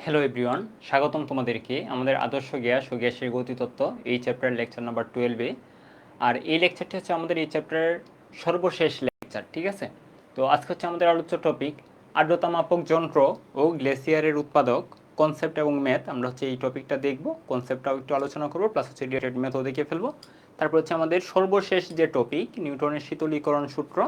Hello everyone, স্বাগতম তোমাদেরকে আমাদের আদর্শ গ্যাস ও গ্যাসের গতিতত্ত্ব এই চ্যাপ্টারের লেকচার নাম্বার 12-এ। আর এই লেকচারটি হচ্ছে আমাদের এই চ্যাপ্টারের সর্বশেষ লেকচার, ঠিক আছে? তো আজকে হচ্ছে আমাদের আলোচ্য টপিক আর্দ্রতা মাপক যন্ত্র ও গ্লেসিয়ারের উৎপাদক, কনসেপ্ট এবং ম্যাথ। আমরা হচ্ছে এই টপিকটা দেখব, কনসেপ্টটাও একটু আলোচনা করবো, প্লাস হচ্ছে রিলেটেড ম্যাথও দেখে ফেলবো। তারপর হচ্ছে আমাদের সর্বশেষ যে টপিক নিউটনের শীতলীকরণ সূত্র।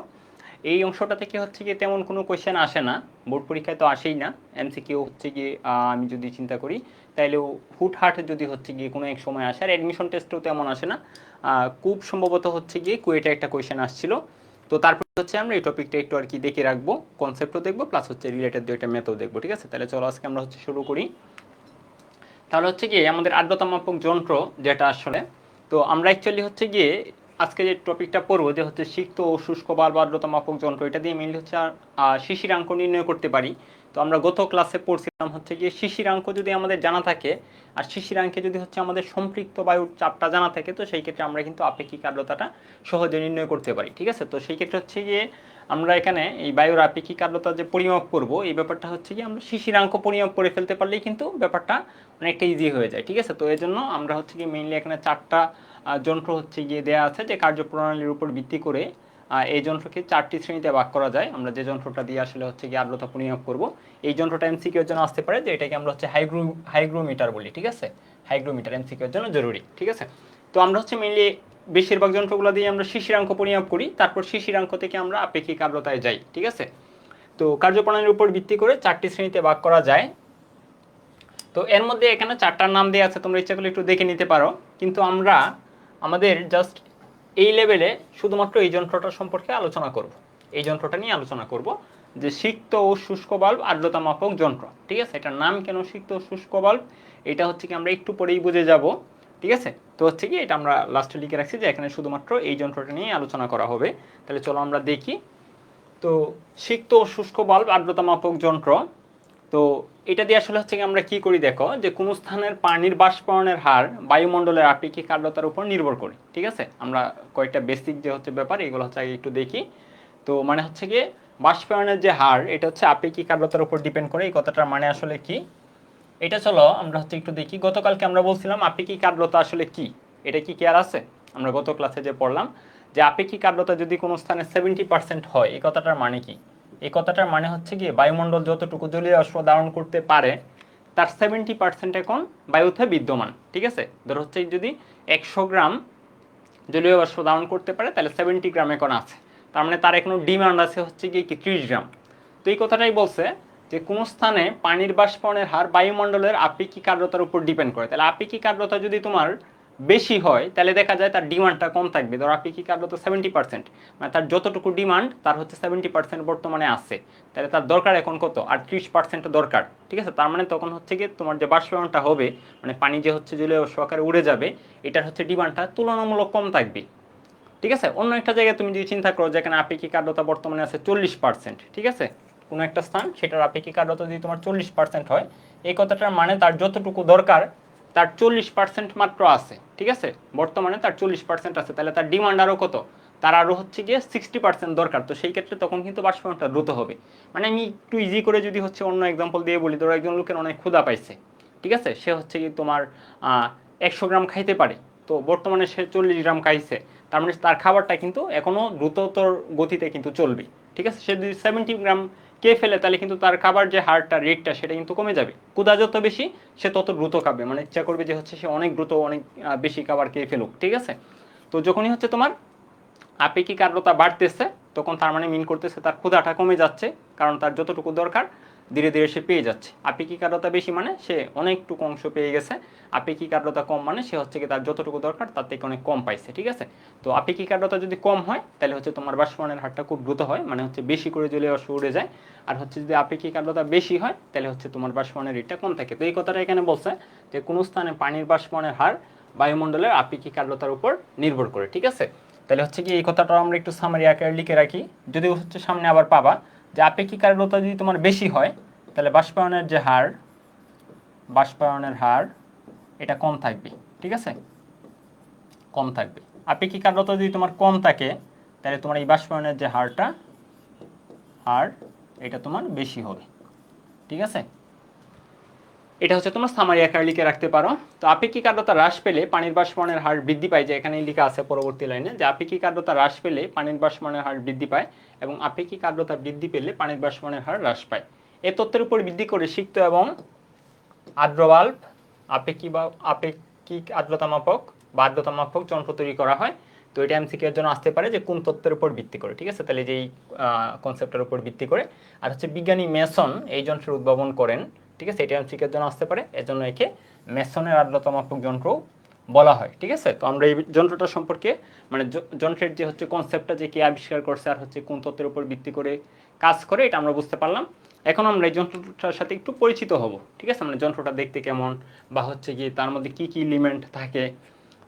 এই অংশটা থেকে হচ্ছে গিয়ে তেমন কোনো কোয়েশ্চেন আসে না, বোর্ড পরীক্ষায় তো আসেই না। এমসিকিউ হচ্ছে গিয়ে আমি যদি চিন্তা করি তাইলেও হুটহাট যদি হচ্ছে গিয়ে কোনো এক সময় আসে, আর অ্যাডমিশন টেস্টেও তেমন আসে না। খুব সম্ভবত হচ্ছে গিয়ে কুয়েটে একটা কোয়েশ্চেন আসছিল। তো তারপর হচ্ছে আমরা এই টপিকটা একটু আর কি দেখে রাখবো, কনসেপ্টও দেখবো, প্লাস হচ্ছে রিলেটেড দুইটা ম্যাথও দেখবো, ঠিক আছে? তাহলে চলো আজকে আমরা হচ্ছে শুরু করি। তাহলে হচ্ছে গিয়ে আমাদের আর্দ্রতা মাপক যন্ত্র যেটা আসলে, তো আমরা অ্যাকচুয়ালি হচ্ছে গিয়ে আজকে যে টপিকটা পড়বো যে হচ্ছে সিক্ত ও শুষ্ক বাল্ব আর্দ্রতা মাপক যন্ত্র, এটা দিয়ে মেনলি হচ্ছে শিশিরাঙ্ক নির্ণয় করতে পারি। তো আমরা গত ক্লাসে পড়ছিলাম হচ্ছে গিয়ে শিশিরাঙ্ক যদি আমাদের জানা থাকে, আর শিশিরাঙ্কে যদি হচ্ছে আমাদের সম্পৃক্ত বায়ুর চাপটা জানা থাকে, তো সেই ক্ষেত্রে আমরা কিন্তু আপেক্ষিক আর্দ্রতাটা সহজে নির্ণয় করতে পারি, ঠিক আছে? তো সেই ক্ষেত্রে হচ্ছে গিয়ে আমরা এখানে এই বায়ুর আপেক্ষিক আর্দ্রতা যে পরিমাপ করব, এই ব্যাপারটা হচ্ছে কি আমরা শিশিরাঙ্ক পরিমাপ করে ফেলতে পারলেই কিন্তু ব্যাপারটা অনেকটা ইজি হয়ে যায়, ঠিক আছে? তো এই জন্য আমরা হচ্ছে কি মেইনলি এখানে চারটা যন্ত্র হচ্ছে গিয়ে দেওয়া আছে, যে কার্যপ্রণালীর উপর ভিত্তি করে এই যন্ত্রকে চারটি শ্রেণীতে ভাগ করা যায়। আমরা যে যন্ত্রটা দিয়ে আসলে হচ্ছে গিয়ে আর্দ্রতা পরিমাপ করব, এই যন্ত্রটা এমসিকিউর জন্য আসতে পারে, যে এটাকে আমরা হচ্ছে হাইগ্রোমিটার বলি, ঠিক আছে? হাইগ্রোমিটার এমসিকিউর জন্য জরুরি, ঠিক আছে? তো আমরা হচ্ছে মেইনলি বেশিরভাগ যন্ত্রগুলো দিয়ে আমরা শিশিরাঙ্ক পরিমাপ করি, তারপর শিশিরাঙ্ক থেকে আমরা আপেক্ষিক আর্দ্রতায় যাই, ঠিক আছে? তো কার্যপ্রণালীর উপর ভিত্তি করে চারটি শ্রেণীতে ভাগ করা যায়। তো এর মধ্যে এখানে চারটার নাম দেওয়া আছে, তোমরা ইচ্ছা করলে একটু দেখে নিতে পারো, কিন্তু আমরা আমাদের জাস্ট এই লেভেলে শুধুমাত্র এই যন্ত্রটা সম্পর্কে আলোচনা করব। এই যন্ত্রটা নিয়ে আলোচনা করব, যে সিক্ত ও শুষ্ক বাল্ব আর্দ্রতা মাপক যন্ত্র, ঠিক আছে? এটার নাম কেন সিক্ত ও শুষ্ক বাল্ব, এটা হচ্ছে কি আমরা একটু পরেই বুঝে যাব, ঠিক আছে? তো হচ্ছে কি এটা আমরা লাস্টে লিখে রাখছি যে এখানে শুধুমাত্র এই যন্ত্রটা নিয়ে আলোচনা করা হবে। তাহলে চলো আমরা দেখি। তো সিক্ত ও শুষ্ক বাল্ব আর্দ্রতা মাপক যন্ত্র, তো এটা দিয়ে আসলে হচ্ছে আমরা কি করি দেখো, যে কোনো স্থানের পানির বাষ্পায়নের হার বায়ুমণ্ডলের আপেক্ষিক আর্দ্রতার উপর নির্ভর করে, ঠিক আছে? আমরা কয়েকটা বেসিক যে হচ্ছে ব্যাপার, এগুলো হচ্ছে আগে একটু দেখি। তো মানে হচ্ছে গিয়ে বাষ্পায়নের যে হার, এটা হচ্ছে আপেক্ষিক আর্দ্রতার উপর ডিপেন্ড করে। এই কথাটার মানে আসলে কি, এটা চলো আমরা হচ্ছে একটু দেখি। গতকালকে আমরা বলছিলাম আপেক্ষিক আর্দ্রতা আসলে কি, এটা কি কেয়ার আছে? আমরা গত ক্লাসে যে পড়লাম যে আপেক্ষিক আর্দ্রতা যদি কোনো স্থানে 70% হয়, এই কথাটার মানে কি? এই কথাটার মানে হচ্ছে গিয়ে বায়ুমণ্ডল যতটুকু জলীয় বাষ্প ধারণ করতে পারে, তার 70% এখন বায়ুতে বিদ্যমান, ঠিক আছে? ধর হচ্ছে যদি 100 গ্রাম জলীয় বাষ্প ধারণ করতে পারে, তাহলে 70 গ্রাম এখন আছে। তার মানে তার এখনো ডিমান্ড আছে হচ্ছে গিয়ে কি 30 গ্রাম। তো এই কথাটাই বলছে যে কোনো স্থানে পানির বাষ্পনের হার বায়ুমণ্ডলের আপেক্ষিক আর্দ্রতার উপর ডিপেন্ড করে। তাহলে আপেক্ষিক আর্দ্রতা যদি তোমার বেশি হয়, তাহলে দেখা যায় তার ডিমান্ডটা কম থাকবে। ধর আপেক্ষিক আর্দ্রতা 70%, মানে তার যতটুকু ডিমান্ড তার হচ্ছে 70% বর্তমানে আছে, তাহলে তার দরকার এখন কত? আর 30% দরকার, ঠিক আছে? তার মানে তখন হচ্ছে গিয়ে তোমার যে বাষ্পনটা হবে, মানে পানি যে হচ্ছে জলীয় বাষ্প আকারে উড়ে যাবে, এটার হচ্ছে ডিমান্ডটা তুলনামূলক কম থাকবে, ঠিক আছে? অন্য একটা জায়গায় তুমি যদি চিন্তা করো, যেখানে আপেক্ষিক আর্দ্রতা বর্তমানে আছে 40%, ঠিক আছে? কোনো একটা স্থান, সেটার আপেক্ষিক আর্দ্রতা যদি তোমার 40% হয়, এই কথাটার মানে তার যতটুকু দরকার তার 40% মাত্র আছে, ঠিক আছে? বর্তমানে তার 40% আছে, তাহলে তার ডিমান্ড আরও কত? তার আরও হচ্ছে গিয়ে 60% দরকার। তো সেই ক্ষেত্রে তখন কিন্তু বাষ্পনটা দ্রুত হবে। মানে আমি একটু ইজি করে যদি হচ্ছে অন্য এক্সাম্পল দিয়ে বলি, ধরো একজন লোকের অনেক ক্ষুধা পাইছে, ঠিক আছে? সে হচ্ছে কি তোমার 100 গ্রাম খাইতে পারে, তো বর্তমানে সে 40 গ্রাম খাইছে, তার মানে তার খাবারটা কিন্তু এখনও দ্রুততর গতিতে কিন্তু চলবে, ঠিক আছে? সে যদি 70 গ্রাম খেয়ে ফেলে, তাহলে কিন্তু তার খাবার যে হারটা, রেটটা, সেটা কিন্তু কমে যাবে। ক্ষুধা যত বেশি, সে তত দ্রুত খাবে, মানে ইচ্ছা করবে যে হচ্ছে সে অনেক দ্রুত অনেক বেশি খাবার খেয়ে ফেলুক, ঠিক আছে? তো যখনই হচ্ছে তোমার আপেক্ষিক আর্দ্রতা বাড়তেছে, তখন তার মানে মিন করতেছে তার ক্ষুধাটা কমে যাচ্ছে, কারণ তার যতটুকু দরকার ধীরে ধীরে সে পেয়ে যাচ্ছে। আপেক্ষিক আর্দ্রতা বেশি মানে সে অনেকটুকু অংশ পেয়ে গেছে, আপেক্ষিক আর্দ্রতা কম মানে সে হচ্ছে কি তার যতটুকু দরকার তার থেকে অনেক কম পাইছে, ঠিক আছে? তো আপেক্ষিক আর্দ্রতা যদি কম হয়, তাহলে হচ্ছে তোমার বাষ্পনের হারটা খুব দ্রুত হয়, মানে হচ্ছে বেশি করে জলীয় বাষ্প উড়ে যায়। আর হচ্ছে যদি আপেক্ষিক আর্দ্রতা বেশি হয়, তাহলে হচ্ছে তোমার বাষ্পনের রেটটা কম থাকে। তো এই কথাটা এখানে বলছে যে কোনো স্থানে পানির বাষ্পনের হার বায়ুমণ্ডলের আপেক্ষিক আর্দ্রতার উপর নির্ভর করে, ঠিক আছে? তাহলে হচ্ছে কি এই কথাটা আমরা একটু সামারি আকারে লিখে রাখি, যদি হচ্ছে সামনে আবার পাবা যে আপেক্ষিক আর্দ্রতা যদি তোমার বেশি হয়, তাহলে বাষ্পায়নের হার এটা কম থাকবে, ঠিক আছে? কম থাকবে। আপেক্ষিক আর্দ্রতা যদি তোমার কম থাকে, তাহলে তোমার এই বাষ্পায়নের যে হার এটা তোমার বেশি হবে, ঠিক আছে? এটা হচ্ছে তোমার সামারি আকারে লিখে রাখতে পারো। তো আপেক্ষিক আর্দ্রতা হ্রাস পেলে পানির বাষ্পীভবনের হার বৃদ্ধি পায়, যে এখানে লেখা আছে পরবর্তী লাইনে যে আপেক্ষিক আর্দ্রতা হ্রাস পেলে পানির বাষ্পীভবনের হার বৃদ্ধি পায় এবং আপেক্ষিক আর্দ্রতা বৃদ্ধি পেলে পানির বাষ্পীভবনের হার হ্রাস পায়। এই তথ্যের উপর ভিত্তি করে সিক্ত এবং আর্দ্র বাল্ব আপেক্ষিক আর্দ্রতা মাপক বা আর্দ্রতা মাপক যন্ত্র তৈরি করা হয়। তো এটা এমসিকিউ এর জন্য আসতে পারে যে কোন তথ্যের উপর ভিত্তি করে, ঠিক আছে, তাহলে যেই কনসেপ্টের উপর ভিত্তি করে। আর হচ্ছে বিজ্ঞানী মেসন এই যন্ত্রের উদ্ভাবন করেন, ঠিক আছে, এটা এমসিকিউ এর জন্য আসতে পারে, এজন্য একে মেসনের আর্দ্রতা মাপক যন্ত্র বলা হয়, ঠিক আছে। তো আমরা এই যন্ত্রটা সম্পর্কে মানে যন্ত্রের যে হচ্ছে কনসেপ্টটা যে কে আবিষ্কার করছে আর হচ্ছে কোন তথ্যের উপর ভিত্তি করে কাজ করে এটা আমরা বুঝতে পারলাম। এখন আমরা এই যন্ত্রটার সাথে একটু পরিচিত হব, ঠিক আছে, মানে যন্ত্রটা দেখতে কেমন বা হচ্ছে কি তার মধ্যে কি কি এলিমেন্ট থাকে।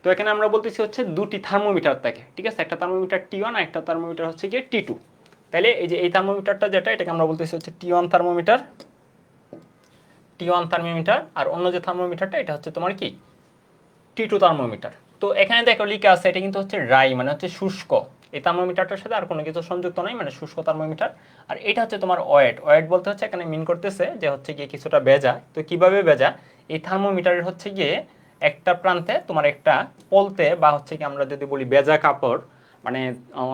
তো এখানে আমরা বলতেছি হচ্ছে দুটি থার্মোমিটার থাকে, ঠিক আছে, একটা থার্মোমিটার T1 আর একটা থার্মোমিটার হচ্ছে গিয়ে T2। তাহলে এই যে এই থার্মোমিটারটা যেটা এটাকে আমরা বলতেছি হচ্ছে T1 থার্মোমিটার, আর অন্য যে থার্মোমিটারটা এটা হচ্ছে তোমার কি T2 থার্মোমিটার। তো এখানে দেখো লিখা আছে এটা কিন্তু হচ্ছে ড্রাই মানে হচ্ছে শুষ্ক, এই থার্মোমিটারটার সাথে আর কোনো কিছু সংযুক্ত নাই, মানে শুষ্ক থার্মোমিটার। আর এটা হচ্ছে তোমার ওয়েট বলতে হচ্ছে এখানে মিন করতেছে যে হচ্ছে গিয়ে কিছুটা ভেজা। তো কিভাবে ভেজা, এই থার্মোমিটারের হচ্ছে গিয়ে একটা প্রান্তে তোমার একটা পলতে বা হচ্ছে কি আমরা যদি বলি ভেজা কাপড়, মানে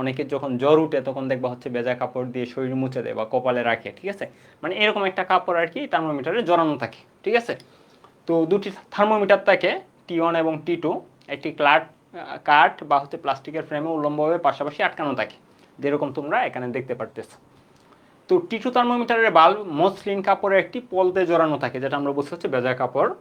অনেকের যখন জ্বর উঠে তখন দেখবা হচ্ছে ভেজা কাপড় দিয়ে শরীর মুছে দেয় বা কপালে রাখে, ঠিক আছে, মানে এরকম একটা কাপড় আর কি থার্মোমিটারে জড়ানো থাকে, ঠিক আছে। তো দুটি থার্মোমিটার থাকে T1 এবং T2, একটি কাঠ বা হচ্ছে প্লাস্টিকের ফ্রেমে উল্লম্বভাবে পাশাপাশি আটকানো থাকে, যেরকম তোমরা এখানে দেখতে পারতেছো। তো T2 থার্মোমিটারের বাল্ব মসলিন কাপড়ের একটি পলতে জড়ানো থাকে, যেটা আমরা বুঝতে হচ্ছে ভেজা কাপড়।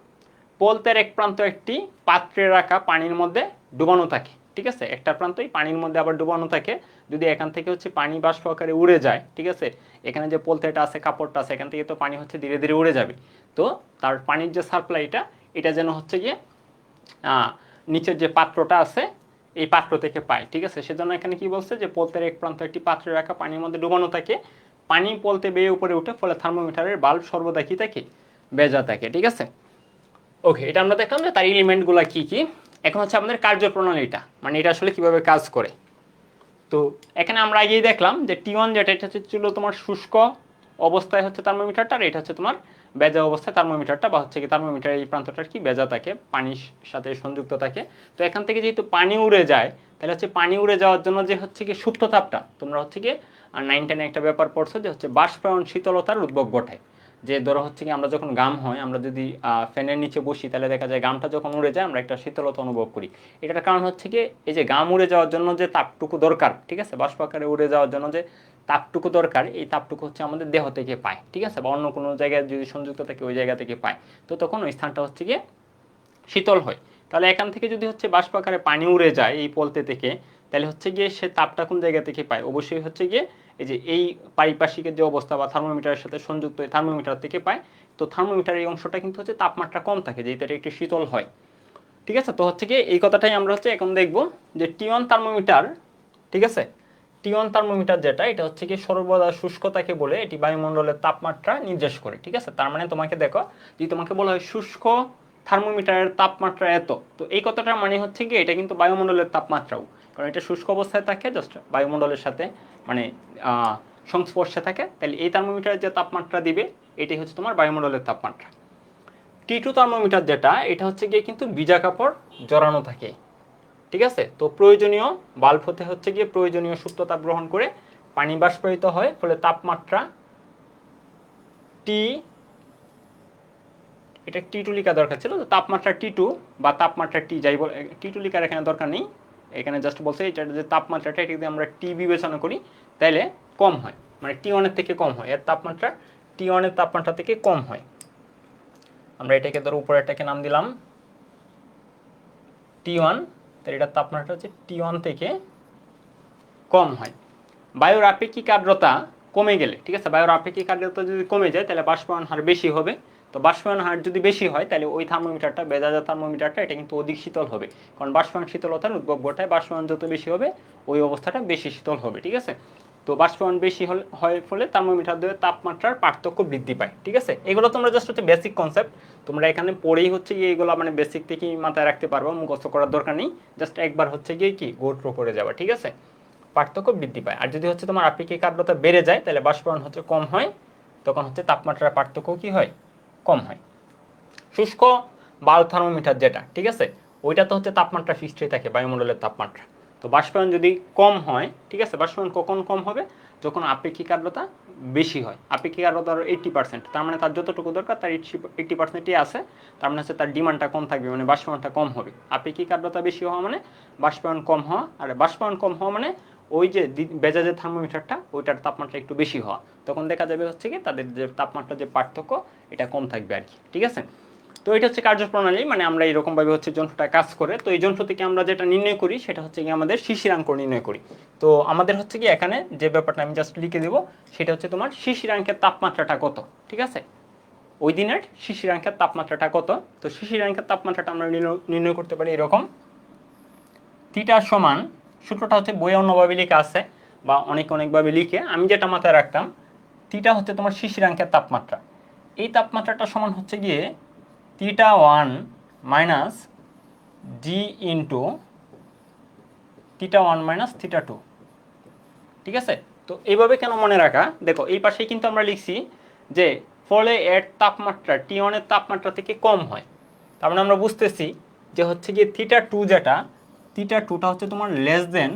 পলতের এক প্রান্ত একটি পাত্রে রাখা পানির মধ্যে ডুবানো থাকে, ঠিক আছে, একটা প্রান্তই পানির মধ্যে আবার ডুবানো থাকে। যদি এখান থেকে হচ্ছে পানি বাষ্প আকারে উড়ে যায়, ঠিক আছে, এখানে যে পলতেটা আছে কাপড়টা আছে এখান থেকে তো পানি হচ্ছে ধীরে ধীরে উড়ে যাবে। তো তার পানির যে সাপ্লাইটা এটা যেন হচ্ছে গিয়ে নিচের যে পাত্রটা আছে এই পাত্র থেকে পায়, ঠিক আছে, সেজন্য এখানে কি বলছে যে পলতের এক প্রান্ত একটি পাত্রে রাখা পানির মধ্যে ডুবানো থাকে, পানি পলতে বেয়ে উপরে উঠে, ফলে থার্মোমিটারের বাল্ব সর্বদা কি থাকে, ভেজা থাকে, ঠিক আছে। ওকে, এটা আমরা দেখলাম যে তার এলিমেন্টগুলো কি কি। এখন হচ্ছে আমাদের কার্যপ্রণালীটা, মানে এটা আসলে কিভাবে কাজ করে। তো এখানে আমরা আগেই দেখলাম যে T1 যেটা এটা ছিল তোমার শুষ্ক অবস্থায় হচ্ছে থার্মোমিটারটা, আর এটা হচ্ছে তোমার ভেজা অবস্থায় থার্মোমিটারটা, বা হচ্ছে কি থার্মোমিটারের এই প্রান্তটার কি ভেজা থাকে, পানির সাথে সংযুক্ত থাকে। তো এখান থেকে যেহেতু পানি উড়ে যায়, তাহলে হচ্ছে পানি উড়ে যাওয়ার জন্য যে হচ্ছে কি সুপ্ত তাপটা, তোমরা হচ্ছে কি 9-10 একটা ব্যাপার পড়ছো যে হচ্ছে বাষ্পায়ন শীতলতার উদ্ভব ঘটে। যে ধরো হচ্ছে কি আমরা যখন গাম হয়, আমরা যদি ফ্যানের নিচে বসি তাহলে দেখা যায় গামটা যখন উড়ে যায় আমরা একটা শীতলতা অনুভব করি। এটার কারণ হচ্ছে কি এই যে গাম উড়ে যাওয়ার জন্য যে তাপটুকু দরকার, ঠিক আছে, বাষ্প আকারে উড়ে যাওয়ার জন্য যে তাপটুকু দরকার, এই তাপটুকু হচ্ছে আমাদের দেহ থেকে পায়, ঠিক আছে, বা অন্য কোনো জায়গায় যদি সংযুক্ত থাকে ওই জায়গা থেকে পায়। তো তখন ওই স্থানটা হচ্ছে গিয়ে শীতল হয়। তাহলে এখান থেকে যদি হচ্ছে বাষ্প আকারে পানি উড়ে যায় এই পলতে থেকে, তাহলে হচ্ছে গিয়ে সে তাপটা কোন জায়গা থেকে পায়, অবশ্যই হচ্ছে গিয়ে এই যে এই পারিপার্শ্বিকের যে অবস্থা বা থার্মোমিটারের সাথে সংযুক্ত এই থার্মোমিটার থেকে পায়। তো থার্মোমিটারের এই অংশটা কিন্তু হচ্ছে তাপমাত্রা কম থাকে, যেহেতু এটা একটু শীতল হয়, ঠিক আছে। তো হচ্ছে গিয়ে এই কথাটাই আমরা হচ্ছে এখন দেখব যে T1 থার্মোমিটার, ঠিক আছে, T1 থার্মোমিটার যেটা এটা হচ্ছে কি সর্বদা শুষ্ক থাকে বলে এটি বায়ুমণ্ডলের তাপমাত্রা নির্দেশ করে, ঠিক আছে। তার মানে তোমাকে দেখো যদি তোমাকে বলা হয় শুষ্ক থার্মোমিটারের তাপমাত্রা এত, তো এই কথাটার মানে হচ্ছে কি এটা কিন্তু বায়ুমণ্ডলের তাপমাত্রাও, কারণ এটা শুষ্ক অবস্থায় থাকে জাস্ট বায়ুমণ্ডলের সাথে মানে সংস্পর্শে থাকে, তাহলে এই থার্মোমিটারের যে তাপমাত্রা দিবে এটাই হচ্ছে তোমার বায়ুমণ্ডলের তাপমাত্রা। T2 থার্মোমিটার যেটা এটা হচ্ছে গিয়ে কিন্তু ভিজা কাপড় জড়ানো থাকে, ঠিক আছে। তো প্রয়োজনীয় বাল্ব হতে হচ্ছে গিয়ে প্রয়োজনীয় সুপ্ত তাপ গ্রহণ করে পানি বাষ্পায়িত হয়, ফলে তাপমাত্রা টি, এটা T2 লিখা দরকার ছিল, তো তাপমাত্রা T2 বা তাপমাত্রা টি যাই বল, T2 লিখার এখানে দরকার নেই, এখানে জাস্ট বলছে এটা যে তাপমাত্রাটা এটা যদি আমরা টি বিবেচনা করি তাহলে কম হয়, মানে T1 এর থেকে কম হয়, এর তাপমাত্রা T1 এর তাপমাত্রা থেকে কম হয়। আমরা এটাকে ধরো উপরেরটাকে নাম দিলাম T1, তাহলে এটার তাপমাত্রা হচ্ছে T1 থেকে কম হয়। বায়ুর আপেক্ষিক আর্দ্রতা কমে গেলে, ঠিক আছে, বায়ুর আপেক্ষিক আর্দ্রতা যদি কমে যায় তাহলে বাষ্পায়ন হার বেশি হবে। তো বাষ্পায়ন হার যদি বেশি হয় তাহলে ওই থার্মোমিটারটা ভেজা থার্মোমিটারটা এটা কিন্তু অধিক শীতল হবে, কারণ বাষ্পায়ন শীতলতার উদ্ভব ঘটায়, বাষ্পায়ন যত বেশি হবে ওই অবস্থাটা বেশি শীতল হবে, ঠিক আছে। তো বাষ্পায়ন বেশি হয় ফলে থার্মোমিটার দিয়ে তাপমাত্রার পার্থক্য বৃদ্ধি পায়, ঠিক আছে। এগুলো তোমরা জাস্ট হচ্ছে বেসিক কনসেপ্ট, তোমরা এখানে পড়েই হচ্ছে গিয়ে এগুলো মানে বেসিক থেকেই মাথায় রাখতে পারবো, মুখস্থ করার দরকার নেই, জাস্ট একবার হচ্ছে গিয়ে কি গো থ্রু করে যাবা, ঠিক আছে। পার্থক্য বৃদ্ধি পায়। আর যদি হচ্ছে তোমার আপেক্ষিক আর্দ্রতা বেড়ে যায় তাহলে বাষ্পায়ন হচ্ছে কম হয়, তখন হচ্ছে তাপমাত্রার পার্থক্য কি হয়, কম হয়। শুষ্ক বায়ু থার্মোমিটার যেটা, ঠিক আছে, ওইটা তো হচ্ছে তাপমাত্রা ফিক্সড হয়ে থাকে বায়ুমণ্ডলের তাপমাত্রা। তো বাষ্পায়ন যদি কম হয়, ঠিক আছে, বাষ্পায়ন কখন কম হবে, যখন আপেক্ষিক আর্দ্রতা বেশি হয়। আপেক্ষিক আর্দ্রতা 80%, তার মানে তার যতটুকু দরকার তার 80%ই আছে, তার মানে হচ্ছে তার ডিমান্ডটা কম থাকবে, মানে বাষ্পায়নটা কম হবে। আপেক্ষিক আর্দ্রতা বেশি হওয়া মানে বাষ্পায়ন কম হওয়া, আর বাষ্পায়ন কম হওয়া মানে ওই যে বেজাজের থার্মোমিটারটা ওইটার তাপমাত্রা একটু বেশি হওয়া, তখন দেখা যাবে হচ্ছে কি তাদের যে তাপমাত্রার যে পার্থক্য এটা কম থাকবে আর কি, ঠিক আছে। তো এটা হচ্ছে কার্যপ্রণালী, মানে আমরা এরকমভাবে হচ্ছে যন্ত্রটা কাজ করে। তো এই যন্ত্র থেকে আমরা যেটা নির্ণয় করি সেটা হচ্ছে কি আমাদের শিশিরাঙ্ক নির্ণয় করি। তো আমাদের হচ্ছে কি এখানে যে ব্যাপারটা আমি জাস্ট লিখে দেবো সেটা হচ্ছে তোমার শিশিরাঙ্কের তাপমাত্রাটা কত, ঠিক আছে, ওই দিনের শিশিরাঙ্কের তাপমাত্রাটা কত। তো শিশিরাঙ্কের তাপমাত্রাটা আমরা নির্ণয় করতে পারি এরকম, থিটা সমান, সূত্রটা হচ্ছে বইয়ে অন্যভাবে লেখা আছে বা অনেকভাবে লিখে, আমি যেটা মাথায় রাখতাম, থিটা হচ্ছে তোমার শিশিরাঙ্কের তাপমাত্রা, এই তাপমাত্রাটা সমান হচ্ছে গিয়ে থিটা 1 মাইনাস জি ইন্টু থিটা 1 মাইনাস থিটা 2, ঠিক আছে। তো এইভাবে কেন মনে রাখা, দেখো এই পাশেই কিন্তু আমরা লিখছি যে ফলে এর তাপমাত্রা T1 এর তাপমাত্রা থেকে কম হয়, তার মানে আমরা বুঝতেছি যে হচ্ছে গিয়ে থিটা 2 যেটা, থিটা 2টা হচ্ছে তোমার লেস দেন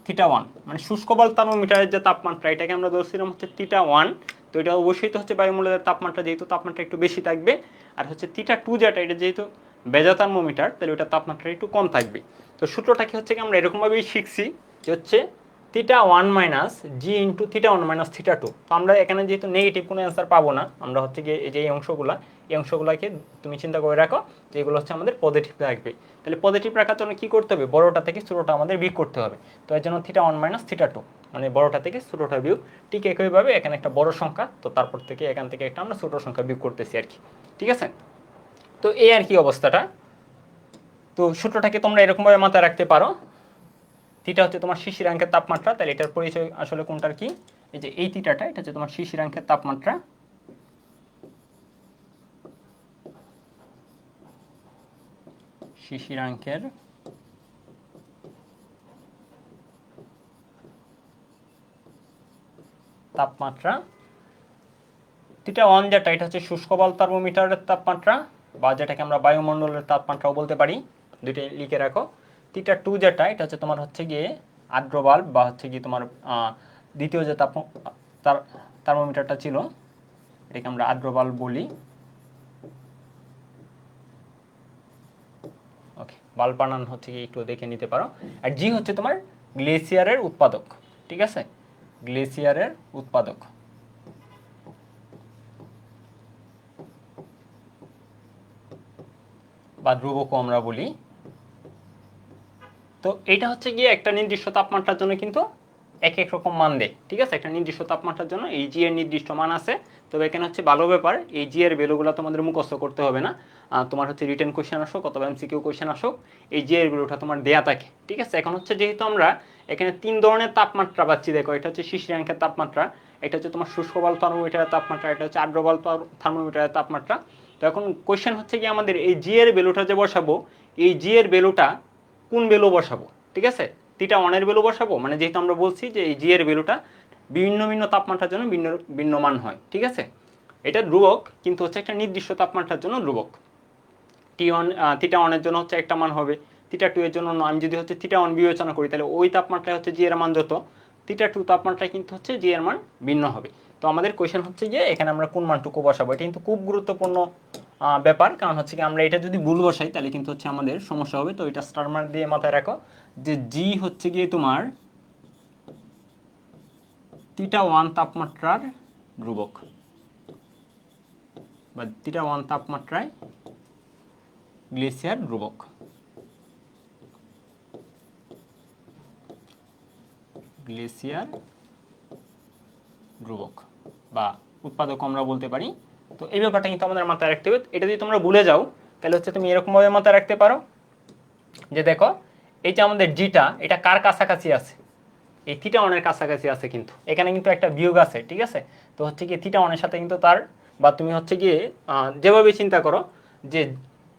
থিটা 1, মানে শুষ্ক বল থার্মোমিটারের যে তাপমাত্রা এটাকে আমরা ধরছিলাম হচ্ছে থিটা 1। তো এটা অবশ্যই তো হচ্ছে বায়ুমণ্ডলের তাপমাত্রা, যেহেতু তাপমাত্রা একটু বেশি থাকবে, আর হচ্ছে থিটা 2 যেটা, এটা যেহেতু ভেজা থার্মোমিটার, তাহলে ওটার তাপমাত্রা একটু কম থাকবে। তো সূত্রটা কি হচ্ছে কি আমরা এরকমভাবেই শিখছি যে হচ্ছে থিটা 1 মাইনাস জি ইন্টু থিটা 1 মাইনাস থিটা 2। তো আমরা এখানে যেহেতু নেগেটিভ কোনো অ্যান্সার পাবো না, আমরা হচ্ছে গিয়ে এই যে এই অংশগুলোকে তুমি চিন্তা করে রাখো যে এগুলো হচ্ছে আমাদের পজিটিভ থাকবে। তাহলে পজিটিভ রাখার জন্য কী করতে হবে, বড়টা থেকে ছোটোটা আমাদের বিয়োগ করতে হবে। তো এর জন্য থিটা 1 মাইনাস থিটা 2, মানে বড়টা থেকে ছোটোটা বিয়োগ। ঠিক একইভাবে এখানে একটা বড় সংখ্যা, তো তারপর থেকে এখান থেকে একটা আমরা ছোটো সংখ্যা বিয়োগ করতেছি আর কি, ঠিক আছে। তো এই আর কি অবস্থাটা। তো সূত্রটাকে তোমরা এরকমভাবে মাথায় রাখতে পারো, থিটা হচ্ছে তোমার শিশিরাঙ্কের তাপমাত্রা, তাহলে এটার পরিচয় আসলে কোনটার কি, এই যে এই থিটাটা, এটা হচ্ছে তোমার শিশিরাঙ্কের তাপমাত্রা, শিশিরাঙ্কের তাপমাত্রা। থিটা 1 যেটা, এটা হচ্ছে শুষ্ক বল থার্মোমিটারের তাপমাত্রা, বা যেটাকে আমরা বায়ুমণ্ডলের তাপমাত্রাও বলতে পারি, দুইটাই লিখে রাখো। থিটা 2 যেটা, এটা হচ্ছে তোমার হচ্ছে গিয়ে আর্দ্র বাল্ব, বা হচ্ছে গিয়ে তোমার দ্বিতীয় যে থার্মোমিটারটা ছিল এটাকে আমরা আর্দ্র বাল্ব বলি। ওকে, বাল্ব বানান হচ্ছে গিয়ে একটু দেখে নিতে পারো। আর জি হচ্ছে তোমার গ্লেসিয়ারের উৎপাদক, ঠিক আছে, গ্লেসিয়ারের উৎপাদক বা ধ্রুবকও আমরা বলি। তো এটা হচ্ছে গিয়ে একটা নির্দিষ্ট তাপমাত্রার জন্য কিন্তু এক এক রকম মান দেয়, ঠিক আছে। একটা নির্দিষ্ট তাপমাত্রার জন্য এই জি এর নির্দিষ্ট মান আছে। তবে এখানে হচ্ছে ভালো ব্যাপার, এই জি এর ভ্যালুগুলো তোমাদের মুখস্থ করতে হবে না, তোমার হচ্ছে রিটেন কোয়েশ্চেন আসুক অথবা এমসিকিউ কোয়েশ্চেন আসুক, এই জি এর ভ্যালুটা তোমার দেয়া থাকে, ঠিক আছে। এখন হচ্ছে যেহেতু আমরা এখানে 3 ধরনের তাপমাত্রা পাচ্ছি, দেখো এটা হচ্ছে শিশিরাঙ্কের তাপমাত্রা, এটা হচ্ছে তোমার শুষ্ক বল থার্মোমিটারের তাপমাত্রা, এটা হচ্ছে আর্দ্র বল থার্মোমিটারের তাপমাত্রা। তো এখন কোয়েশ্চেন হচ্ছে কি আমাদের এই জি এর ভ্যালুটা যে বসাবো, এই জি এর ভ্যালুটা কোন ভ্যালু বসাবো, ঠিক আছে। থিটা 1 এর ভ্যালু বসাবো, মানে যেহেতু আমরা বলছি যে এই জি এর ভ্যালুটা ভিন্ন ভিন্ন তাপমাত্রার জন্য ভিন্ন ভিন্ন মান হয়, ঠিক আছে। এটা ধ্রুবক, কিন্তু হচ্ছে একটা নির্দিষ্ট তাপমাত্রার জন্য ধ্রুবক। থিটা 1 এর জন্য হচ্ছে একটা মান হবে, থিটা 2 এর জন্য আমি যদি হচ্ছে থিটা 1 বিবেচনা করি, তাহলে ওই তাপমাত্রায় হচ্ছে জি এর মান যত, থিটা 2 তাপমাত্রায় কিন্তু হচ্ছে জি এর মান ভিন্ন হবে। তো আমাদের কোয়েশ্চেন হচ্ছে যে এখানে আমরা কোন মানটুকু বসাবো, এটা কিন্তু খুব গুরুত্বপূর্ণ ব্যাপার, কারণ হচ্ছে কি আমরা এটা যদি ভুল বসাই তাহলে কিন্তু হচ্ছে আমাদের সমস্যা হবে। তো এটা স্টার মার্ক দিয়ে মাথায় রাখো যে জি হচ্ছে গিয়ে তোমার থিটা 1 তাপমাত্রার ধ্রুবক, বা থিটা 1 তাপমাত্রায় গ্লেসিয়ার ধ্রুবক, গ্লেসিয়ার ধ্রুবক বা উৎপাদক আমরা বলতে পারি। তো এই ব্যাপারটা কিন্তু আমাদের মাথায় রাখতে হবে। এটা যদি তোমরা ভুলে যাও তাহলে হচ্ছে তুমি এরকমভাবে মাথায় রাখতে পারো যে দেখো এই যে আমাদের জিটা, এটা কার কাছাকাছি আছে, এই থিটা 1 এর কাছাকাছি আছে, কিন্তু এখানে কিন্তু একটা বিয়োগ আছে, ঠিক আছে। তো হচ্ছে কি থিটা 1 এর সাথে কিন্তু তার, বা তুমি হচ্ছে গিয়ে যেভাবে চিন্তা করো যে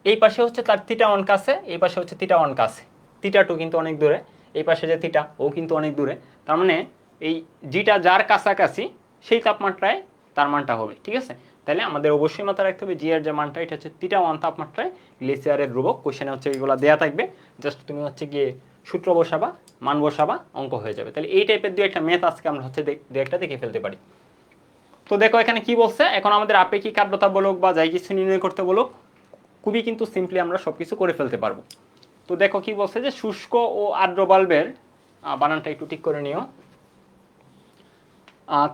এই পাশে হচ্ছে তার থিটা 1 কাছে, এই পাশে হচ্ছে থিটা 1 কাছে, থিটা 2 কিন্তু অনেক দূরে, এই পাশে যে থিটা ও কিন্তু অনেক দূরে, তার মানে এই জিটা যার কাছাকাছি সেই তাপমাত্রায় তার মানটা হবে, ঠিক আছে। তাহলে আমাদের অবশ্যই মাথায় রাখতে হবে জি এর যে মানটা এটা হচ্ছে θ1 তাপমাত্রায় গ্লেসিয়ারের ধ্রুবক। কোশ্চেনে হচ্ছে এগুলো দেয়া থাকবে, জাস্ট তুমি হচ্ছে গিয়ে সূত্র বসাবা, মান বসাবা, অঙ্ক হয়ে যাবে। তাহলে এই টাইপের দু একটা ম্যাথ আজকে আমরা হচ্ছে দু একটা দেখে ফেলতে পারি। তো দেখো এখানে কি বলছে, এখন আমাদের আপেক্ষিক আর্দ্রতা বলুক বা যাই কিছু নির্ণয় করতে বলুক, খুবই কিন্তু সিম্পলি আমরা সব কিছু করে ফেলতে পারবো। তো দেখো কি বলছে যে শুষ্ক ও আর্দ্র বাল্বের বানানটা একটু ঠিক করে নিও।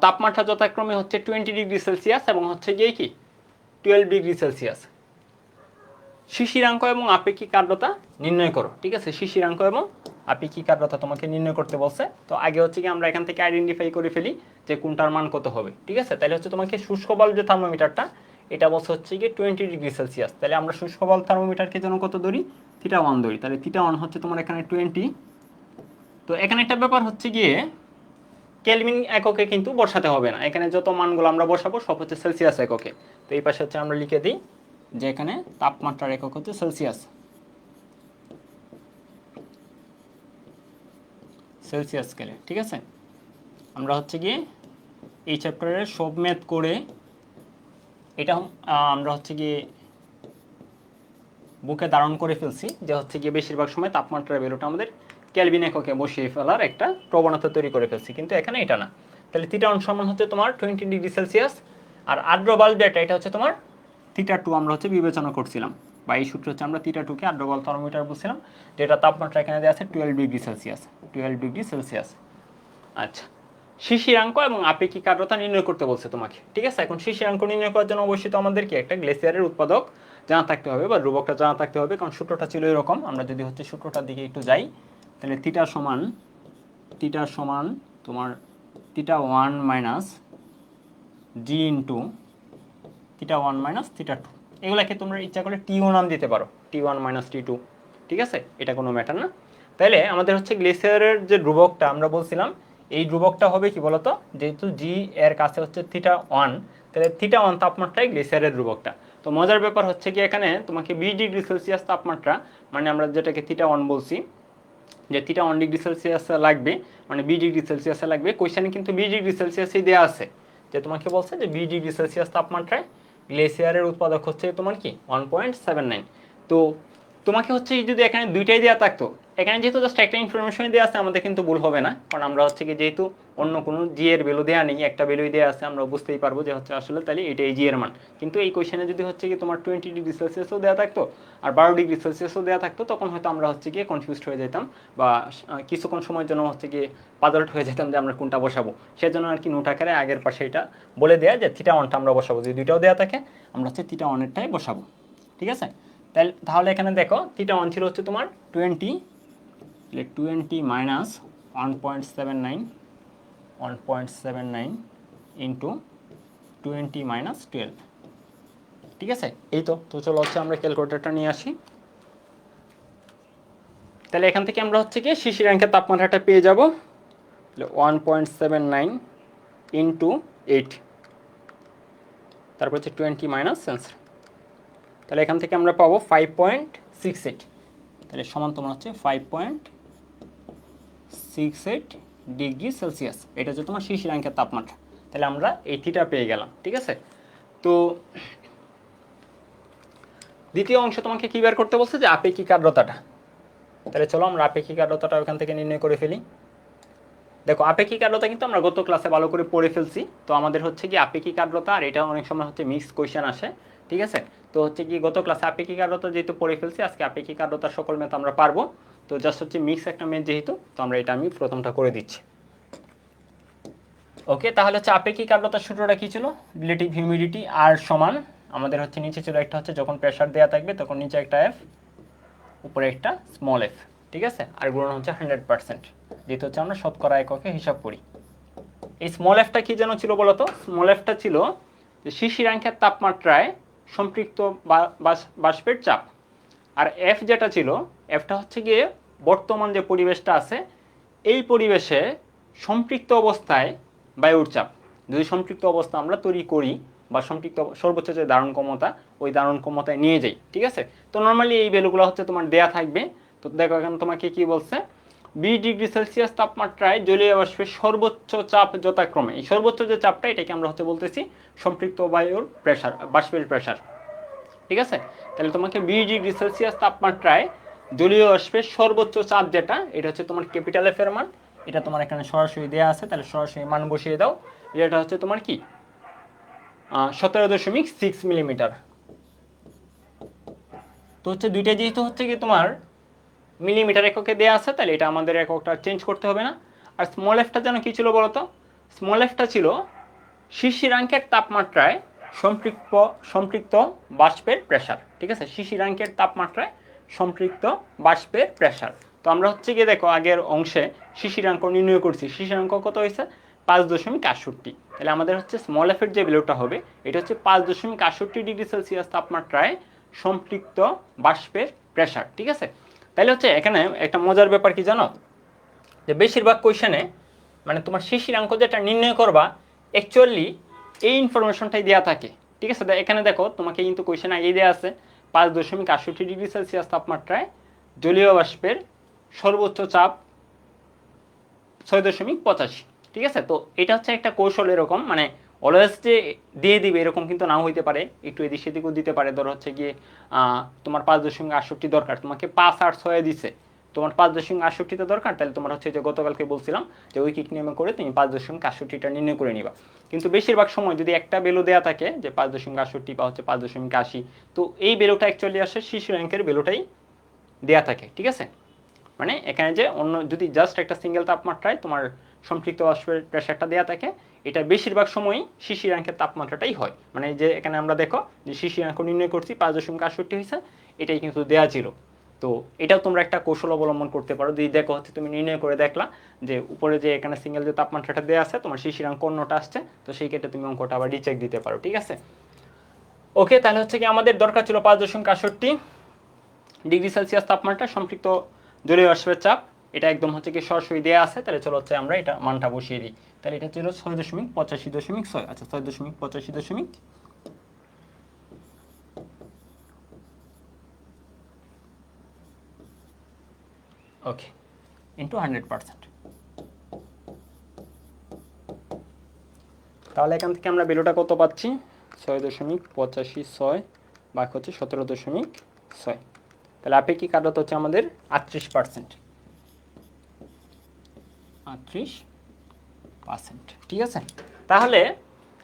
তাপমাত্রা যথাক্রমে হচ্ছে 20°C এবং হচ্ছে গিয়ে কি 12°C। শিশিরাঙ্ক এবং আপেক্ষিক আর্দ্রতা নির্ণয় করো, ঠিক আছে? শিশিরাঙ্ক এবং আপেক্ষিক আর্দ্রতা তোমাকে নির্ণয় করতে বলছে। তো আগে হচ্ছে কি আমরা এখান থেকে আইডেন্টিফাই করে ফেলি যে কোনটার মান কত হবে, ঠিক আছে? তাহলে হচ্ছে তোমাকে শুষ্ক বাল্ব যে থার্মোমিটারটা এটা বলছে হচ্ছে গিয়ে 20°C। তাহলে আমরা শুষ্ক বাল্ব থার্মোমিটারকে যেন কত ধরি, θ1 ধরি। তাহলে θ1 হচ্ছে তোমার এখানে 20। তো এখানে একটা ব্যাপার হচ্ছে গিয়ে কেলভিন এককে কিন্তু বসাতে হবে না, এখানে যত মানগুলো আমরা বসাবো সব হচ্ছে সেলসিয়াস এককে। তো এই পাশে হচ্ছে আমরা লিখে দিই যে এখানে তাপমাত্রার একক হচ্ছে সেলসিয়াস, সেলসিয়াস স্কেলে, ঠিক আছে? আমরা হচ্ছে গিয়ে এই চ্যাপ্টারের সব ম্যাথ করে এটা আমরা হচ্ছে গিয়ে বুকে ধারণ করে ফেলছি যে হচ্ছে গিয়ে বেশিরভাগ সময় তাপমাত্রার ভ্যালুটা আমাদের কেলভিন এককে বসিয়ে ফেলার একটা প্রবণতা তৈরি করে ফেলছি, কিন্তু এখানে এটা না। তাহলে θ1 সমান হচ্ছে তোমার 20°C। আর আর্দ্র বাল্ব যেটা এটা হচ্ছে তোমার θ2 আমরা হচ্ছে বিবেচনা করছিলাম, বা এই সূত্র হচ্ছে আমরা θ2কে আর্দ্র বাল্ব থার্মোমিটার বলছিলাম, যেটা তাপমাত্রা এখানে দেওয়া আছে 12°C, 12°C। আচ্ছা, শিশিরাঙ্ক এবং আপেক্ষিক আর্দ্রতা নির্ণয় করতে বলছে তোমাকে, ঠিক আছে? এখন শিশিরাঙ্ক নির্ণয় করার জন্য অবশ্যই তো আমাদেরকে একটা গ্লেসিয়ারের উৎপাদক জানা থাকতে হবে বা ধ্রুবকটা জানা থাকতে হবে, কারণ সূত্রটা ছিল এরকম। আমরা যদি হচ্ছে সূত্রটার দিকে একটু যাই, তাহলে θ সমান তোমার θ1 মাইনাস জি ইন্টু θ1 মাইনাস θ2। এগুলাকে তোমরা ইচ্ছা করলে টিও নাম দিতে পারো, T1 মাইনাস T2, ঠিক আছে? এটা কোনো ম্যাটার না। তাহলে আমাদের হচ্ছে গ্লেসিয়ারের যে ধ্রুবকটা আমরা বলছিলাম, এই ধ্রুবকটা হবে কি বলতো, যেহেতু জি এর কাছে হচ্ছে θ1, তাহলে θ1 তাপমাত্রায় গ্লেসিয়ারের ধ্রুবকটা। তো মজার ব্যাপার হচ্ছে কি এখানে তোমাকে 20°C তাপমাত্রা, মানে আমরা যেটাকে θ1 বলছি, যে θ1°C লাগবে, মানে 20°C লাগবে। কোয়েশ্চেনে কিন্তু 20°C দেওয়া আছে, যে তোমাকে বলছে যে 20°C তাপমাত্রায় গ্লেসিয়ারের উৎপাদক হচ্ছে তোমার কি 1.79। তো তোমাকে হচ্ছে যদি এখানে দুইটাই দেওয়া থাকতো, এখানে যেহেতু জাস্ট একটা ইনফরমেশন দেওয়া আছে আমাদের কিন্তু ভুল হবে না, কারণ আমরা হচ্ছে কি যেহেতু অন্য কোনো জি এর ভ্যালু দেওয়া নেই, একটা ভ্যালুই দেওয়া আছে, আমরা বুঝতেই পারবো যে হচ্ছে আসলে তাহলে এটাই জি এর মান। কিন্তু এই কোয়েশ্চেনে যদি হচ্ছে কি তোমার 20°C দেওয়া থাকতো আর 12°C দেওয়া থাকতো, তখন হয়তো আমরা হচ্ছে গিয়ে কনফিউজড হয়ে যেতাম, বা কিছুক্ষণ সময়ের জন্য হচ্ছে গিয়ে পাজলড হয়ে যেতাম যে আমরা কোনটা বসাবো। সেজন্য আর কি নোট আকারে আগের পাশে এটা বলে দেয়া যে θ1টা আমরা বসাবো, যদি দুইটাও দেওয়া থাকে আমরা হচ্ছে θ1এরটাই বসাবো, ঠিক আছে? তাহলে এখানে দেখো θ1 ছিল হচ্ছে তোমার 20 মাইনাস 1.79 ইন্টু 20 মাইনাস 12, ঠিক আছে? এই তো চলো হচ্ছে আমরা ক্যালকুলেটরটা নিয়ে আসি। তাহলে এখান থেকে আমরা হচ্ছে কি শিশিরাঙ্কের তাপমাত্রাটা পেয়ে যাব 1.79 ইন্টু 8, তারপর হচ্ছে 20 মাইনাস সেন্সার। তাহলে এখান থেকে আমরা পাবো 5.68, তাহলে সমান তোমার হচ্ছে 5.68°C। এটা হচ্ছে তোমার শিশিরাঙ্কের তাপমাত্রা। তাহলে আমরা এই থিটা পেয়ে গেলাম, ঠিক আছে? তো দ্বিতীয় অংশ তোমাকে কি বের করতে বলছে, যে আপেক্ষিক আর্দ্রতাটা। তাহলে চলো আমরা আপেক্ষিক আর্দ্রতাটা ওখান থেকে নির্ণয় করে ফেলি। দেখো আপেক্ষিক আর্দ্রতা কিন্তু আমরা গত ক্লাসে ভালো করে পড়ে ফেলছি। তো আমাদের হচ্ছে কি আপেক্ষিক আর্দ্রতা, আর এটা অনেক সময় হচ্ছে মিক্স কোয়েশ্চেন আসে, ঠিক আছে? তো হচ্ছে কি গত ক্লাসে আপেক্ষিক আর্দ্রতা যেহেতু পড়ে ফেলছি, আজকে আপেক্ষিক আর্দ্রতার সকল ম্যাথ আমরা পারবো। তো জাস্ট হচ্ছে মিক্স একটা ম্যাথ যেহেতু, তো আমরা এটা আমি প্রথমটা করে দিচ্ছি। ওকে, তাহলে হচ্ছে আপেক্ষিক আর্দ্রতার সূত্রটা কি ছিল, রিলেটিভ হিউমিডিটি আর সমান আমাদের হচ্ছে নিচে ছিল একটা হচ্ছে যখন প্রেসার দেওয়া থাকবে তখন নিচে একটা এফ, উপরে একটা স্মল এফ, ঠিক আছে? আর গুণন হচ্ছে 100%, যেহেতু হচ্ছে আমরা শতকরা এককে হিসাব করি। এই স্মল এফটা কি যেন ছিল বলতো, স্মল এফটা ছিল যে শিশিরাঙ্কের তাপমাত্রায় সম্পৃক্ত বাষ্পের চাপ। আর এফ যেটা ছিল, এফটা হচ্ছে গিয়ে বর্তমান যে পরিবেশটা আছে এই পরিবেশে সম্পৃক্ত অবস্থায় বায়ুর চাপ, যদি সম্পৃক্ত অবস্থা আমরা তৈরি করি বা সম্পৃক্ত সর্বোচ্চ যে ধারণ ক্ষমতা ওই ধারণ ক্ষমতায় নিয়ে যাই, ঠিক আছে? তো নর্মালি এই ভ্যালুগুলো হচ্ছে তোমার দেয়া থাকবে। তো দেখো এখানে তোমাকে কি বলছে, 20 ডিগ্রি সেলসিয়াস তাপমাত্রায় জলীয় বাষ্পের সর্বোচ্চ চাপ যথাক্রমে, এই সর্বোচ্চ যে চাপটা এটাকে আমরা হচ্ছে বলতেছি সম্পৃক্ত বায়ুর প্রেসার, বাষ্পের প্রেসার। ঠিক আছে, তাহলে তোমাকে 20 ডিগ্রি সেলসিয়াস তাপমাত্রায় জলীয় বাষ্পের সর্বোচ্চ চাপ যেটা, এটা হচ্ছে তোমার ক্যাপিটাল এফ এর মান, এটা তোমার এখানে সরাসরি দেওয়া আছে, তাহলে সরাসরি মান বসিয়ে দাও। এটা হচ্ছে তোমার কি 17.6 মিলিমিটার। তো হচ্ছে দুইটা যেহেতু হচ্ছে কি তোমার মিলিমিটার এককে দেওয়া আছে, তাহলে এটা আমাদের এককটা চেঞ্জ করতে হবে না। আর স্মল এফটা যেন কি ছিল বলতো, স্মল এফটা ছিল শিশিরাঙ্কের তাপমাত্রায় সম্পৃক্ত বাষ্পের প্রেসার। ঠিক আছে, শিশিরাঙ্কের তাপমাত্রায় সম্পৃক্ত বাষ্পের প্রেসার। তো আমরা হচ্ছে গিয়ে দেখো আগের অংশে শিশিরাঙ্ক নির্ণয় করছি, শিশিরাঙ্ক কত হয়েছে 5.68। তাহলে আমাদের হচ্ছে স্মল এফের যে ভ্যালুটা হবে এটা হচ্ছে 5.68 ডিগ্রি সেলসিয়াস তাপমাত্রায় সম্পৃক্ত বাষ্পের প্রেসার। ঠিক আছে, তাহলে হচ্ছে এখানে একটা মজার ব্যাপার কি জানো, যে বেশিরভাগ কোয়েশনে মানে তোমার শিশিরাঙ্ক যেটা নির্ণয় করবা অ্যাকচুয়ালি এই ইনফরমেশনটাই দেওয়া থাকে। ঠিক আছে, এখানে দেখো তোমাকে কিন্তু কোয়েশন আগেই দেওয়া আছে 5.68 ডিগ্রি সেলসিয়াস তাপমাত্রায় জলীয় বাষ্পের সর্বোচ্চ চাপ 6.85। ঠিক আছে, তো এটা হচ্ছে একটা কৌশল, এরকম মানে অলওয়েজ যে দিয়ে দিবে এরকম কিন্তু নাও হইতে পারে, একটু এদিক সেদিকও দিতে পারে। ধরো হচ্ছে গিয়ে তোমার 5.68 দরকার, তোমাকে 5 আর 6 দিছে, তোমার 5.68টা দরকার, তাহলে তোমার হচ্ছে যে গতকালকে বলছিলাম যে উইকিক নিয়মে করে তুমি 5.68টা নির্ণয় করে নিবা। কিন্তু বেশিরভাগ সময় যদি একটা ভ্যালু দেওয়া থাকে যে 5.68 বা হচ্ছে 5.80, তো এই ভ্যালুটা অ্যাকচুয়ালি আসে শিশু র্যাঙ্কের ভ্যালুটাই দেওয়া থাকে। ঠিক আছে, মানে এখানে যে অন্য যদি জাস্ট একটা সিঙ্গেল তাপমাত্রায় তোমার সম্পৃক্ত বাষ্পের প্রেসারটা দেওয়া থাকে, এটা বেশিরভাগ সময়ই শিশিরাঙ্কের তাপমাত্রাটাই হয়। মানে যে এখানে আমরা দেখো যে শিশিরাঙ্ক নির্ণয় করছি 5.68 হয়েছে, এটাই কিন্তু দেওয়া ছিল। তো এটাও তোমরা একটা কৌশল অবলম্বন করতে পারো। যদি দেখো হচ্ছে তুমি নির্ণয় করে দেখলা যে উপরে যে এখানে সিঙ্গেল যে তাপমাত্রাটা দেওয়া আছে তোমার শিশিরাঙ্ক অন্যটা আসছে, তো সেই ক্ষেত্রে তুমি অঙ্কটা আবার রিচেক দিতে পারো। ঠিক আছে, ওকে, তাহলে হচ্ছে কি আমাদের দরকার ছিল 5.68 ডিগ্রি সেলসিয়াস তাপমাত্রা সম্পৃক্ত জলীয় বাষ্পের চাপ, এটা একদম হচ্ছে কি সরাসরি দেওয়া আছে। তাহলে চলো হচ্ছে আমরা এটা মানটা বসিয়ে দিই। তাহলে এটা ছিল 6.85.6, আচ্ছা 6.85. ওকে, ইন্টু 100%। তাহলে এখান থেকে আমরা ভ্যালুটা কত পাচ্ছি, 6.85 ভাগ হচ্ছে 17.6। তাহলে আপেক্ষিক আর্দ্রতা হচ্ছে আমাদের 38%। 38%। ঠিক আছে, তাহলে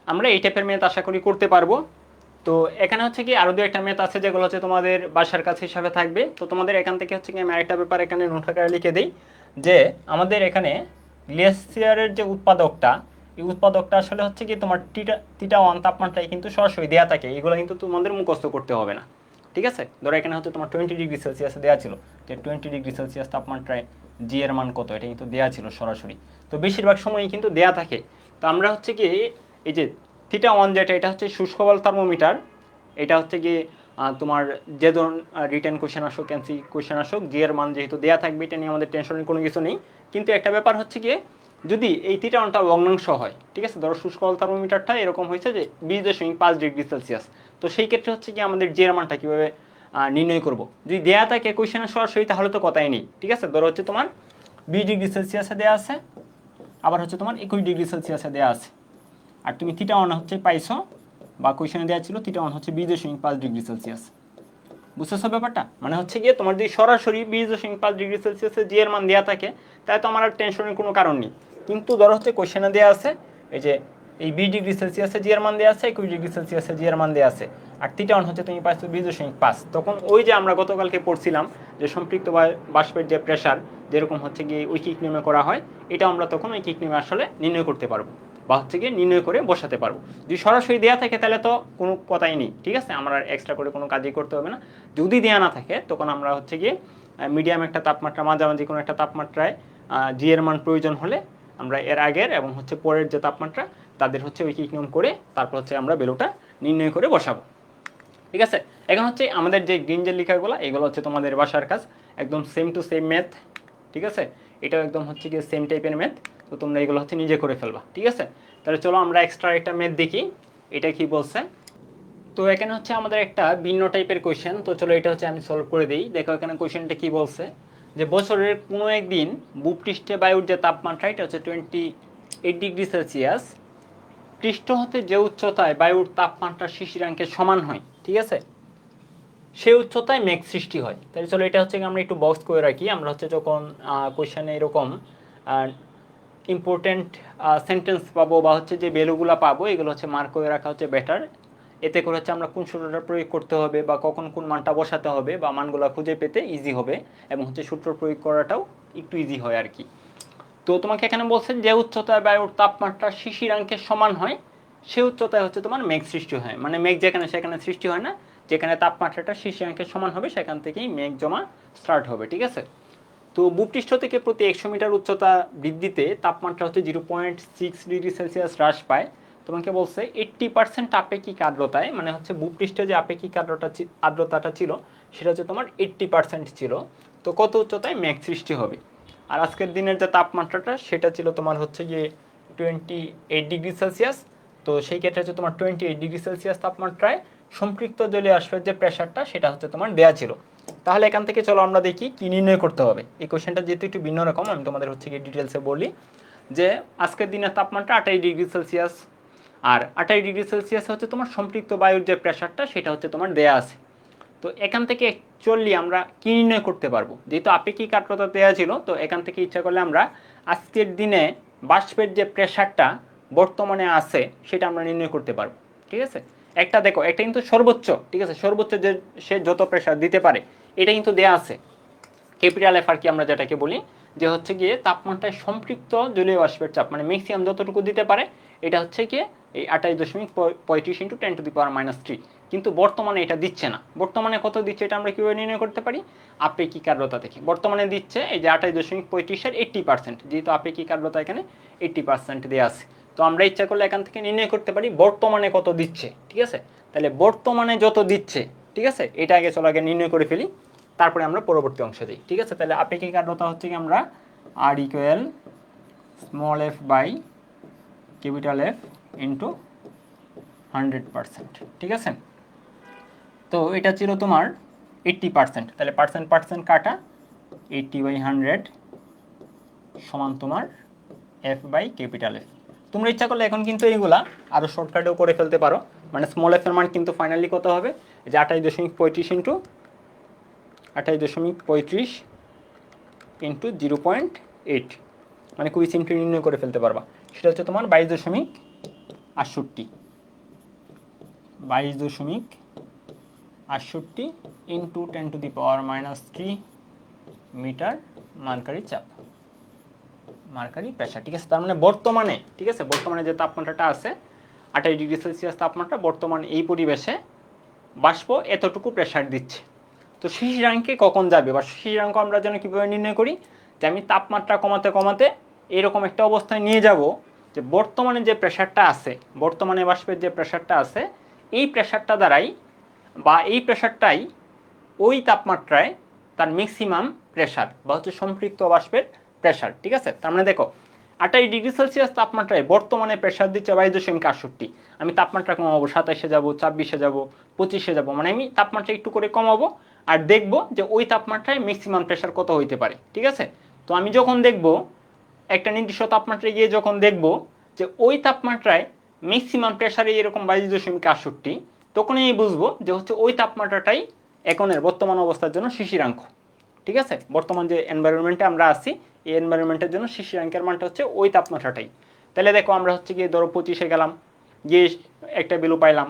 আমরা এই টাইপের ম্যাথ আশা করি করতে পারবো। তো এখানে হচ্ছে কি আরও দু একটা ম্যাথ আছে যেগুলো হচ্ছে তোমাদের বাসার কাছে হিসাবে থাকবে। তো তোমাদের এখান থেকে হচ্ছে কি আমি আরেকটা ব্যাপার এখানে নোট আকারে লিখে দিই, যে আমাদের এখানে গ্লেসিয়ারের যে উৎপাদকটা, এই উৎপাদকটা আসলে হচ্ছে কি তোমার θ1 তাপমাত্রায় কিন্তু সরাসরি দেওয়া থাকে, এগুলো কিন্তু তোমাদের মুখস্থ করতে হবে না। ঠিক আছে, ধরো এখানে হচ্ছে তোমার 20 ডিগ্রি সেলসিয়াসে দেওয়া ছিল যে 20 ডিগ্রি সেলসিয়াস তাপমাত্রায় জি এর মান কত, এটা কিন্তু দেওয়া ছিল সরাসরি। তো বেশিরভাগ সময়ই কিন্তু দেওয়া থাকে। তো আমরা হচ্ছে কি এই যে θ1 যেটা, এটা হচ্ছে শুষ্ক বল থার্মোমিটার, এটা হচ্ছে কি তোমার যে ধরুন রিটেন কোয়েশ্চেন আসুক, ক্যান্সি কোয়েশ্চেন আসুক, জি এর মান যেহেতু দেওয়া থাকবে, এটা নিয়ে আমাদের টেনশনের কোনো কিছু নেই। কিন্তু একটা ব্যাপার হচ্ছে গিয়ে যদি এই θ1টা ভগ্নাংশ হয়, ঠিক আছে, ধরো শুষ্ক বল থার্মোমিটারটা এরকম হয়েছে যে 20.5 ডিগ্রি সেলসিয়াস, তো সেই ক্ষেত্রে হচ্ছে কি আমাদের জি এর মানটা কীভাবে নির্ণয় করব, যদি দেওয়া থাকে কোয়েশ্চেনের সরাসরি তাহলে তো কথাই নেই। ঠিক আছে, ধরো হচ্ছে তোমার 20 ডিগ্রি সেলসিয়াসে দেওয়া আছে, আবার হচ্ছে তোমার 21 ডিগ্রি সেলসিয়াসে দেওয়া আছে, আর তুমি θ1 হচ্ছে পাইছো বা কোয়েশনে দেওয়া ছিল θ1 হচ্ছে 20.5 ডিগ্রি সেলসিয়াস। বুঝতেছো ব্যাপারটা, মানে হচ্ছে গিয়ে তোমার যদি সরাসরি 20.5 ডিগ্রি সেলসিয়াসে জি এর মান দেওয়া থাকে তাহলে তো আমার আর টেনশনের কোনো কারণ নেই। কিন্তু ধরো হচ্ছে কোয়েশনে দেওয়া আছে এই যে এই 20 ডিগ্রি সেলসিয়াসে জি এর মান দেওয়া আছে, 21 ডিগ্রি সেলসিয়াসে জি এর মান দেওয়া আছে, আর θ1 হচ্ছে তুমি পাইছো 20.5, তখন ওই যে আমরা গতকালকে পড়ছিলাম যে সম্পৃক্ত বাষ্পের যে প্রেসার যেরকম হচ্ছে গিয়ে ঐকিক নিয়মে করা হয়, এটা আমরা তখন ঐকিক নিয়মে আসলে নির্ণয় করতে পারবো বা হচ্ছে গিয়ে নির্ণয় করে বসাতে পারবো। যদি সরাসরি দেওয়া থাকে তাহলে তো কোনো কথাই নেই। ঠিক আছে, আমরা এক্সট্রা করে কোনো কাজই করতে হবে না। যদি দেওয়া না থাকে তখন আমরা হচ্ছে গিয়ে মিডিয়াম একটা তাপমাত্রা, মাঝামাঝি কোনো একটা তাপমাত্রায় জি এর মান প্রয়োজন হলে আমরা এর আগের এবং হচ্ছে পরের যে তাপমাত্রা তাদের হচ্ছে ঐকিক নিয়ম করে তারপর হচ্ছে আমরা ভ্যালুটা নির্ণয় করে বসাবো। ঠিক আছে, এখন হচ্ছে আমাদের যে গ্রিন যে লেখাগুলো এগুলো হচ্ছে তোমাদের বাসার কাজ, একদম সেম টু সেম ম্যাথ। ঠিক আছে, এটাও একদম হচ্ছে গিয়ে সেম টাইপের ম্যাথ, তো তোমরা এগুলো হচ্ছে নিজে করে ফেলবা। ঠিক আছে, তাহলে চলো আমরা এক্সট্রা একটা ম্যাথ দেখি এটা কি বলছে। তো এখানে হচ্ছে আমাদের একটা ভিন্ন টাইপের কোয়েশ্চেন, তো চলো এটা হচ্ছে আমি সলভ করে দিই। দেখো এখানে কোয়েশ্চেনটা কি বলছে, যে বছরের কোনো একদিন ভূপৃষ্ঠে বায়ুর যে তাপমাত্রা এটা হচ্ছে 28 ডিগ্রি সেলসিয়াস, পৃষ্ঠ হতে যে উচ্চতায় বায়ুর তাপমাত্রা শিশিরাঙ্কের সমান হয়, ঠিক আছে, সেই উচ্চতায় মেঘ সৃষ্টি হয়। তাহলে চলো এটা হচ্ছে আমরা একটু বক্স করে রাখি। আমরা হচ্ছে যখন কোয়েশ্চেনে এরকম ইম্পর্টেন্ট সেন্টেন্স পাবো বা হচ্ছে যে ভ্যালুগুলো পাবো, এগুলো হচ্ছে মার্ক করে রাখা হচ্ছে বেটার। এতে করে হচ্ছে আমরা কোন সূত্রটা প্রয়োগ করতে হবে বা কখন কোন মানটা বসাতে হবে বা মানগুলো খুঁজে পেতে ইজি হবে, এবং হচ্ছে সূত্র প্রয়োগ করাটাও একটু ইজি হয় আর কি। তো তোমাকে এখানে বলছে যে উচ্চতায় বায়ুর তাপমাত্রা শিশিরাঙ্কের সমান হয়, সে উচ্চতায় হচ্ছে তোমার মেঘ সৃষ্টি হয়। মানে মেঘ যেখানে সেখানে সৃষ্টি হয় না, যেখানে তাপমাত্রাটা শিশিরাঙ্কের সমান হবে সেখান থেকেই মেঘ জমা স্টার্ট হবে, ঠিক আছে। তো ভূপৃষ্ঠ থেকে প্রতি 100 মিটার উচ্চতা বৃদ্ধিতে তাপমাত্রা হচ্ছে 0.6 ডিগ্রি সেলসিয়াস হ্রাস পায়। তোমাকে বলছে 80% আপেক্ষিক আর্দ্রতায়, মানে হচ্ছে ভূপৃষ্ঠে যে আপেক্ষিক আর্দ্রতাটা ছিল সেটা হচ্ছে তোমার 80% ছিল। তো কত উচ্চতায় মেঘ সৃষ্টি হবে। আর আজকের দিনের যে তাপমাত্রাটা সেটা ছিল তোমার হচ্ছে গিয়ে 28 ডিগ্রি সেলসিয়াস। তো সেই ক্ষেত্রে হচ্ছে তোমার 28 ডিগ্রি সেলসিয়াস তাপমাত্রায় সম্পৃক্ত জলীয় বাষ্পের যে প্রেশারটা সেটা হচ্ছে তোমার দেয়া ছিল। তাহলে এখান থেকে চলো আমরা দেখি কি নির্ণয় করতে হবে। এই কোশ্চেনটা যেহেতু একটু ভিন্ন রকম, আমি তোমাদের হচ্ছে গিয়ে ডিটেলসে বলি যে আজকের দিনের তাপমাত্রা 28 ডিগ্রি সেলসিয়াস, আর 28 ডিগ্রি সেলসিয়াস হচ্ছে তোমার সম্পৃক্ত বায়ুর যে প্রেশারটা সেটা হচ্ছে তোমার দেয়া আছে। তো এখান থেকে অ্যাকচুয়ালি আমরা কি নির্ণয় করতে পারবো, যেহেতু আপেক্ষিক আর্দ্রতা দেওয়া ছিল, তো এখান থেকে ইচ্ছা করলে আমরা আজকের দিনে বাষ্পের যে প্রেশারটা বর্তমানে আছে সেটা আমরা নির্ণয় করতে পারবো, ঠিক আছে। একটা দেখো, একটা কিন্তু সর্বোচ্চ, ঠিক আছে, সর্বোচ্চ যে সে যত প্রেশার দিতে পারে এটা কিন্তু দেয়া আছে, ক্যাপিটাল এফ আর কি আমরা যেটাকে বলি, যে হচ্ছে গিয়ে তাপমাত্রায় সম্পৃক্ত জলীয় বাষ্পের চাপ, মানে ম্যাক্সিমাম যতটুকু দিতে পারে এটা হচ্ছে গিয়ে এই 28.35 × 10⁻³ কিন্তু বর্তমানে এটা দিচ্ছে না। বর্তমানে কত দিচ্ছে এটা আমরা কীভাবে নির্ণয় করতে পারি, আপেক্ষিক আর্দ্রতা থেকে। বর্তমানে দিচ্ছে এই যে 28.35-এর 80%, যেহেতু আপেক্ষিক আর্দ্রতা এখানে 80% দেওয়া আছে। তো আমরা ইচ্ছা করলে এখান থেকে নির্ণয় করতে পারি বর্তমানে কত দিচ্ছে, ঠিক আছে। তাহলে বর্তমানে যত দিচ্ছে, ঠিক আছে, এটা আগে চলো আগে নির্ণয় করে ফেলি, তারপরে আমরা পরবর্তী অংশে যাই, ঠিক আছে। তাহলে আপেক্ষিক আর্দ্রতা হচ্ছে কি আমরা R equal small F by capital F into 100%, ঠিক আছে। তো এটা ছিল তোমার 80%, তাহলে পার্সেন্ট পার্সেন্ট কাটা 80/100 সমান তোমার এফ বাই ক্যাপিটাল এফ। তোমরা ইচ্ছা করলে এখন কিন্তু এইগুলা আরও শর্টকাটেও করে ফেলতে পারো। মানে স্মল এফের মান কিন্তু ফাইনালি কত হবে, যে 28.35 ইন্টু 0.8, মানে খুবই সিম্পলি নির্ণয় করে ফেলতে পারবা। সেটা হচ্ছে তোমার 22.68 ইন্টু 10⁻³ মিটার মার্কারি চাপ, মার্কারি প্রেশার, ঠিক আছে। তার মানে বর্তমানে, ঠিক আছে, বর্তমানে যে তাপমাত্রাটা আছে 28 ডিগ্রি সেলসিয়াস তাপমাত্রা, বর্তমানে এই পরিবেশে বাষ্প এতটুকু প্রেশার দিচ্ছে। তো শিশিরাঙ্কে কখন যাবে বা শিশিরাঙ্ক আমরা যেন কীভাবে নির্ণয় করি, যে আমি তাপমাত্রা কমাতে কমাতে এরকম একটা অবস্থায় নিয়ে যাব যে বর্তমানে যে প্রেশারটা আছে, বর্তমানে বাষ্পের যে প্রেশারটা আছে, এই প্রেশারটা দ্বারাই বা এই প্রেশারটাই ওই তাপমাত্রায় তার ম্যাক্সিমাম প্রেশার বা হচ্ছে সম্পৃক্ত বাষ্পের প্রেশার, ঠিক আছে। তার মানে দেখো 28 ডিগ্রি সেলসিয়াস তাপমাত্রায় বর্তমানে প্রেশার দিচ্ছে 22.68, আমি তাপমাত্রা কমাবো, 27-এ যাবো, 26-এ যাবো, 25-এ যাবো, মানে আমি তাপমাত্রা একটু করে কমাবো আর দেখবো যে ওই তাপমাত্রায় ম্যাক্সিমাম প্রেশার কত হইতে পারে, ঠিক আছে। তো আমি যখন দেখবো একটা নির্দিষ্ট তাপমাত্রায় গিয়ে যখন দেখবো যে ওই তাপমাত্রায় ম্যাক্সিমাম প্রেশারে এরকম 22.68, তখনই আমি বুঝবো যে হচ্ছে ওই তাপমাত্রাটাই এখনের বর্তমান অবস্থার জন্য শিশিরাঙ্ক, ঠিক আছে। বর্তমান যে এনভায়রনমেন্টে আমরা আছি এই এনভায়রনমেন্টের জন্য শিশিরাঙ্কের মানটা হচ্ছে ওই তাপমাত্রাটাই। তাহলে দেখো আমরা হচ্ছে গিয়ে ধরো 25-এ গেলাম, গিয়ে একটা ভ্যালু পাইলাম,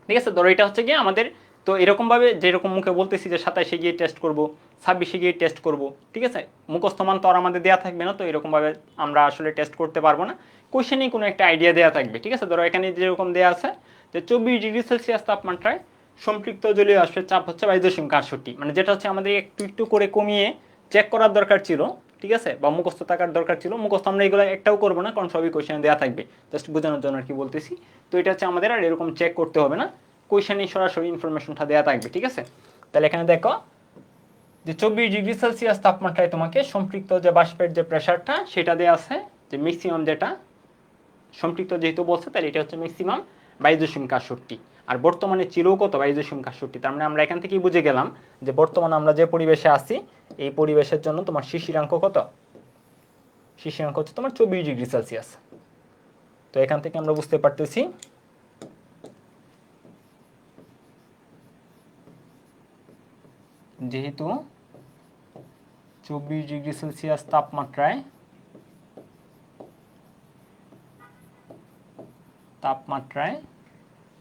ঠিক আছে। ধরো এটা হচ্ছে গিয়ে আমাদের, তো এরকমভাবে যেরকম মুখে বলতেছি যে 27-এ গিয়ে টেস্ট করবো, 26-এ গিয়ে টেস্ট করবো, ঠিক আছে। মুখস্থ মান তো আর আমাদের দেওয়া থাকবে না, তো এরকমভাবে আমরা আসলে টেস্ট করতে পারবো না, কোশ্চেনেই কোনো একটা আইডিয়া দেওয়া থাকবে, ঠিক আছে। ধরো এখানে যেরকম দেওয়া আছে যে 24 ডিগ্রি সেলসিয়াস তাপমাত্রায় সম্পৃক্ত জলীয় বাষ্পের চাপ হচ্ছে 22.68, মানে যেটা হচ্ছে আমাদের একটু একটু করে কমিয়ে চেক করার দরকার ছিল, ঠিক আছে, বা মুখস্থ থাকার দরকার ছিল। মুখস্থ আমরা এগুলো একটাও করবো না, কারণ সবই কোশ্চেনে দেওয়া থাকবে, জাস্ট বোঝানোর জন্য আর কি বলতেছি। তো এটা হচ্ছে আমাদের আর এরকম চেক করতে হবে না, কোশ্চেনে সরাসরি ইনফরমেশনটা দেওয়া থাকবে, ঠিক আছে। তাহলে এখানে দেখো যে 24 ডিগ্রি সেলসিয়াস তাপমাত্রায় তোমাকে সম্পৃক্ত যে বাষ্পের যে প্রেশারটা সেটা দেওয়া আছে, যে ম্যাক্সিমাম যেটা সম্পৃক্ত যেহেতু বলছে তাহলে এটা হচ্ছে ম্যাক্সিমাম 22.68, আর বর্তমানে ছিল কত 22.68। তার মানে আমরা এখান থেকেই বুঝে গেলাম যে বর্তমানে আমরা যে পরিবেশে আছি এই পরিবেশের জন্য তোমার শিশিরাঙ্ক কত, শিশিরাঙ্ক হচ্ছে তোমার 24°C। তো এখান থেকে আমরা বুঝতে পারতেছি যেহেতু 24°C তাপমাত্রায়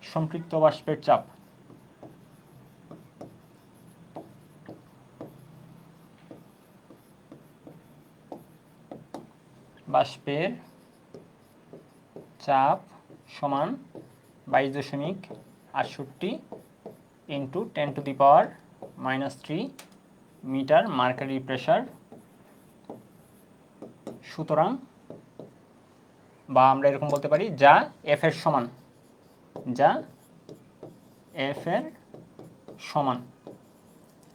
সম্পৃক্ত বাষ্পের চাপ সমান 22.68 ইন্টু 10⁻³ মিটার মার্কারি প্রেসার। সুতরাং বা আমরা এরকম বলতে পারি যা এফ এর সমান,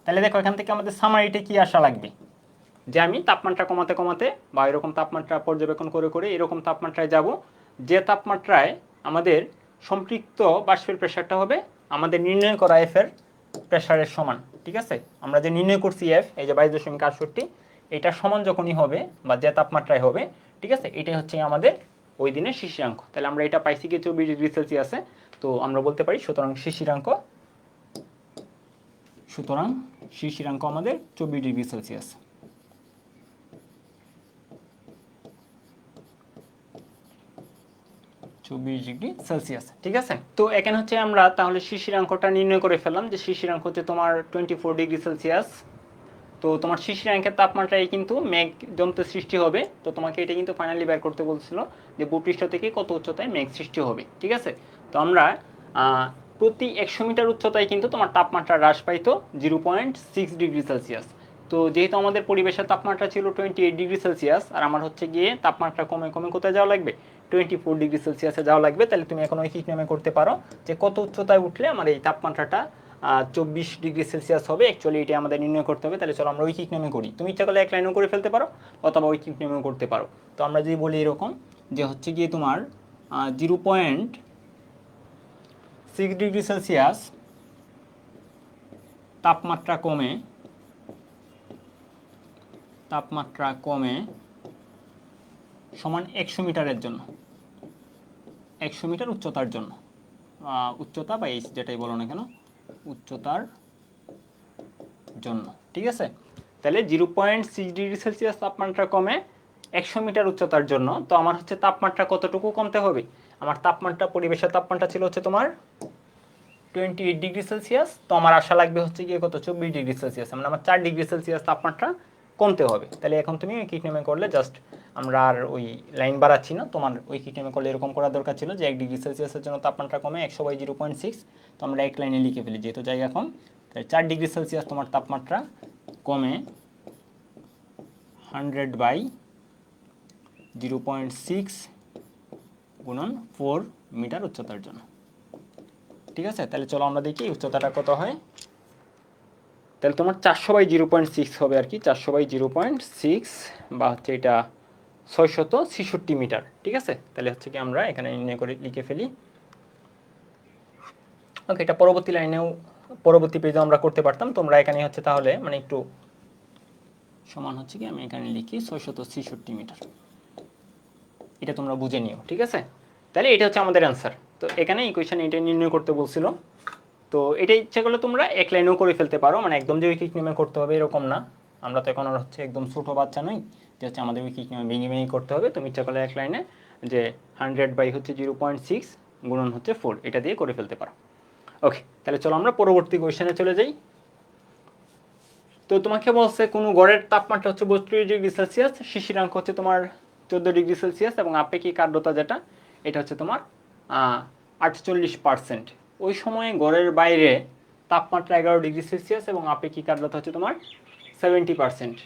তাহলে দেখো এখান থেকে আমাদের সামারিতে কি আসা লাগবে, যে আমি তাপমাত্রা কমাতে কমাতে বা এরকম তাপমাত্রা পর্যবেক্ষণ করে করে এরকম তাপমাত্রায় যাব যে তাপমাত্রায় আমাদের সম্পৃক্ত বাষ্পের প্রেসারটা হবে আমাদের নির্ণয় করা এফ এর প্রেসারের সমান। ঠিক আছে, আমরা যে নির্ণয় করছি এফ এই যে 22.68 এটা সমান যখনই হবে বা যে তাপমাত্রায় হবে, ঠিক আছে, এটাই হচ্ছে আমাদের ওই দিনের শিশিরাঙ্ক। তাহলে আমরা এটা পাইছি কি 24°C। তো আমরা বলতে পারি সুতরাং শিশিরাঙ্ক আমাদের 24°C। 24°C। ঠিক আছে, তো এখানে হচ্ছে আমরা তাহলে শিশিরাঙ্কটা নির্ণয় করে ফেললাম যে শিশিরাঙ্ক হচ্ছে তোমার 24°C। তো তোমার শিশিরাঙ্কের তাপমাত্রায় কিন্তু মেঘ জমতে সৃষ্টি হবে। তো তোমাকে এটা কিন্তু ফাইনালি বের করতে বলছিল যে ভূপৃষ্ঠ থেকে কত উচ্চতায় মেঘ সৃষ্টি হবে। ঠিক আছে, তো আমরা প্রতি 100 মিটার উচ্চতায় কিন্তু তোমার তাপমাত্রা হ্রাস পাইতো 0.6°C। তো যেহেতু আমাদের পরিবেশের তাপমাত্রা ছিল 28°C আর আমার হচ্ছে গিয়ে তাপমাত্রা কমে কমে কোথায় যাওয়া লাগবে 24°C যাওয়া লাগবে। তাহলে তুমি এখন ঐকিক নিয়মে করতে পারো যে কত উচ্চতায় উঠলে আমার এই তাপমাত্রাটা 24°C হবে। অ্যাকচুয়ালি এটা আমাদের নির্ণয় করতে হবে। তাহলে চলো আমরা ঐকিক নিয়মে করি। তুমি ইচ্ছা করলে এক লাইনও করে ফেলতে পারো অথবা ঐকিক নিয়মেও করতে পারো। তো আমরা যদি বলি এরকম যে হচ্ছে গিয়ে তোমার 0.6°C তাপমাত্রা কমে সমান 100 মিটারের জন্য, 100 মিটার উচ্চতার জন্য, উচ্চতা বা এইচ যেটাই বলো না কেন উচ্চতার জন্য। ঠিক আছে, তাহলে 0.6°C তাপমাত্রা কমে 100 মিটার উচ্চতার জন্য। তো আমার হচ্ছে তাপমাত্রা কতটুকু কমতে হবে, আমার তাপমাত্রা পরিবেশের তাপমাত্রা ছিল হচ্ছে তোমার 28°C। তো আমার আশা লাগবে হচ্ছে গিয়ে কত 24°C, মানে আমার 4°C তাপমাত্রা কমতে হবে। তাহলে এখন তুমি ঐকিক নিয়মে করলে জাস্ট আমরা আর ওই লাইন বাড়াচ্ছি না, তোমার ঐকিক নিয়মে করলে এরকম করা দরকার ছিল যে 1°C জন্য তাপমাত্রা কমে 100/0.6। তো আমরা এক লাইনে লিখে ফেলি যেহেতু জায়গা কম। তাহলে 4°C তোমার তাপমাত্রা কমে 100/0.6 গুণন 4 মিটার উচ্চতার জন্য। ঠিক আছে, তাহলে চলো আমরা দেখি উচ্চতাটা কত হয়। তাহলে তোমার 400/0.6 হবে আর কি, 400/0.6 বা হচ্ছে এটা 666 মিটার। ঠিক আছে, তাহলে হচ্ছে কি আমরা এখানে নির্ণয় করে লিখে ফেলি। ওকে, এটা পরবর্তী পেজে আমরা করতে পারতাম। তোমরা এখানে হচ্ছে তাহলে মানে একটু সমান হচ্ছে কি আমি এখানে লিখি 666 মিটার, এটা তোমরা বুঝে নিও। ঠিক আছে, তাহলে এটা হচ্ছে আমাদের অ্যান্সার। তো এখানে ইকুয়েশন এটা নির্ণয় করতে বলছিল। তো এটা ইচ্ছা করলে তোমরা এক লাইনেও করে ফেলতে পারো, মানে একদম যে ঐকিক নিয়মে করতে হবে এরকম না। আমরা তো এখন আর হচ্ছে একদম ছোটো বাচ্চা নই যে হচ্ছে আমাদের ঐকিক নিয়মে ভেঙে ভেঙে করতে হবে। তুমি ইচ্ছা করলে এক লাইনে যে 100/0.6 গুণন হচ্ছে 4 এটা দিয়ে করে ফেলতে পারো। ওকে, তাহলে চলো আমরা পরবর্তী কোয়েশ্চেনে চলে যাই। তো তোমাকে বলছে কোনো গড়ের তাপমাত্রা হচ্ছে 32°C, শিশিরাঙ্ক হচ্ছে তোমার 14°C এবং আপেক্ষিক আর্দ্রতা যেটা এটা হচ্ছে তোমার 48%। ওই সময়ে গড়ের বাইরে তাপমাত্রা 11°C এবং আপেক্ষিক আর্দ্রতা হচ্ছে তোমার 70%।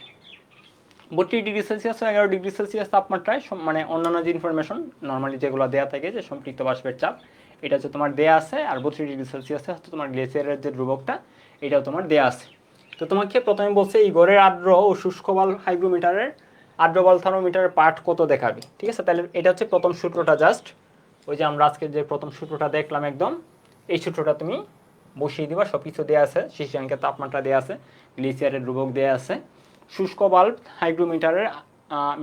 32°C ও 11°C তাপমাত্রায় মানে অন্যান্য যে ইনফরমেশন নর্মালি যেগুলো দেওয়া থাকে যে সম্পৃক্ত বাষ্পের চাপ এটা হচ্ছে তোমার দেয়া আছে। আর 32°C হচ্ছে তোমার গ্লেসিয়ারের যে ধ্রুবকটা এটাও তোমার দেয়া আছে। তো তোমাকে প্রথমে বলছে এই গড়ের আর্দ্র ও শুষ্ক বল হাইগ্রোমিটারের আর্দ্র বল থার্মোমিটারের পার্ট কত দেখাবে। ঠিক আছে, তাহলে এটা হচ্ছে প্রথম সূত্রটা, জাস্ট ওই যে আমরা আজকে যে প্রথম সূত্রটা দেখলাম একদম এই সূত্রটা তুমি বসিয়ে দিবা, সব কিছু দেওয়া আছে, শিশিরাঙ্কের তাপমাত্রা দেওয়া আছে, গ্লেসিয়ারের ধ্রুবক দেওয়া আছে, শুষ্ক বাল্ব হাইগ্রোমিটারের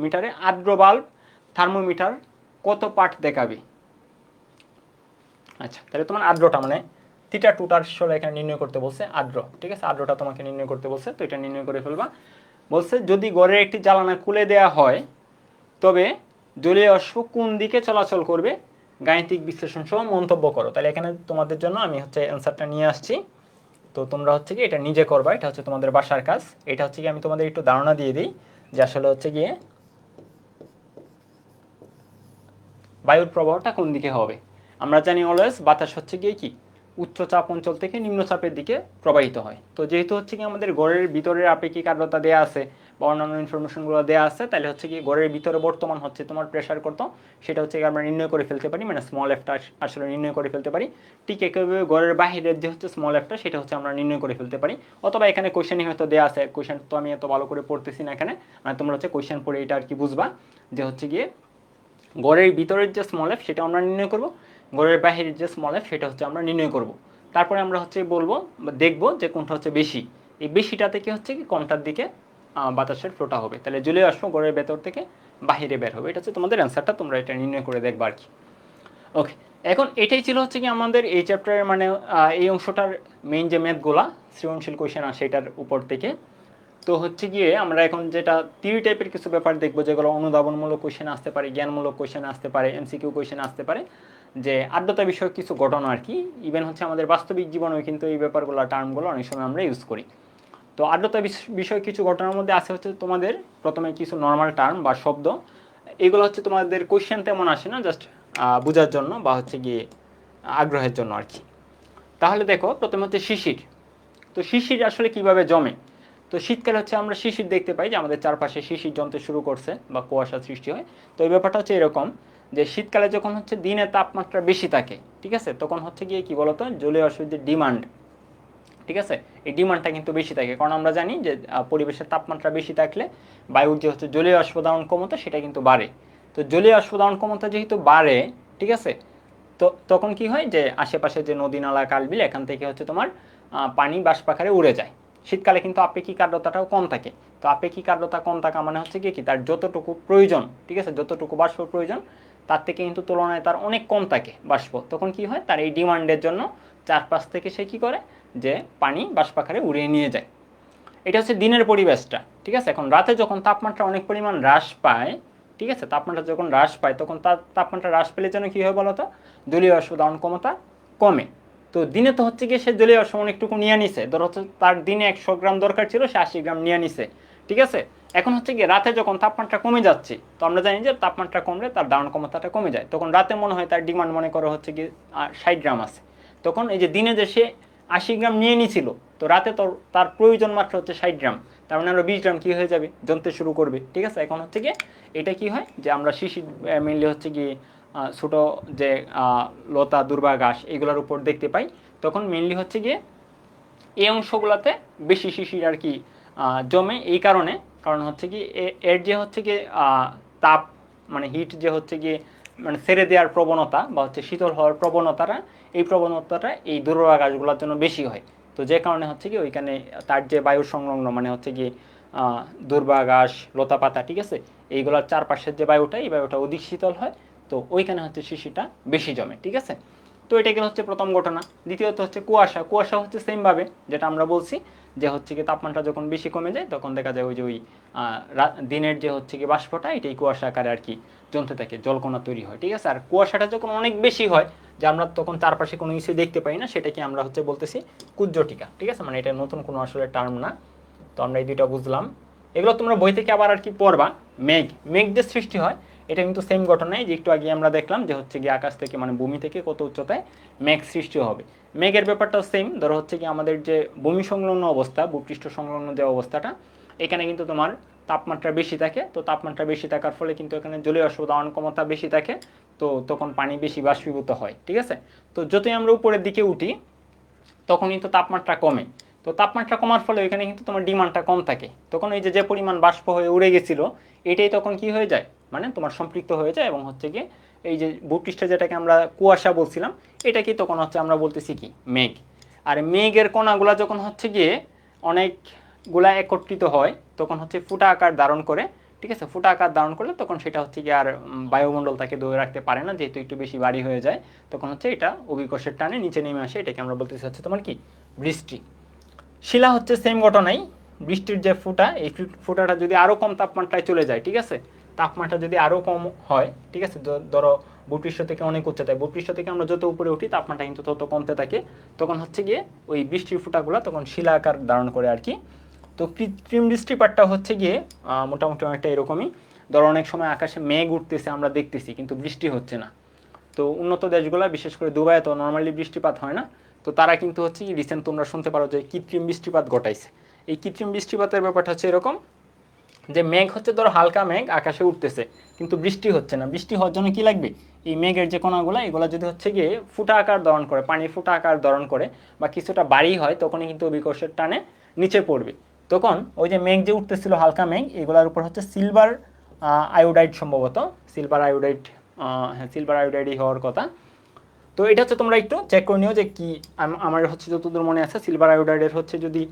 মিটারে, আর্দ্র বাল্ব থার্মোমিটার কত পার্ট দেখাবে। আচ্ছা, তাহলে তোমার আর্দ্রটা মানে থিটা টুটার আসলে এখানে নির্ণয় করতে বলছে আর্দ্র, ঠিক আছে, আর্দ্রটা তোমাকে নির্ণয় করতে বলছে, তো এটা নির্ণয় করে ফেলবা। বলছে যদি গড়ের একটি জ্বালানা খুলে দেওয়া হয় তবে জলীয় অশ্ব কোন দিকে চলাচল করবে, গাণিতিক বিশ্লেষণ সহ মন্তব্য করো। তাহলে এখানে তোমাদের জন্য আমি হচ্ছে অ্যান্সারটা নিয়ে আসছি, তো তোমরা হচ্ছে কি এটা নিজে করবা, এটা হচ্ছে তোমাদের বাসার কাজ। এটা হচ্ছে কি আমি তোমাদের একটু ধারণা দিয়ে দিই যে আসলে হচ্ছে গিয়ে বায়ুর প্রবাহটা কোন দিকে হবে। আমরা জানি অলওয়েজ বাতাস হচ্ছে গিয়ে কি উচ্চচাপ অঞ্চল থেকে নিম্নচাপের দিকে প্রবাহিত হয়। তো যেহেতু হচ্ছে কি আমাদের গড়ের ভিতরের আপেক্ষিক আর্দ্রতা দেওয়া আছে বা অন্যান্য ইনফরমেশনগুলো দেওয়া আছে, তাহলে হচ্ছে কি গড়ের ভিতরে বর্তমান হচ্ছে তোমার প্রেশার কত সেটা হচ্ছে কি আমরা নির্ণয় করে ফেলতে পারি, মানে স্মল এফটা আসলে নির্ণয় করে ফেলতে পারি। ঠিক একইভাবে গড়ের বাহিরের যে হচ্ছে স্মল এফটা সেটা হচ্ছে আমরা নির্ণয় করে ফেলতে পারি। অথবা এখানে কোয়েশ্চেনই হয়তো দেওয়া আছে, কোয়েশ্চেন তো আমি এত ভালো করে পড়তেছি না এখানে, মানে তোমরা হচ্ছে কোয়েশ্চেন পড়ে এটা আর কি বুঝবা যে হচ্ছে গিয়ে গড়ের ভিতরের যে স্মল এফ সেটা আমরা নির্ণয় করব, গড়ের বাহিরের যে স্মল এফ সেটা হচ্ছে আমরা নির্ণয় করব। তারপরে আমরা হচ্ছে বলবো দেখব যে কোনটা হচ্ছে বেশি, এই বেশিটা থেকে হচ্ছে কি কমটার দিকে বাতাসের ফ্লোটা হবে, তাহলে জলে আসবো গড়ের ভেতর থেকে বাহিরে বের হবে। এটা হচ্ছে তোমাদের অ্যান্সারটা, তোমরা এটা নির্ণয় করে দেখবা আর কি। ওকে, এখন এটাই ছিল হচ্ছে কি আমাদের এই চ্যাপ্টারের মানে এই অংশটার মেইন যে ম্যাথগুলা সৃজনশীল কোয়েশ্চেন আসে এটার উপর থেকে। তো হচ্ছে গিয়ে আমরা এখন যেটা থিওরি টাইপের কিছু ব্যাপার দেখবো যেগুলো অনুধাবনমূলক কোয়েশ্চেন আসতে পারে, জ্ঞানমূলক কোয়েশ্চেন আসতে পারে, এমসিকিউ কোয়েশ্চেন আসতে পারে, যে আর্দ্রতা বিষয়ক কিছু ঘটনা আর কি। ইভেন হচ্ছে আমাদের বাস্তবিক জীবনেও কিন্তু এই ব্যাপারগুলো টার্মগুলো অনেক সময় আমরা ইউজ করি। তো আর্দ্রতা বিষয়ে কিছু ঘটনার মধ্যে আছে হচ্ছে তোমাদের প্রথমে কিছু নর্মাল টার্ম বা শব্দ, এগুলো হচ্ছে তোমাদের কোয়েশ্চেন তেমন আসে না, জাস্ট বোঝার জন্য বা হচ্ছে গিয়ে আগ্রহের জন্য আর কি। তাহলে দেখো প্রথমে হচ্ছে শিশির। তো শিশির আসলে কিভাবে জমে। তো শীতকালে হচ্ছে আমরা শিশির দেখতে পাই যে আমাদের চারপাশে শিশির জমতে শুরু করছে বা কুয়াশা সৃষ্টি হয়। তো এই ব্যাপারটা হচ্ছে এরকম যে শীতকালে যখন হচ্ছে দিনের তাপমাত্রা বেশি থাকে, ঠিক আছে, তখন হচ্ছে গিয়ে কি বলতো জলীয় বাষ্পের যে ডিমান্ড, ঠিক আছে, এই ডিমান্ডটা কিন্তু বেশি থাকে, কারণ আমরা জানি যে পরিবেশের তাপমাত্রা বেশি থাকলে বায়ুর যে হচ্ছে জলীয় বাষ্প ধারণ ক্ষমতা সেটা কিন্তু বাড়ে। তো জলীয় বাষ্প ধারণ ক্ষমতা যেহেতু বাড়ে, ঠিক আছে, তো তখন কি হয় যে আশেপাশে যে নদী নালা কালবিল এখান থেকে হচ্ছে তোমার পানি বাষ্প আকারে উড়ে যায়। শীতকালে কিন্তু আপেক্ষিক আর্দ্রতাটাও কম থাকে। তো আপেক্ষিক আর্দ্রতা কম থাকা মানে হচ্ছে কি তার যতটুকু প্রয়োজন, ঠিক আছে, যতটুকু বাষ্প প্রয়োজন তার থেকে কিন্তু তুলনায় তার অনেক কম থাকে বাষ্প। তখন কি হয় তার এই ডিমান্ডের জন্য চারপাশ থেকে সে কি করে যে পানি বাষ্প আকারে উড়িয়ে নিয়ে যায়। এটা হচ্ছে দিনের পরিবেশটা, ঠিক আছে। এখন রাতে যখন তাপমাত্রা অনেক পরিমাণ হ্রাস পায়, ঠিক আছে, তাপমাত্রা যখন হ্রাস পায় তখন তার তাপমাত্রা হ্রাস পেলে যেন কী হয় বলতো জলীয় বাষ্প ধারণ ক্ষমতা কমে। তো দিনে তো হচ্ছে গিয়ে সে জলীয় বাষ্প অনেকটুকু নিয়ে নিছে, ধর হচ্ছে তার দিনে 100 গ্রাম দরকার ছিল সে 80 গ্রাম নিয়ে নিছে, ঠিক আছে। এখন হচ্ছে গিয়ে রাতে যখন তাপমাত্রা কমে যাচ্ছে, তো আমরা জানি যে তাপমাত্রা কমলে তার ধারণ ক্ষমতাটা কমে যায়, তখন রাতে মনে হয় তার ডিমান্ড মনে করো হচ্ছে গিয়ে 60 গ্রাম আছে, তখন এই যে দিনে যে সে 80 গ্রাম নিয়ে নিছিল, তো রাতে তো তার প্রয়োজন মাত্র হচ্ছে 60 গ্রাম, তার মানে আরও 20 গ্রাম কী হয়ে যাবে জমতে শুরু করবে, ঠিক আছে। এখন হচ্ছে গিয়ে এটা কি হয় যে আমরা শিশির মেনলি হচ্ছে গিয়ে ছোটো যে লতা দুর্বা ঘাস এগুলোর উপর দেখতে পাই, তখন মেনলি হচ্ছে গিয়ে এই অংশগুলোতে বেশি শিশির আর কি জমে। এই কারণে কারণ হচ্ছে কি এর যে হচ্ছে গিয়ে তাপ মানে হিট যে হচ্ছে গিয়ে মানে ছেড়ে দেওয়ার প্রবণতা বা হচ্ছে শীতল হওয়ার প্রবণতাটা, এই প্রবণতাটা এই দুর্বা ঘাসগুলোর জন্য বেশি হয়। তো যে কারণে হচ্ছে কি ওইখানে তার যে বায়ু সংলগ্ন মানে হচ্ছে কি দুর্বা ঘাস লতা পাতা, ঠিক আছে, এইগুলোর চারপাশের যে বায়ুটা এই বায়ুটা অধিক শীতল হয়, তো ওইখানে হচ্ছে শিশিরটা বেশি জমে, ঠিক আছে। তো এটা গেল হচ্ছে প্রথম ঘটনা। দ্বিতীয়ত হচ্ছে কুয়াশা। কুয়াশা হচ্ছে সেমভাবে যেটা আমরা বলছি যে হচ্ছে কি তাপমাত্রা যখন বেশি কমে যায় তখন দেখা যায় ওই যে ওই দিনের যে হচ্ছে কি বাষ্পটা এটাই কুয়াশা আকারে আর কি জমতে থাকে, জলকণা তৈরি হয়, ঠিক আছে। আর কুয়াশাটা যখন অনেক বেশি হয় যে আমরা তখন চারপাশে কোনো কিছু দেখতে পাই না, সেটাকে আমরা হচ্ছে বলতেছি কুজ্জটিকা, ঠিক আছে, মানে এটা নতুন কোনো আসলে টার্ম না। তো আমরা এই দুইটা বুঝলাম, এগুলো তোমরা বই থেকে আবার আর কি পড়বা। মেঘ, মেঘ যে সৃষ্টি হয় এটা কিন্তু সেম ঘটনায় যে একটু আগে আমরা দেখলাম যে হচ্ছে গিয়ে আকাশ থেকে মানে ভূমি থেকে কত উচ্চতায় মেঘ সৃষ্টি হবে। মেঘের ব্যাপারটাও সেম, ধরো হচ্ছে কি আমাদের যে ভূমি সংলগ্ন অবস্থা ভূপৃষ্ঠ সংলগ্ন যে অবস্থাটা এখানে কিন্তু তোমার তাপমাত্রা বেশি থাকে। তো তাপমাত্রা বেশি থাকার ফলে কিন্তু এখানে জলীয় বাষ্প ধারণ ক্ষমতা বেশি থাকে, তো তখন পানি বেশি বাষ্পীভূত হয়, ঠিক আছে। তো যতই আমরা উপরের দিকে উঠি তখনই তো তাপমাত্রা কমে। তো তাপমাত্রা কমার ফলে ওইখানে কিন্তু তোমার ডিমান্ডটা কম থাকে, তখন এই যে পরিমাণ বাষ্প হয়ে উড়ে গেছিলো এটাই তখন কি হয়ে যায় মানে তোমার সম্পৃক্ত হয়ে যায় এবং হচ্ছে গিয়ে এই যে ভূপৃষ্ঠে যেটাকে আমরা কুয়াশা বলছিলাম এটাকে তখন হচ্ছে আমরা বলতেছি কি মেঘ। আর মেঘের কণাগুলা যখন হচ্ছে গিয়ে অনেকগুলা একত্রিত হয় তখন হচ্ছে ফুটা আকার ধারণ করে, ঠিক আছে। ফুটা আকার ধারণ করলে তখন সেটা হচ্ছে কি আর বায়ুমণ্ডল তাকে ধরে রাখতে পারে না, যেহেতু একটু বেশি ভারী হয়ে যায়, তখন হচ্ছে এটা অভিকর্ষের টানে নিচে নেমে আসে, এটাকে আমরা বলতেছি হচ্ছে তোমার কি বৃষ্টি। শিলা হচ্ছে সেম ঘটনাই, বৃষ্টির যে ফুটা এই ফুটাটা যদি আরও কম তাপমাত্রায় চলে যায়, ঠিক আছে, তাপমাত্রা যদি আরও কম হয়, ঠিক আছে, ধরো ভূপৃষ্ঠ থেকে অনেক উচ্চতায়, ভূপৃষ্ঠ থেকে আমরা যত উপরে উঠি তাপমাত্রা কিন্তু তত কমতে থাকে, তখন হচ্ছে গিয়ে ওই বৃষ্টির ফুটাগুলো তখন শিলা আকার ধারণ করে আর কি। তো কৃত্রিম বৃষ্টিপাতটা হচ্ছে গিয়ে মোটামুটি অনেকটা এরকমই, ধরো অনেক সময় আকাশে মেঘ উঠতেছে আমরা দেখতেছি কিন্তু বৃষ্টি হচ্ছে না। তো উন্নত দেশগুলো বিশেষ করে দুবাইয়ে তো নর্মালি বৃষ্টিপাত হয় না, তো তারা কিন্তু হচ্ছে কি রিসেন্ট তোমরা শুনতে পারো যে কৃত্রিম বৃষ্টিপাত ঘটাইছে। এই কৃত্রিম বৃষ্টিপাতের ব্যাপারটা হচ্ছে এরকম যে মেঘ হচ্ছে ধরো হালকা মেঘ আকাশে উঠতেছে কিন্তু বৃষ্টি হচ্ছে না, বৃষ্টি হওয়ার জন্য কি লাগবে, এই মেঘের যে কণাগুলো এগুলো যদি হচ্ছে গিয়ে ফুটা আকার ধারণ করে, পানির ফুটা আকার ধারণ করে বা কিছুটা বাড়ি হয় তখনই কিন্তু অভিকর্ষের টানে নিচে পড়বে। তখন ওই যে মেঘ যে উঠতেছিল হালকা মেঘ এগুলোর উপর হচ্ছে সিলভার আয়োডাইড, সম্ভবত সিলভার আয়োডাইড, হ্যাঁ সিলভার আয়োডাইডই হওয়ার কথা। তো এটা হচ্ছে তোমরা একটু চেক করে নিও যে কি, আমার হচ্ছে যতদূর মনে আছে সিলভার আয়োডাইডের হচ্ছে যদি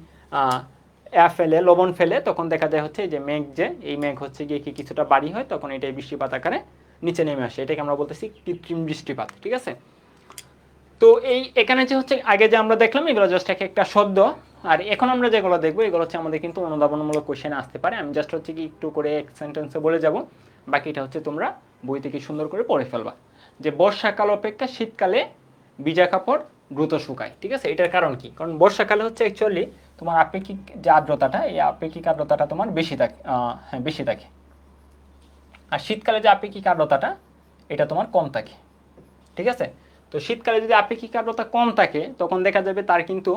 ফেলে লবণ ফেলে তখন দেখা যায় হচ্ছে যে মেঘ, যে এই মেঘ হচ্ছে গিয়ে কি কিছুটা বাড়ি হয় তখন এটাই বৃষ্টিপাত আকারে নিচে নেমে আসে, এটাকে আমরা বলতেছি কৃত্রিম বৃষ্টিপাত, ঠিক আছে। তো এই এখানে যে হচ্ছে আগে যে আমরা দেখলাম এগুলো জাস্ট একটা শব্দ, আর এখন আমরা যেগুলো দেখবো এগুলো হচ্ছে আমাদের কিন্তু অনুধাবনমূলক কোশ্চেনে আসতে পারে। আমি জাস্ট হচ্ছে কি একটু করে এক সেন্টেন্সে বলে যাব, বাকিটা হচ্ছে তোমরা বই থেকে সুন্দর করে পড়ে ফেলবা। যে বর্ষাকাল অপেক্ষা শীতকালে ভিজা কাপড় দ্রুত শুকায়, ঠিক আছে। এটার কারণ কি, কারণ বর্ষাকালে হচ্ছে অ্যাকচুয়ালি তোমার আপেক্ষিক যে আর্দ্রতাটা, এই আপেক্ষিক আর্দ্রতাটা তোমার বেশি থাকে, হ্যাঁ বেশি থাকে, আর শীতকালে যে আপেক্ষিক আর্দ্রতাটা এটা তোমার কম থাকে, ঠিক আছে। তো শীতকালে যদি আপেক্ষিক আর্দ্রতা কম থাকে তখন দেখা যাবে তার কিন্তু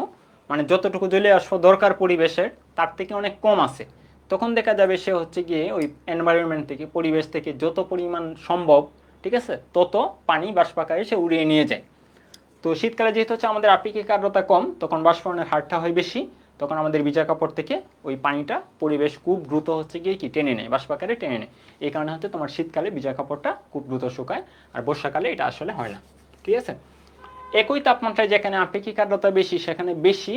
মানে যতটুকু জ্বলে আসা দরকার পরিবেশের তার থেকে অনেক কম আছে, তখন দেখা যাবে সে হচ্ছে গিয়ে ওই এনভায়রনমেন্ট থেকে, পরিবেশ থেকে যত পরিমাণ সম্ভব, ঠিক আছে, তত পানি বাষ্পাকারে সে উড়িয়ে নিয়ে যায়। তো শীতকালে যেহেতু হচ্ছে আমাদের আপেক্ষিক আর্দ্রতা কম তখন বাষ্পনের হারটা হয় বেশি, তখন আমাদের ভিজা কাপড় থেকে ওই পানিটা পরিবেশ খুব দ্রুত হচ্ছে গিয়ে কি টেনে নেয়, বাষ্পাকারে টেনে নেয়। এই কারণে হচ্ছে তোমার শীতকালে ভিজা কাপড়টা খুব দ্রুত শুকায়, আর বর্ষাকালে এটা আসলে হয় না, ঠিক আছে। একই তাপমাত্রায় যেখানে আপেক্ষিক আর্দ্রতা বেশি সেখানে বেশি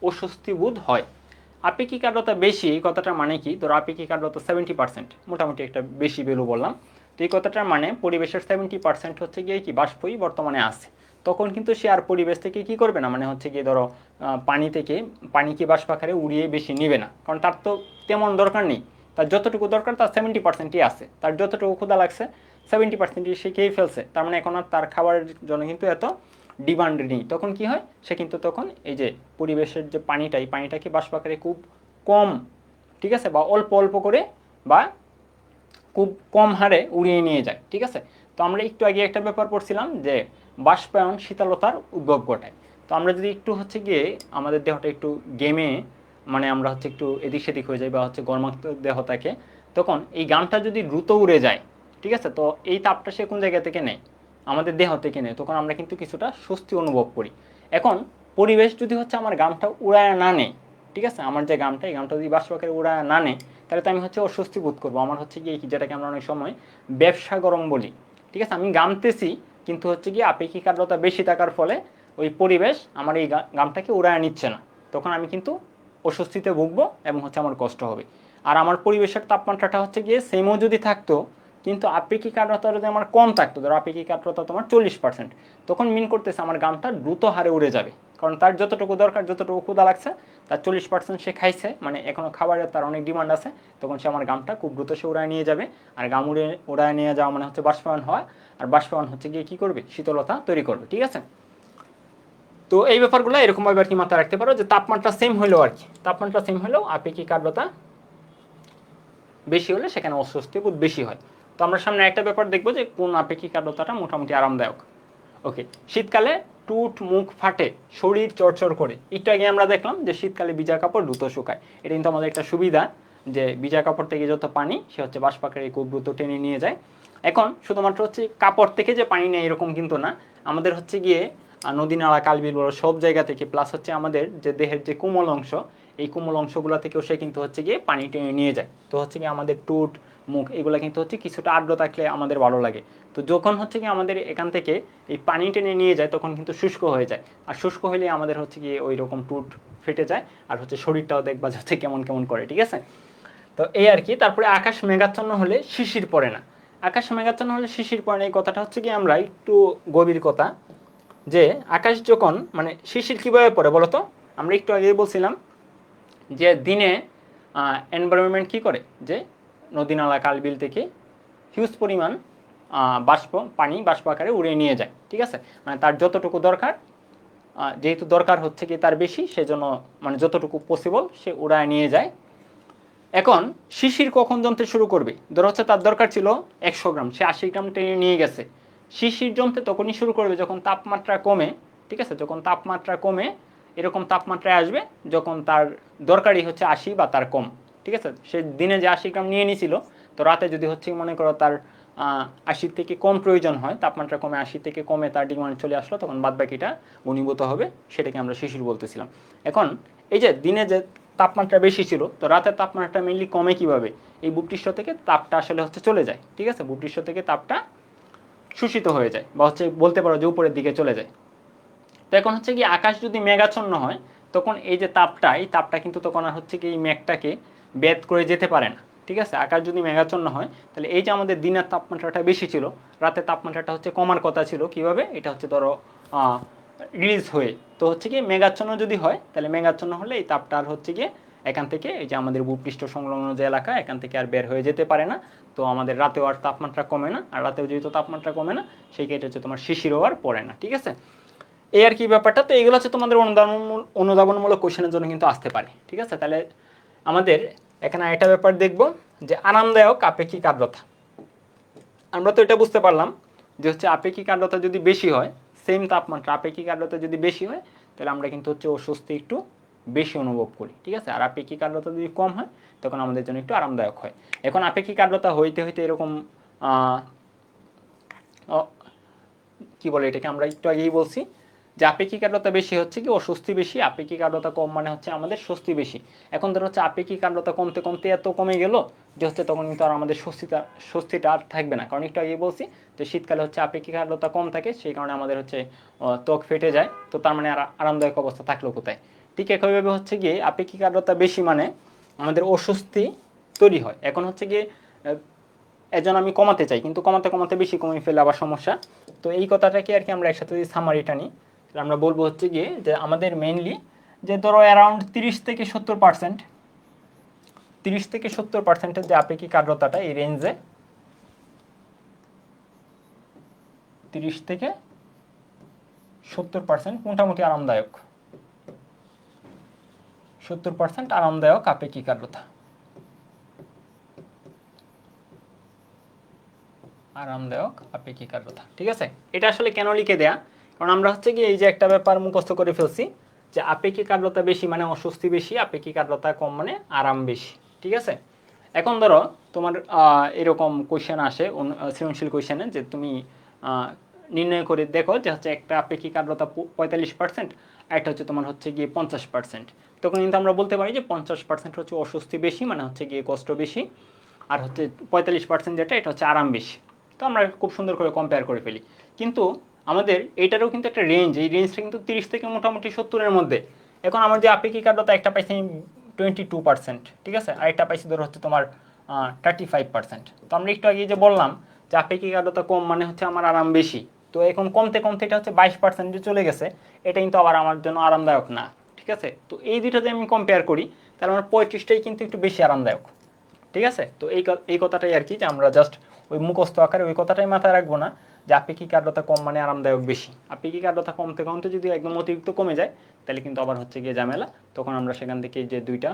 অস্বস্তি বোধ হয়। আপেক্ষিক আর্দ্রতা বেশি এই কথাটার মানে কি, ধরো আপেক্ষিক আর্দ্রতা 70%, মোটামুটি একটা বেশি ভ্যালু বললাম। তো এই কথাটার মানে পরিবেশের 70% হচ্ছে গিয়ে কি বাষ্পই বর্তমানে আছে, তখন কিন্তু সে আর পরিবেশ থেকে কি করবে না, মানে হচ্ছে গিয়ে ধরো পানি থেকে পানিকে বাষ্পাকারে উড়িয়ে বেশি নিবে না, কারণ তার তো তেমন দরকার নেই, তার যতটুকু দরকার তার 70%ই আছে, তার যতটুকু ক্ষুধা লাগছে 70%ই সে খেয়ে ফেলছে, তার মানে এখন আর তার খাবারের জন্য কিন্তু এত ডিমান্ড নেই। তখন কি হয়, সে কিন্তু তখন এই যে পরিবেশের যে পানিটা, এই পানিটাকে বাষ্পাকারে খুব কম, ঠিক আছে, বা অল্প অল্প করে বা খুব কম হারে উড়িয়ে নিয়ে যায়, ঠিক আছে। তো আমরা একটু আগে একটা ব্যাপার পড়ছিলাম যে বাষ্পায়ন শীতলতার উদ্ভব ঘটায়। তো আমরা যদি একটু হচ্ছে গিয়ে আমাদের দেহটা একটু গেমে, মানে আমরা হচ্ছে একটু এদিক সেদিক হয়ে যাই বা হচ্ছে গরমাক্ত দেহ থাকে, তখন এই গামটা যদি দ্রুত উড়ে যায়, ঠিক আছে, তো এই তাপটা সে কোন জায়গা থেকে নেয়, আমাদের দেহ থেকে নেয়, তখন আমরা কিন্তু কিছুটা স্বস্তি অনুভব করি। এখন পরিবেশ যদি হচ্ছে আমার গামটা উড়ায় না নেয়, ঠিক আছে, আমার যে গামটা এই গামটা যদি বাষ্পাকারে উড়ায় না নেয় তাহলে তো আমি হচ্ছে অস্বস্তি বোধ করবো, আমার হচ্ছে গিয়ে যেটাকে আমরা অনেক সময় ব্যবসা গরম বলি, ঠিক আছে, আমি গামতেছি কিন্তু হচ্ছে গিয়ে আপেক্ষিক আর্দ্রতা বেশি থাকার ফলে ওই পরিবেশ আমার এই গামটাকে উড়ায় নিচ্ছে না, তখন আমি কিন্তু অস্বস্তিতে ভুগবো এবং হচ্ছে আমার কষ্ট হবে। আর আমার পরিবেশের তাপমাত্রাটা হচ্ছে গিয়ে সেমও যদি থাকতো কিন্তু আপেক্ষিক আর্দ্রতা যদি আমার কম থাকতো, ধরো আপেক্ষিক আর্দ্রতা তোমার 40%, তখন মিন করতেছে আমার গামটা দ্রুত হারে উড়ে যাবে, কারণ তার যতটুকু দরকার, যতটুকু ক্ষুধা লাগছে তার 40% সে খাইছে, মানে এখনও খাবারের তার অনেক ডিমান্ড আছে, তখন সে আমার গামটা খুব দ্রুত সে উড়ায় নিয়ে যাবে। আর গাম উড়ায় নিয়ে যাওয়া মানে হচ্ছে বাষ্পায়ন হওয়া, আর বাষ্পায়ন হচ্ছে গিয়ে কী করবে, শীতলতা তৈরি করবে, ঠিক আছে। তো এই ব্যাপারগুলো এরকমভাবে আর কি মাথায় রাখতে পারো যে তাপমাত্রা সেম হলেও আর কি, তাপমাত্রা সেম হলেও আপেক্ষিক আর্দ্রতা বেশি হলে সেখানে অস্বস্তি বোধ বেশি হয়। তো আমরা সামনে একটা ব্যাপার দেখবো যে কোন আপেক্ষিক আর্দ্রতাটা মোটামুটি আরামদায়ক। ওকে, শীতকালে টুট মুখ ফাটে, শরীর চরচর করে, একটু আগে আমরা দেখলাম যে শীতকালে ভিজা কাপড় দ্রুত শুকায়, এটা কিন্তু আমাদের একটা সুবিধা যে ভিজা কাপড় থেকে যত পানি সে হচ্ছে বাষ্পাকারে খুব দ্রুত টেনে নিয়ে যায়। এখন শুধুমাত্র হচ্ছে কাপড় থেকে যে পানি নেয় এরকম কিন্তু না, আমাদের হচ্ছে গিয়ে নদী নালা কালবিল বড় সব জায়গা থেকে, প্লাস হচ্ছে আমাদের যে দেহের যে কোমল অংশ এই কোমল অংশগুলো থেকেও সে কিন্তু হচ্ছে গিয়ে পানি টেনে নিয়ে যায়। তো হচ্ছে গিয়ে আমাদের টুট মুখ এগুলো কিন্তু হচ্ছে কিছুটা আর্দ্র থাকলে আমাদের ভালো লাগে। তো যখন হচ্ছে কি আমাদের এখান থেকে এই পানি টেনে নিয়ে যায় তখন কিন্তু শুষ্ক হয়ে যায়, আর শুষ্ক হলে আমাদের হচ্ছে গিয়ে ওই রকম টুট ফেটে যায়, আর হচ্ছে শরীরটাও দেখবা যাচ্ছে কেমন কেমন করে, ঠিক আছে। তো এই আর কি। তারপরে আকাশ মেঘাচ্ছন্ন হলে শিশির পড়ে না। আকাশ মেঘাচ্ছন্ন হলে শিশির পড়ে না, এই কথাটা হচ্ছে কি আমরা একটু গভীর কথা, যে আকাশ যখন মানে শিশির কীভাবে পড়ে বলো তো। আমরা একটু আগেই বলছিলাম যে দিনে এনভায়রনমেন্ট কী করে, যে নদী নালা খাল বিল থেকে হিউজ পরিমাণ পানি বাষ্প আকারে উড়িয়ে নিয়ে যায়, ঠিক আছে। মানে তার যতটুকু দরকার, যেহেতু দরকার হচ্ছে কি তার বেশি, সেজন্য মানে যতটুকু পসিবল সে উড়ায় নিয়ে যায়। এখন শিশির কখন জমতে শুরু করবে, ধরো হচ্ছে তার দরকার ছিল 100 গ্রাম, সে 80 গ্রাম টেনে নিয়ে গেছে। শিশির জমতে তখনই শুরু করবে যখন তাপমাত্রা কমে, ঠিক আছে, যখন তাপমাত্রা কমে এরকম তাপমাত্রায় আসবে যখন তার দরকারই হচ্ছে 80 বা তার কম, ঠিক আছে। সে দিনে যে 80 গ্রাম নিয়ে নিছিল, তো রাতে যদি হচ্ছে মনে করো তার 80 থেকে কম প্রয়োজন হয়, তাপমাত্রা কমে 80 থেকে কমে তার ডিমান্ড চলে আসলো, তখন বাদবাকিটা ঘনীভূত হবে, সেটাকে আমরা শিশির বলতেছিলাম। এখন এই যে দিনে যে তাপমাত্রা বেশি ছিল, তো রাতের তাপমাত্রা মেনলি কমে কিভাবে, এই ভূপৃষ্ঠ থেকে তাপটা আসলে হচ্ছে চলে যায়, ঠিক আছে, ভূপৃষ্ঠ থেকে তাপটা শোষিত হয়ে যায়, বা হচ্ছে বলতে পারো যে উপরের দিকে চলে যায়। তো এখন হচ্ছে কি আকাশ যদি মেঘাচ্ছন্ন হয়, তখন এই যে তাপটা, এই তাপটা কিন্তু তখন আর হচ্ছে কি এই মেঘটাকে বেদ করে যেতে পারে না, ঠিক আছে। আকাশ যদি মেঘাচ্ছন্ন হয়, তাহলে এই যে আমাদের দিনের তাপমাত্রাটা বেশি ছিল, রাতের তাপমাত্রাটা হচ্ছে কমার কথা ছিল, কিভাবে, এটা হচ্ছে ধরো রিলিজ হয়ে। তো হচ্ছে কি মেঘাচ্ছন্ন যদি হয়, তাহলে মেঘাচ্ছন্ন হলে এই তাপটা আর হচ্ছে গিয়ে এখান থেকে এই যে আমাদের ভূপৃষ্ঠ সংলগ্ন যে এলাকা, এখান থেকে আর বের হয়ে যেতে পারে না। তো আমাদের রাতেও আর তাপমাত্রা কমে না, আর রাতেও যেহেতু তাপমাত্রা কমে না, সেই ক্ষেত্রে হচ্ছে তোমার শিশিরও আর পড়ে না, ঠিক আছে। এই আর কি ব্যাপারটা। তো এইগুলো হচ্ছে তোমাদের অনুধাবনমূলক কোশ্চেনের জন্য কিন্তু আসতে পারে, ঠিক আছে। তাহলে আমাদের এখানে একটা ব্যাপার দেখব, যে আরামদায়ক আপেক্ষিক আর্দ্রতা। আমরা তো এটা বুঝতে পারলাম যে হচ্ছে আপেক্ষিক আর্দ্রতা যদি বেশি হয়, সেম তাপমাত্রা আপেক্ষিক আর্দ্রতা যদি বেশি হয়, তাহলে আমরা কিন্তু হচ্ছে অস্বস্তি একটু বেশি অনুভব করি, ঠিক আছে। আর আপেক্ষিক আর্দ্রতা যদি কম হয়, তখন আমাদের জন্য একটু আরামদায়ক হয়। এখন আপেক্ষিক আর্দ্রতা হইতে হইতে এরকম কি বলে এটাকে, আমরা একটু আগেই বলছি যে আপেক্ষিক আর্দ্রতা বেশি হচ্ছে কি অস্বস্তি বেশি, আপেক্ষিক আর্দ্রতা কম মানে হচ্ছে আমাদের স্বস্তি বেশি। এখন ধরো হচ্ছে আপেক্ষিক আর্দ্রতা কমতে কমতে এত কমে গেল যে হচ্ছে তখন কিন্তু আর আমাদের স্বস্তিটা আর থাকবে না, কারণ একটু আগেই বলছি যে শীতকালে হচ্ছে আপেক্ষিক আর্দ্রতা কম থাকে, সেই কারণে আমাদের হচ্ছে ত্বক ফেটে যায়। তো তার মানে আর আরামদায়ক অবস্থা থাকলো কোথায়। ঠিক একইভাবে হচ্ছে গিয়ে আপেক্ষিক আর্দ্রতা বেশি মানে আমাদের অস্বস্তি তৈরি হয়। এখন হচ্ছে গিয়ে এজন আমি কমাতে চাই, কিন্তু কমাতে কমাতে বেশি কমে ফেলে আবার সমস্যা। তো এই কথাটাকে আর কি আমরা একসাথে যদি সামারিটা নিই, আমরা বলবো হচ্ছে গিয়ে যে আমাদের মেইনলি যে ধরো অ্যারাউন্ড 30 থেকে 70%, 30 থেকে 70%-এর যে আপেক্ষিক আর্দ্রতাটা এই রেঞ্জে, 30 থেকে 70% মোটামুটি আরামদায়ক, 70% আরামদায়ক আপেক্ষিক আর্দ্রতা, আরামদায়ক আপেক্ষিক আর্দ্রতা, ঠিক আছে। এটা আসলে কেন লিখে দেয়া, কারণ আমরা হচ্ছে কি এই যে একটা ব্যাপার মুখস্থ করে ফেলছি যে আপেক্ষিক আর্দ্রতা বেশি মানে অস্বস্তি বেশি, আপেক্ষিক আর্দ্রতা কম মানে আরাম বেশি, ঠিক আছে। এখন ধরো তোমার এরকম কোশ্চেন আসে সৃজনশীল কোশ্চেনে, যে তুমি নির্ণয় করে দেখো যে হচ্ছে একটা আপেক্ষিক আর্দ্রতা 45%, আর একটা হচ্ছে তোমার হচ্ছে গিয়ে 50%। তখন কিন্তু আমরা বলতে পারি যে 50% হচ্ছে অস্বস্তি বেশি মানে হচ্ছে গিয়ে কষ্ট বেশি, আর হচ্ছে 45% যেটা এটা হচ্ছে আরাম বেশি। তো আমরা খুব সুন্দর করে কম্পেয়ার করে ফেলি। কিন্তু আমাদের এইটারও কিন্তু একটা রেঞ্জ, এই রেঞ্জটা কিন্তু 30 থেকে মোটামুটি 70-এর মধ্যে। এখন আমার যে আপেক্ষিক আর্দ্রতা একটা পাইছি 22%, ঠিক আছে, আর একটা পাইছি ধরো হচ্ছে তোমার 35%। তো আমরা একটু আগে যে বললাম যে আপেক্ষিক আর্দ্রতা কম মানে হচ্ছে আমার আরাম বেশি, তো এখন কমতে কমতে এটা হচ্ছে 22% চলে গেছে, এটা কিন্তু আবার আমার জন্য আরামদায়ক না, ঠিক আছে। তো এই দুইটা যদি আমি কম্পেয়ার করি, তাহলে আমার 35টাই কিন্তু একটু বেশি আরামদায়ক, ঠিক আছে। তো এই কথাটাই আর কি, যে আমরা জাস্ট ওই মুখস্থ আকারে ওই কথাটাই মাথায় রাখবো না যে আপেক্ষিক আর্দ্রতা কম মানে আরামদায়ক বেশি। আপেক্ষিক আর্দ্রতা কমতে কমতে যদি একদম অতিরিক্ত কমে যায়, তাহলে কিন্তু আবার হচ্ছে গিয়ে ঝামেলা, তখন আমরা সেখান থেকে যে দুইটা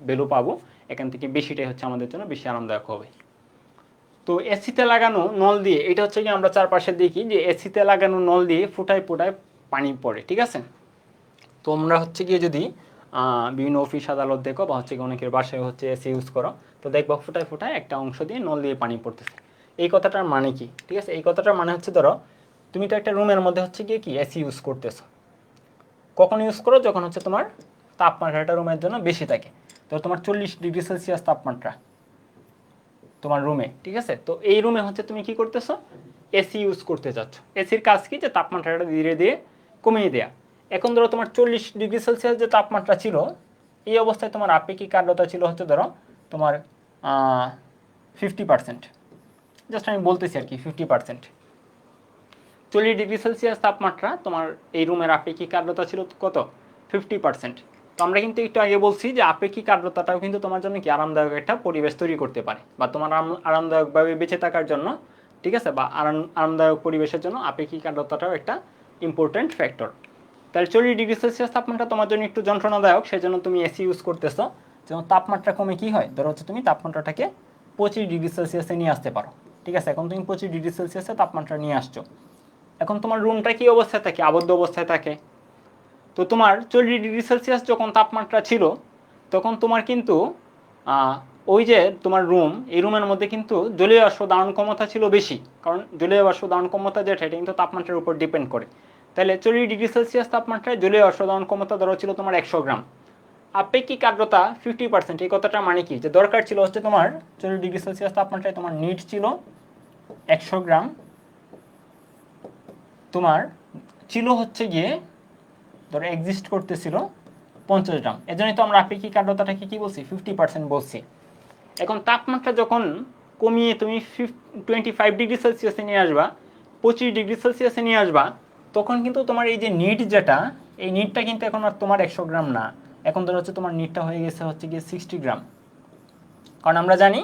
ভ্যালু পাবো, এখান থেকে বেশিটাই হচ্ছে আমাদের জন্য বেশি আরামদায়ক হবে। তো এসিতে লাগানো নল দিয়ে, এটা হচ্ছে কি আমরা চারপাশে দেখি যে এসিতে লাগানো নল দিয়ে ফুটায় ফুটায় পানি পড়ে, ঠিক আছে। তোমরা হচ্ছে গিয়ে যদি বিভিন্ন অফিস আদালত দেখো, বা হচ্ছে অনেকের বাসায় হচ্ছে এসি ইউজ করো, তো দেখবা ফুটায় ফুটায় একটা অংশ দিয়ে নল দিয়ে পানি পড়তেছে। এই কথাটার মানে কি, ঠিক আছে, এই কথাটার মানে হচ্ছে ধরো তুমি তো একটা রুমের মধ্যে হচ্ছে গিয়ে কি এসি ইউজ করতেছো, কখন ইউজ করো, যখন হচ্ছে তোমার তাপমাত্রাটা রুমের জন্য বেশি থাকে। তো তোমার 40°C তাপমাত্রা তোমার রুমে, ঠিক আছে। তো এই রুমে হচ্ছে তুমি কি করতেছো, এসি ইউজ করতে চাচ্ছ। এসির কাজ কি, যে তাপমাত্রাটা ধীরে ধীরে কমিয়ে দেয়া। এখন ধরো তোমার 40°C যে তাপমাত্রা ছিল, এই অবস্থায় তোমার আপেক্ষিক আর্দ্রতা ছিল হচ্ছে ধরো তোমার 50%। জাস্ট আমি বলতেছি আর কি 50%। 40°C তাপমাত্রা তোমার এই রুমের আপেক্ষিক আর্দ্রতা ছিল কত, 50%। তো আমরা কিন্তু একটু আগে বলছি যে আপেক্ষিক আর্দ্রতাটাও কিন্তু তোমার জন্য কি আরামদায়ক একটা পরিবেশ তৈরি করতে পারে, বা তোমার আরামদায়কভাবে বেঁচে থাকার জন্য, ঠিক আছে, বা আরামদায়ক পরিবেশের জন্য আপেক্ষিক আর্দ্রতাটাও একটা ইম্পর্টেন্ট ফ্যাক্টর। তাহলে 40°C তাপমাত্রা তোমার জন্য একটু যন্ত্রণাদায়ক, সেই জন্য তুমি এসি ইউজ করতেছো। যেমন তাপমাত্রা কমে কি হয়, ধরো হচ্ছে তুমি তাপমাত্রাটাকে 25°C নিয়ে আসতে পারো, ঠিক আছে। এখন তুমি 25°C তাপমাত্রা নিয়ে আসছো। এখন তোমার রুমটা কি অবস্থায় থাকে, আবদ্ধ অবস্থায় থাকে। তো তোমার 40°C যখন তাপমাত্রা ছিল, তখন তোমার কিন্তু ওই যে তোমার রুম, এই রুমের মধ্যে কিন্তু জলীয় বাষ্প ধারণ ক্ষমতা ছিল বেশি, কারণ জলীয় বাষ্প ধারণ ক্ষমতা যেটা, এটা কিন্তু তাপমাত্রার উপর ডিপেন্ড করে। তাহলে 40°C তাপমাত্রায় জলীয় বাষ্প ধারণ ক্ষমতা ধরো ছিল তোমার 100 গ্রাম। আপেক্ষিক আর্দ্রতা 50%, এই কথাটা মানে কি, যে দরকার ছিল হচ্ছে তোমার 40°C তাপমাত্রায় তোমার নিট ছিল 100 গ্রাম, তোমার ছিল হচ্ছে গিয়ে ধরো এক্সিস্ট করতেছিল 50 গ্রাম। এজন্যই তো আমরা আপেক্ষিক আর্দ্রতাটাকে কি বলছি, 50% বলছি। এখন তাপমাত্রা যখন কমিয়ে তুমি 25°C নিয়ে আসবা, 25°C নিয়ে আসবা, তখন কিন্তু তোমার এই যে নিট যেটা, এই নিটটা কিন্তু এখন আর তোমার 100 গ্রাম না, এখন ধরো হচ্ছে তোমার নিটটা হয়ে গেছে হচ্ছে গিয়ে 60 গ্রাম। কারণ আমরা জানি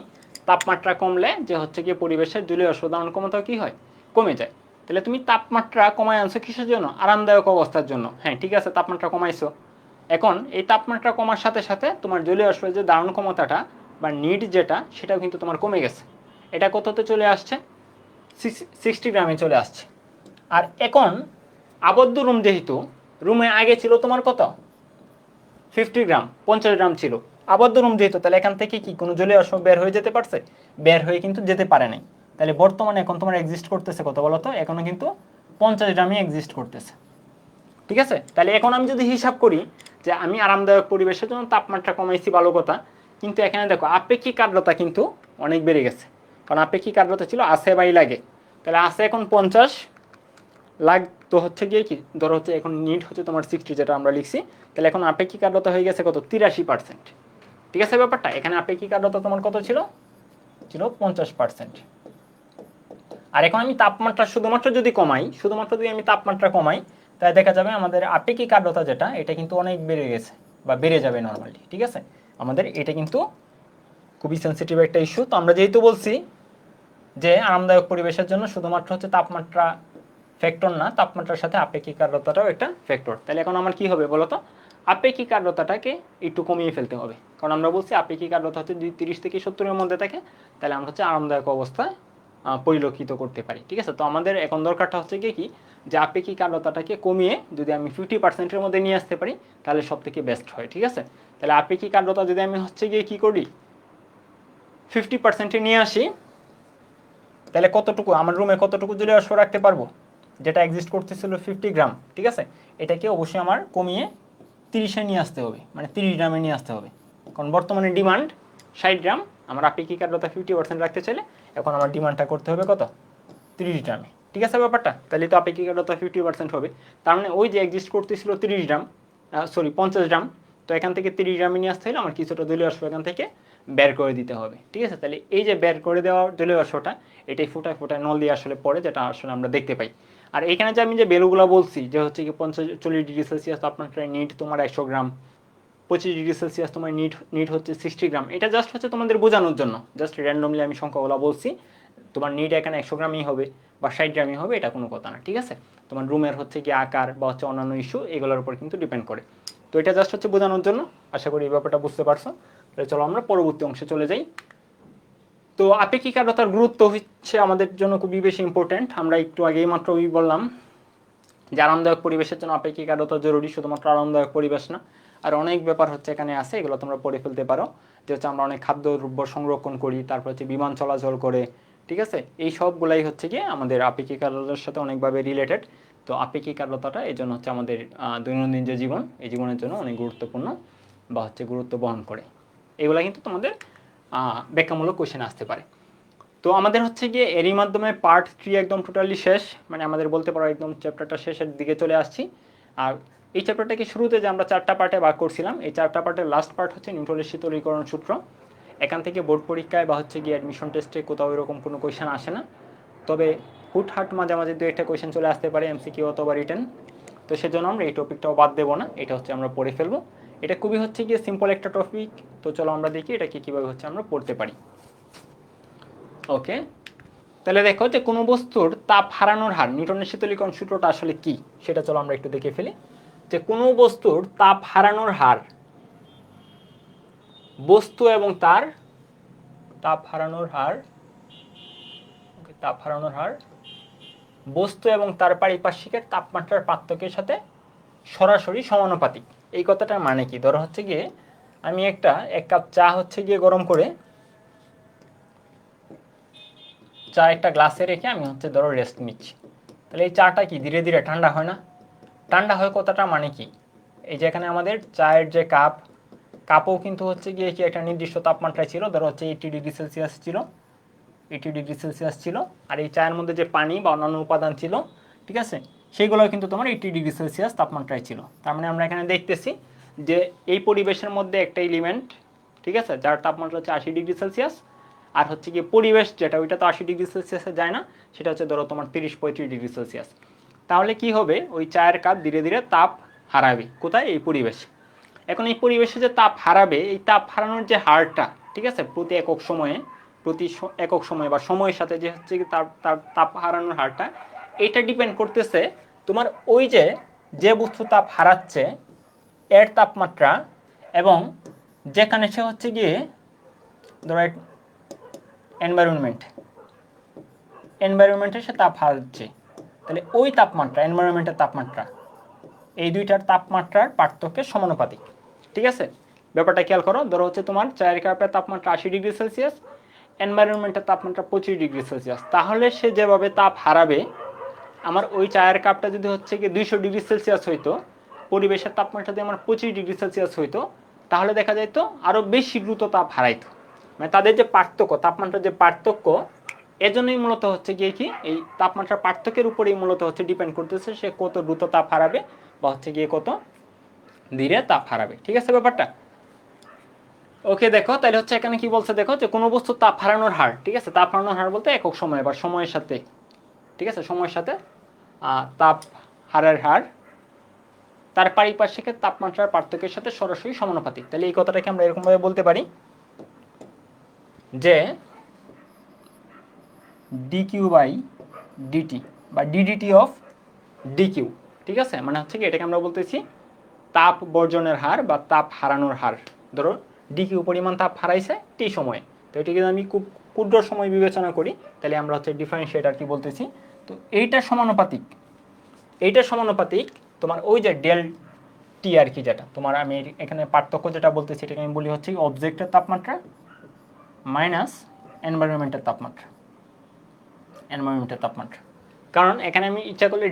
তাপমাত্রা কমলে যে হচ্ছে গিয়ে পরিবেশের জলীয় বাষ্প ধারণ ক্ষমতা কি হয়, কমে যায়। তাহলে তুমি তাপমাত্রা কমায় আনছো কিসের জন্য, আরামদায়ক অবস্থার জন্য। হ্যাঁ ঠিক আছে, তাপমাত্রা কমাইছো। এখন এই তাপমাত্রা কমার সাথে সাথে তোমার জলীয় বাষ্পের যে ধারণ ক্ষমতাটা বা নিট যেটা, সেটাও কিন্তু তোমার কমে গেছে। এটা কততে চলে আসছে, 60 গ্রামে চলে আসছে। আর এখন আবদ্ধ রুম, যেহেতু রুমে আগে ছিল তোমার কত, 50 গ্রাম, 50 গ্রাম ছিল। আবদ্ধ রুম যেহেতু, তাহলে এখান থেকে কি কোনো জলীয় বাষ্প বের হয়ে যেতে পারছে, বের হয়ে কিন্তু যেতে পারে নাই। তাহলে বর্তমানে এখন তোমার এক্সিস্ট করতেছে কত বলো তো, এখনো কিন্তু 50 গ্রামই এক্সিস্ট করতেছে, ঠিক আছে। তাহলে এখন আমি যদি হিসাব করি যে আমি আরামদায়ক পরিবেশের জন্য তাপমাত্রা কমাইছি, ভালো কথা, কিন্তু এখানে দেখো আপেক্ষিক আর্দ্রতা কিন্তু অনেক বেড়ে গেছে। কারণ আপেক্ষিক আর্দ্রতা ছিল আসে বাই লাগে, তাহলে আসে এখন 50, লাগ তো হচ্ছে গিয়ে কি, ধরো হচ্ছে এখন নিট হচ্ছে তোমার 60 যেটা আমরা লিখছি, তাহলে এখন আপেক্ষিক আর্দ্রতা হয়ে গেছে কত, 83%। ঠিক আছে ব্যাপারটা, এখানে আপেক্ষিক আর্দ্রতা তোমার কত ছিল, ছিল 50%। আর এখন আমি তাপমাত্রা শুধুমাত্র যদি কমাই, শুধুমাত্র যদি আমি তাপমাত্রা কমাই, তাহলে দেখা যাবে আমাদের আপেক্ষিক আর্দ্রতা যেটা, এটা কিন্তু অনেক বেড়ে গেছে বা বেড়ে যাবে নর্মালি, ঠিক আছে। আমাদের এটা কিন্তু খুবই সেন্সিটিভ একটা ইস্যু। তো আমরা যেহেতু বলছি যে আরামদায়ক পরিবেশের জন্য শুধুমাত্র হচ্ছে তাপমাত্রা ফ্যাক্টর না, তাপমাত্রার সাথে আপেক্ষিক আর্দ্রতাটাও একটা ফ্যাক্টর। তাহলে এখন আমার কি হবে বলতো, আপেক্ষিক আর্দ্রতাটাকে একটু কমিয়ে ফেলতে হবে। কারণ আমরা বলছি আপেক্ষিক আর্দ্রতা হচ্ছে যদি 30 থেকে 70-এর মধ্যে থাকে, তাহলে আমরা হচ্ছে আরামদায়ক অবস্থায় পরিলক্ষিত করতে পারি, ঠিক আছে। তো আমাদের এখন দরকারটা হচ্ছে কি, যে আপেক্ষিক আর্দ্রতাটাকে কমিয়ে যদি আমি 50%-এর মধ্যে নিয়ে আসতে পারি, তাহলে সব থেকে বেস্ট হয়, ঠিক আছে। তাহলে আপেক্ষিক আর্দ্রতা যদি আমি হচ্ছে গিয়ে কি করি, 50%-এ নিয়ে আসি, তাহলে কতটুকু আমার রুমে কতটুকু জলীয় বাষ্প রাখতে পারবো, যেটা এক্সিস্ট করতেছিল 50 গ্রাম, ঠিক আছে। এটাকে অবশ্যই আমার কমিয়ে 30-এ নিয়ে আসতে হবে, মানে 30 গ্রামে নিয়ে আসতে হবে। কারণ বর্তমানে ডিমান্ড 60 গ্রাম, আমার আপেক্ষিক আর্দ্রতা 50% রাখতে চাইলে এখন আমার ডিমান্ডটা করতে হবে কত, 30 গ্রামে, ঠিক আছে ব্যাপারটা। তাহলে তো আপেক্ষিক আর্দ্রতা 50% হবে, তার মানে ওই যে এক্সিস্ট করতেছিল 30 গ্রাম, সরি 50 গ্রাম, তো এখান থেকে 30 গ্রামে নিয়ে আসতে হলে আমার কিছুটা জলীয় বাষ্প এখান থেকে বের করে দিতে হবে, ঠিক আছে। তাহলে এই যে বের করে দেওয়া জলীয় বাষ্পটা, এটাই ফোটায় ফোটায় নল দিয়ে আসলে পড়ে, যেটা আসলে আমরা দেখতে পাই। আর এখানে যে আমি যে ভ্যালুগুলো বলছি, যে হচ্ছে কি 40°C তাপমাত্রায় নিট তোমার 100 গ্রাম, 25°C তোমার নিট হচ্ছে 60 গ্রাম, এটা জাস্ট হচ্ছে তোমাদের বোঝানোর জন্য, জাস্ট র্যান্ডমলি আমি সংখ্যাগুলো বলছি। তোমার নিট এখানে 100 গ্রামই হবে বা 60 গ্রামই হবে, এটা কোনো কথা না, ঠিক আছে। তোমার রুমের হচ্ছে কি আকার বা হচ্ছে অন্যান্য ইস্যু, এগুলোর উপর কিন্তু ডিপেন্ড করে। তো এটা জাস্ট হচ্ছে বোঝানোর জন্য, আশা করি এই ব্যাপারটা বুঝতে পারছো। তাহলে চলো আমরা পরবর্তী অংশে চলে যাই। তো আপেক্ষিক আর্দ্রতার গুরুত্ব হচ্ছে আমাদের জন্য খুবই বেশি ইম্পর্টেন্ট। আমরা একটু আগেই মাত্রই বললাম যে আরামদায়ক পরিবেশের জন্য আপেক্ষিক আর্দ্রতা জরুরি, শুধুমাত্র আরামদায়ক পরিবেশ না, আর অনেক ব্যাপার হচ্ছে এখানে আছে, এগুলো তোমরা পড়ে ফেলতে পারো। যে হচ্ছে আমরা অনেক খাদ্যদ্রব্য সংরক্ষণ করি, তারপর হচ্ছে বিমান চলাচল করে, ঠিক আছে। এই সবগুলাই হচ্ছে গিয়ে আমাদের আপেক্ষিক আর্দ্রতার সাথে অনেকভাবে রিলেটেড। তো আপেক্ষিক আর্দ্রতাটা এই জন্য হচ্ছে আমাদের দৈনন্দিন যে জীবন, এই জীবনের জন্য অনেক গুরুত্বপূর্ণ বা হচ্ছে গুরুত্ব বহন করে। এগুলো কিন্তু তোমাদের ব্যাখ্যামূলক কোশ্চেন আসতে পারে। তো আমাদের হচ্ছে গিয়ে এরই মাধ্যমে পার্ট 3 একদম টোটালি শেষ, মানে আমাদের বলতে পারো একদম চ্যাপ্টারটা শেষের দিকে চলে আসছি। আর এই চ্যাপ্টারটাকে শুরুতে যে আমরা 4টা পার্টে ভাগ করছিলাম, এই 4টা পার্টের লাস্ট পার্ট হচ্ছে নিউটনের শীতলীকরণ সূত্র। এখান থেকে বোর্ড পরীক্ষায় বা হচ্ছে গিয়ে অ্যাডমিশন টেস্টে কোথাও এরকম কোনো কোয়েশ্চেন আসে না, তবে হুটহাট মাঝে মাঝে 2-একটা কোয়েশ্চেন চলে আসতে পারে এমসিকিউ অথবা রিটেন। তো সেজন্য আমরা এই টপিকটাও বাদ দেবো না, এটা হচ্ছে আমরা পড়ে ফেলবো। এটা খুবই হচ্ছে গিয়ে সিম্পল একটা টপিক। তো চলো আমরা দেখি এটাকে কীভাবে হচ্ছে আমরা পড়তে পারি। ওকে, তাহলে দেখো যে কোনো বস্তুর তাপ হারানোর হার, নিউটনের শীতলীকরণ সূত্রটা আসলে কি সেটা চলো আমরা একটু দেখে ফেলি। যে কোনো বস্তুর তাপ হারানোর হার, বস্তু এবং তার তাপ হারানোর হার, তাপ হারানোর হার বস্তু এবং তার পারিপার্শ্বিকের তাপমাত্রার পার্থক্যের সাথে সরাসরি সমানুপাতিক। এই কথাটার মানে কি? ধরো হচ্ছে গিয়ে আমি এক কাপ চা হচ্ছে গিয়ে গরম করে চা একটা গ্লাসে রেখে আমি হচ্ছে ধরো রেস্ট নিচ্ছি, তাহলে এই চাটা কি ধীরে ধীরে ঠান্ডা হয় না? ঠান্ডা হয় কথাটা মানে কি? এই যে এখানে আমাদের চায়ের যে কাপও কিন্তু হচ্ছে গিয়ে কি একটা নির্দিষ্ট তাপমাত্রায় ছিল, ধরো হচ্ছে 80 ডিগ্রি সেলসিয়াস ছিল, 80 ডিগ্রি সেলসিয়াস ছিল। আর এই চায়ের মধ্যে যে পানি বা অন্যান্য উপাদান ছিল, ঠিক আছে, সেইগুলো কিন্তু তোমার 80 ডিগ্রি সেলসিয়াস তাপমাত্রায় ছিল। তার মানে আমরা এখানে দেখতেছি যে এই পরিবেশের মধ্যে একটা এলিমেন্ট, ঠিক আছে, যার তাপমাত্রা হচ্ছে 80 ডিগ্রি সেলসিয়াস, আর হচ্ছে গিয়ে পরিবেশ যেটা, ওইটা তো 80 ডিগ্রি সেলসিয়াসে যায় না, সেটা হচ্ছে ধরো তোমার 30-35 ডিগ্রি সেলসিয়াস। তাহলে কি হবে? ওই চায়ের কাপ ধীরে ধীরে তাপ হারাবে। কোথায়? এই পরিবেশে। এখন এই পরিবেশে যে তাপ হারাবে, এই তাপ হারানোর যে হারটা, ঠিক আছে, প্রতি একক সময়ে বা সময়ের সাথে যে হচ্ছে কি তাপ হারানোর হারটা, এটা ডিপেন্ড করতেছে তোমার ওই যে বস্তু তাপ হারাচ্ছে এর তাপমাত্রা, এবং যেখানে সে হচ্ছে গিয়ে ধরো এনভায়রনমেন্টে সে তাপ হারাচ্ছে, তাহলে ওই তাপমাত্রা, এনভায়রনমেন্টের তাপমাত্রা, এই দুইটার তাপমাত্রার পার্থক্যের সমানুপাতিক। ঠিক আছে, ব্যাপারটা খেয়াল করো। ধরো হচ্ছে তোমার চায়ের কাপের তাপমাত্রা 80 ডিগ্রি সেলসিয়াস, এনভায়রনমেন্টের তাপমাত্রা 25 ডিগ্রি সেলসিয়াস, তাহলে সে যেভাবে তাপ হারাবে, আমার ওই চায়ের কাপটা যদি হচ্ছে কি 200 ডিগ্রি সেলসিয়াস হইতো, পরিবেশের তাপমাত্রা যদি আমার 25 ডিগ্রি সেলসিয়াস হইতো, তাহলে দেখা যাইতো আরও বেশি দ্রুত তাপ হারাইতো। মানে তাদের যে পার্থক্য, তাপমাত্রার যে পার্থক্য, এজন্যই মূলত হচ্ছে গিয়ে কি এই তাপমাত্রার পার্থক্যের উপরেই মূলত হচ্ছে ডিপেন্ড করতেছে সে কত দ্রুত তাপ হারাবে বা হচ্ছে গিয়ে কত ধীরে তাপ হারাবে। ঠিক আছে ব্যাপারটা? ওকে, দেখো তাহলে হচ্ছে এখানে কি বলছে, দেখো যে কোনো বস্তুর তাপ হারানোর হার, ঠিক আছে, তাপ হারানোর হার বলতে একক সময় বা সময়ের সাথে, ঠিক আছে, সময়ের সাথে তাপ হারের হার তার পারিপার্শ্বিকের তাপমাত্রার পার্থক্যের সাথে সরাসরি সমানুপাতিক। তাহলে এই কথাটাকে আমরা এরকমভাবে বলতে পারি যে ডিকিউ বাই ডিটি বা ডিডিটি অফ ডিকিউ, ঠিক আছে, মানে হচ্ছে কি এটাকে আমরা বলতেছি তাপ বর্জনের হার বা তাপ হারানোর হার। ধরো ডিকিউ পরিমাণ তাপ হারাইছে টি সময়ে, তো এটাকে যদি আমি খুব ক্ষুদ্র সময় বিবেচনা করি, তাহলে আমরা হচ্ছে ডিফারেন্সিয়েটার কি বলতেছি, তো এইটা সমানুপাতিক তোমার ওই যে ডেল টি আর কি, যেটা তোমার আমি এখানে পার্থক্য যেটা বলতেছি, এটাকে আমি বলি হচ্ছে অবজেক্টের তাপমাত্রা মাইনাস এনভায়রনমেন্টের তাপমাত্রা। কারণ এখানে আমি ইচ্ছা করলে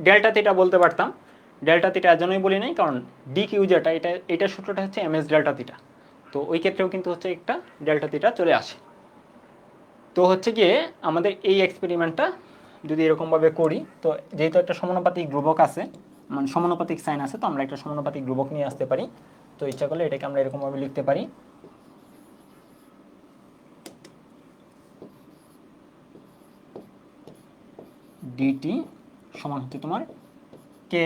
ডেল্টা থিটা বলতে পারতাম, ডেল্টা থিটা এর জন্যই বলি নাই, কারণ ডি কিউ যেটা, এটা সূত্রটা হচ্ছে এম এস ডেল্টা থিটা, তো ওই ক্ষেত্রেও কিন্তু হচ্ছে একটা ডেল্টা থিটা চলে আসে। তো হচ্ছে গিয়ে আমাদের এই এক্সপেরিমেন্টটা যদি এরকমভাবে করি, তো যেহেতু একটা সমানুপাতিক ধ্রুবক আছে, মানে সমানুপাতিক সাইন আছে, তো আমরা একটা সমানুপাতিক ধ্রুবক নিয়ে আসতে পারি। তো ইচ্ছা করলে এটাকে আমরা এরকমভাবে লিখতে পারি, ডিটি সমান হচ্ছে তোমার কে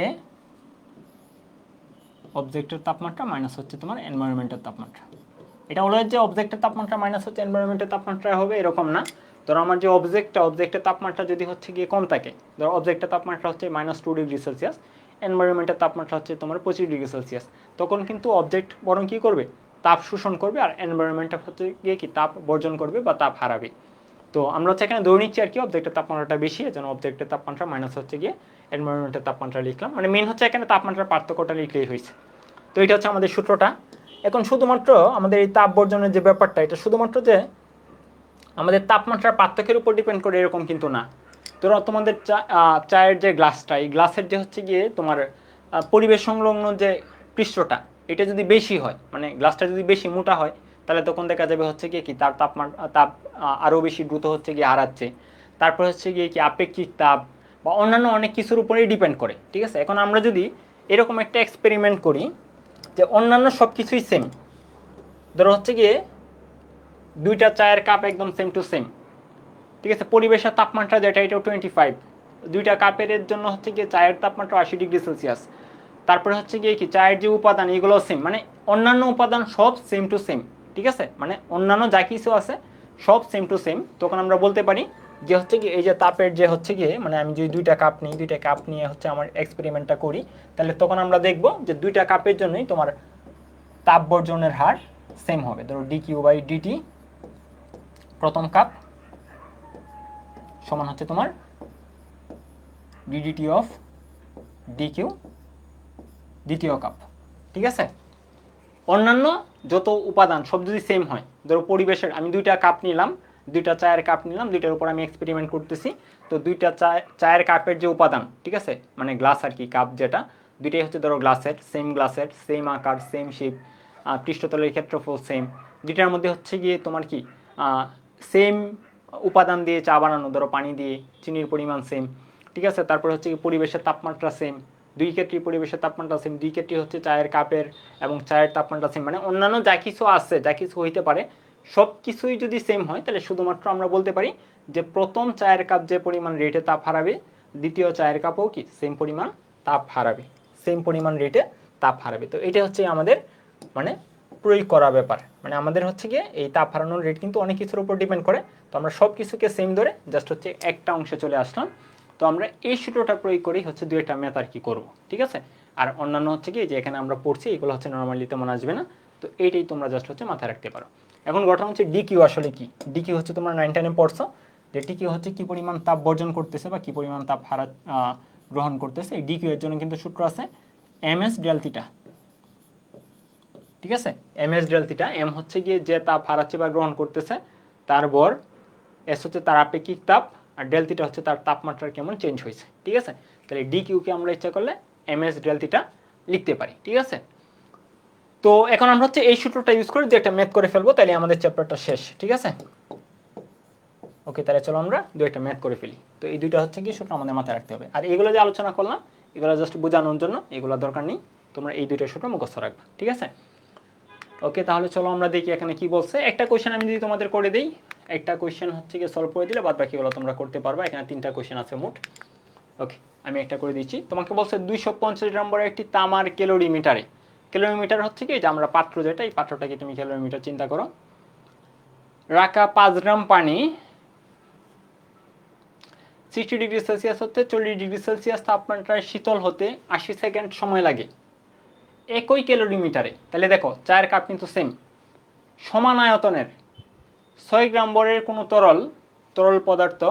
অবজেক্টের তাপমাত্রা মাইনাস হচ্ছে তোমার এনভায়রনমেন্টের তাপমাত্রা। এটা হলো যে অবজেক্টের তাপমাত্রা মাইনাস হচ্ছে এনভায়রনমেন্টের তাপমাত্রা হবে এরকম না। ধরো আমার যে অবজেক্টের তাপমাত্রা যদি হচ্ছে গিয়ে কম থাকে, ধরো অবজেক্টের তাপমাত্রা হচ্ছে -2 ডিগ্রি সেলসিয়াস, এনভায়রনমেন্টের তাপমাত্রা হচ্ছে তোমার 25 ডিগ্রি সেলসিয়াস, তখন কিন্তু অবজেক্ট বরং কী করবে, তাপ শোষণ করবে, আর এনভায়রনমেন্টটা হচ্ছে গিয়ে কি তাপ বর্জন করবে বা তাপ হারাবে। তো আমরা হচ্ছে এখানে ধরে নিচ্ছি আর কি অবজেক্টের তাপমাত্রাটা বেশি, এজন্য অবজেক্টের তাপমাত্রা মাইনাস হচ্ছে গিয়ে এনভায়রনমেন্টের তাপমাত্রা লিখলাম, মানে মেন হচ্ছে এখানে তাপমাত্রার পার্থক্যটা লিখলেই হয়েছে। তো এটা হচ্ছে আমাদের সূত্রটা। এখন শুধুমাত্র আমাদের এই তাপ বর্জনের যে ব্যাপারটা, এটা শুধুমাত্র যে আমাদের তাপমাত্রার পার্থক্যের উপর ডিপেন্ড করে এরকম কিন্তু না। ধরো তোমাদের চায়ের যে গ্লাসটা, এই গ্লাসের যে হচ্ছে গিয়ে তোমার পরিবেশ সংলগ্ন যে পৃষ্ঠটা, এটা যদি বেশি হয়, মানে গ্লাসটা যদি বেশি মোটা হয়, তাহলে তখন দেখা যাবে হচ্ছে গিয়ে কি তার তাপ আরও বেশি দ্রুত হচ্ছে গিয়ে হারাচ্ছে। তারপর হচ্ছে গিয়ে কি আপেক্ষিক তাপ বা অন্যান্য অনেক কিছুর উপরেই ডিপেন্ড করে, ঠিক আছে। এখন আমরা যদি এরকম একটা এক্সপেরিমেন্ট করি যে অন্যান্য সব কিছুই সেম, ধরো হচ্ছে গিয়ে দুইটা চায়ের কাপ একদম সেম টু সেম, ঠিক আছে, পরিবেশের তাপমাত্রা যেটা এটাও 25, দুইটা কাপের জন্য হচ্ছে গিয়ে চায়ের তাপমাত্রা 80°C, তারপরে হচ্ছে গিয়ে কি চায়ের যে উপাদান এগুলো সেম, মানে অন্যান্য উপাদান সব সেম টু সেম, ঠিক আছে, মানে অন্যান্য যা কিছু আছে সব সেম টু সেম, তখন আমরা বলতে পারি যে হচ্ছে কি এই যে তাপের যে হচ্ছে গিয়ে, মানে আমি যদি দুইটা কাপ নিই, দুইটা কাপ নিয়ে হচ্ছে আমার এক্সপেরিমেন্টটা করি, তাহলে তখন আমরা দেখব যে দুইটা কাপের জন্যই তোমার তাপ বর্জনের হার সেম হবে। ধরো dQ/dt প্রথম কাপ সমান হচ্ছে তোমার ddt অফ dQ দ্বিতীয় কাপ, ঠিক আছে। অন্যান্য যত উপাদান সব যদি সেম হয়, ধরো পরিবেশের আমি দুইটা কাপ নিলাম, দুইটা চায়ের কাপ নিলাম, দুইটার উপর আমি এক্সপেরিমেন্ট করতেছি, তো দুইটা চায়ের কাপের যে উপাদান, ঠিক আছে, মানে গ্লাস আর কি, কাপ যেটা, দুইটাই হচ্ছে ধরো গ্লাসের সেম আকার, সেম শেপ, পৃষ্ঠতলের ক্ষেত্রফল সেম, দুইটার মধ্যে হচ্ছে গিয়ে তোমার কি সেম উপাদান দিয়ে চা বানানো, ধরো পানি দিয়ে, চিনির পরিমাণ সেম, ঠিক আছে। তারপর হচ্ছে কি পরিবেশের তাপমাত্রা সেম, দুই ক্ষেত্রেই পরিবেশের তাপমাত্রা সেম, দুই ক্ষেত্রেই হচ্ছে চায়ের কাপের এবং চায়ের তাপমাত্রা সেম, মানে অন্যান্য যা কিছু আছে, যা কিছু হইতে পারে সব কিছুই যদি সেম হয়, তাহলে শুধুমাত্র আমরা বলতে পারি যে প্রথম চায়ের কাপ যে পরিমাণ রেটে তাপ হারাবে, দ্বিতীয় চায়ের কাপও কি সেম পরিমাণ তাপ হারাবে, সেম পরিমাণ রেটে তাপ হারাবে। তো এটা হচ্ছে আমাদের মানে প্রয়োগ করা ব্যাপার, মানে আমাদের হচ্ছে গিয়ে এই তাপ হারানোর রেট কিন্তু অনেক কিছুর উপর ডিপেন্ড করে। তো আমরা সব কিছুকে সেম ধরে জাস্ট হচ্ছে একটা অংশে চলে আসলাম। তো আমরা এই সূত্রটা প্রয়োগ করেই হচ্ছে দু একটা ম্যাথ আর কি করবো, ঠিক আছে। আর অন্যান্য হচ্ছে কি যে এখানে আমরা পড়ছি এগুলো হচ্ছে নর্মালি তেমন আসবে না, তো এইটাই তোমরা জাস্ট হচ্ছে মাথায় রাখতে পারো। এখন ঘটনা হচ্ছে ডিকিউ আসলে কি, ডিকিউ হচ্ছে তোমরা 9-10 পড়ছো, যে ডিকিউ হচ্ছে কি পরিমাণ তাপ বর্জন করতেছে বা কি পরিমাণ তাপ গ্রহণ করতেছে। এই ডিকিউ এর জন্য কিন্তু সূত্র আছে এমএস ডেল থিটা, ঠিক আছে। এমএস ডেল থিটা, এম হচ্ছে গিয়ে যে তাপ হারাচ্ছে বা গ্রহণ করতেছে তার ভর, এস হচ্ছে তার আপেক্ষিক তাপ, আর ডেল থিটা হচ্ছে তার তাপমাত্রা কেমন চেঞ্জ হয়েছে, ঠিক আছে। তাহলে ডি কিউকে আমরা ইচ্ছা করলে এমএস ডেল থিটা লিখতে পারি, ঠিক আছে। তো এখন আমরা হচ্ছে এই সূত্রটা ইউজ করে যে একটা ম্যাথ করে ফেলবো, তাহলে আমাদের চ্যাপ্টারটা শেষ, ঠিক আছে। ওকে, তাহলে চলো আমরা দু একটা ম্যাথ করে ফেলি। তো এই দুইটা হচ্ছে কি সূত্র আমাদের মাথায় রাখতে হবে, আর এগুলো যে আলোচনা করলাম এগুলো জাস্ট বোঝানোর জন্য, এগুলো দরকার নেই, তোমরা এই দুইটা সূত্র মুখস্থ রাখবা, ঠিক আছে। ওকে, তাহলে চলো আমরা দেখি এখানে কি বলছে। একটা কোয়েশ্চেন আমি যদি তোমাদের করে দিই, একটা কোয়েশ্চেন হচ্ছে কি সলভ করে দিলে বাদ বাকিগুলো তোমরা করতে পারবা। এখানে 3টা কোয়েশ্চেন আছে মোট। ওকে, আমি একটা করে দিচ্ছি। তোমাকে বলছে 250 নম্বরের একটি তামার ক্যালোরিমিটারে, ক্যালোরিমিটার হচ্ছে কি যে আমরা পাত্র যেটা, এই পাত্রটাকে তুমি ক্যালোরিমিটার চিন্তা করো, রাখা 5 গ্রাম পানি 60°C হতে 40°C তাপমাত্রায় শীতল হতে 80 সেকেন্ড সময় লাগে একই ক্যালোরিমিটারে। তাহলে দেখো চায়ের কাপ কিন্তু সেম, সমান আয়তনের 6 গ্রাম ভরের কোনো তরল পদার্থ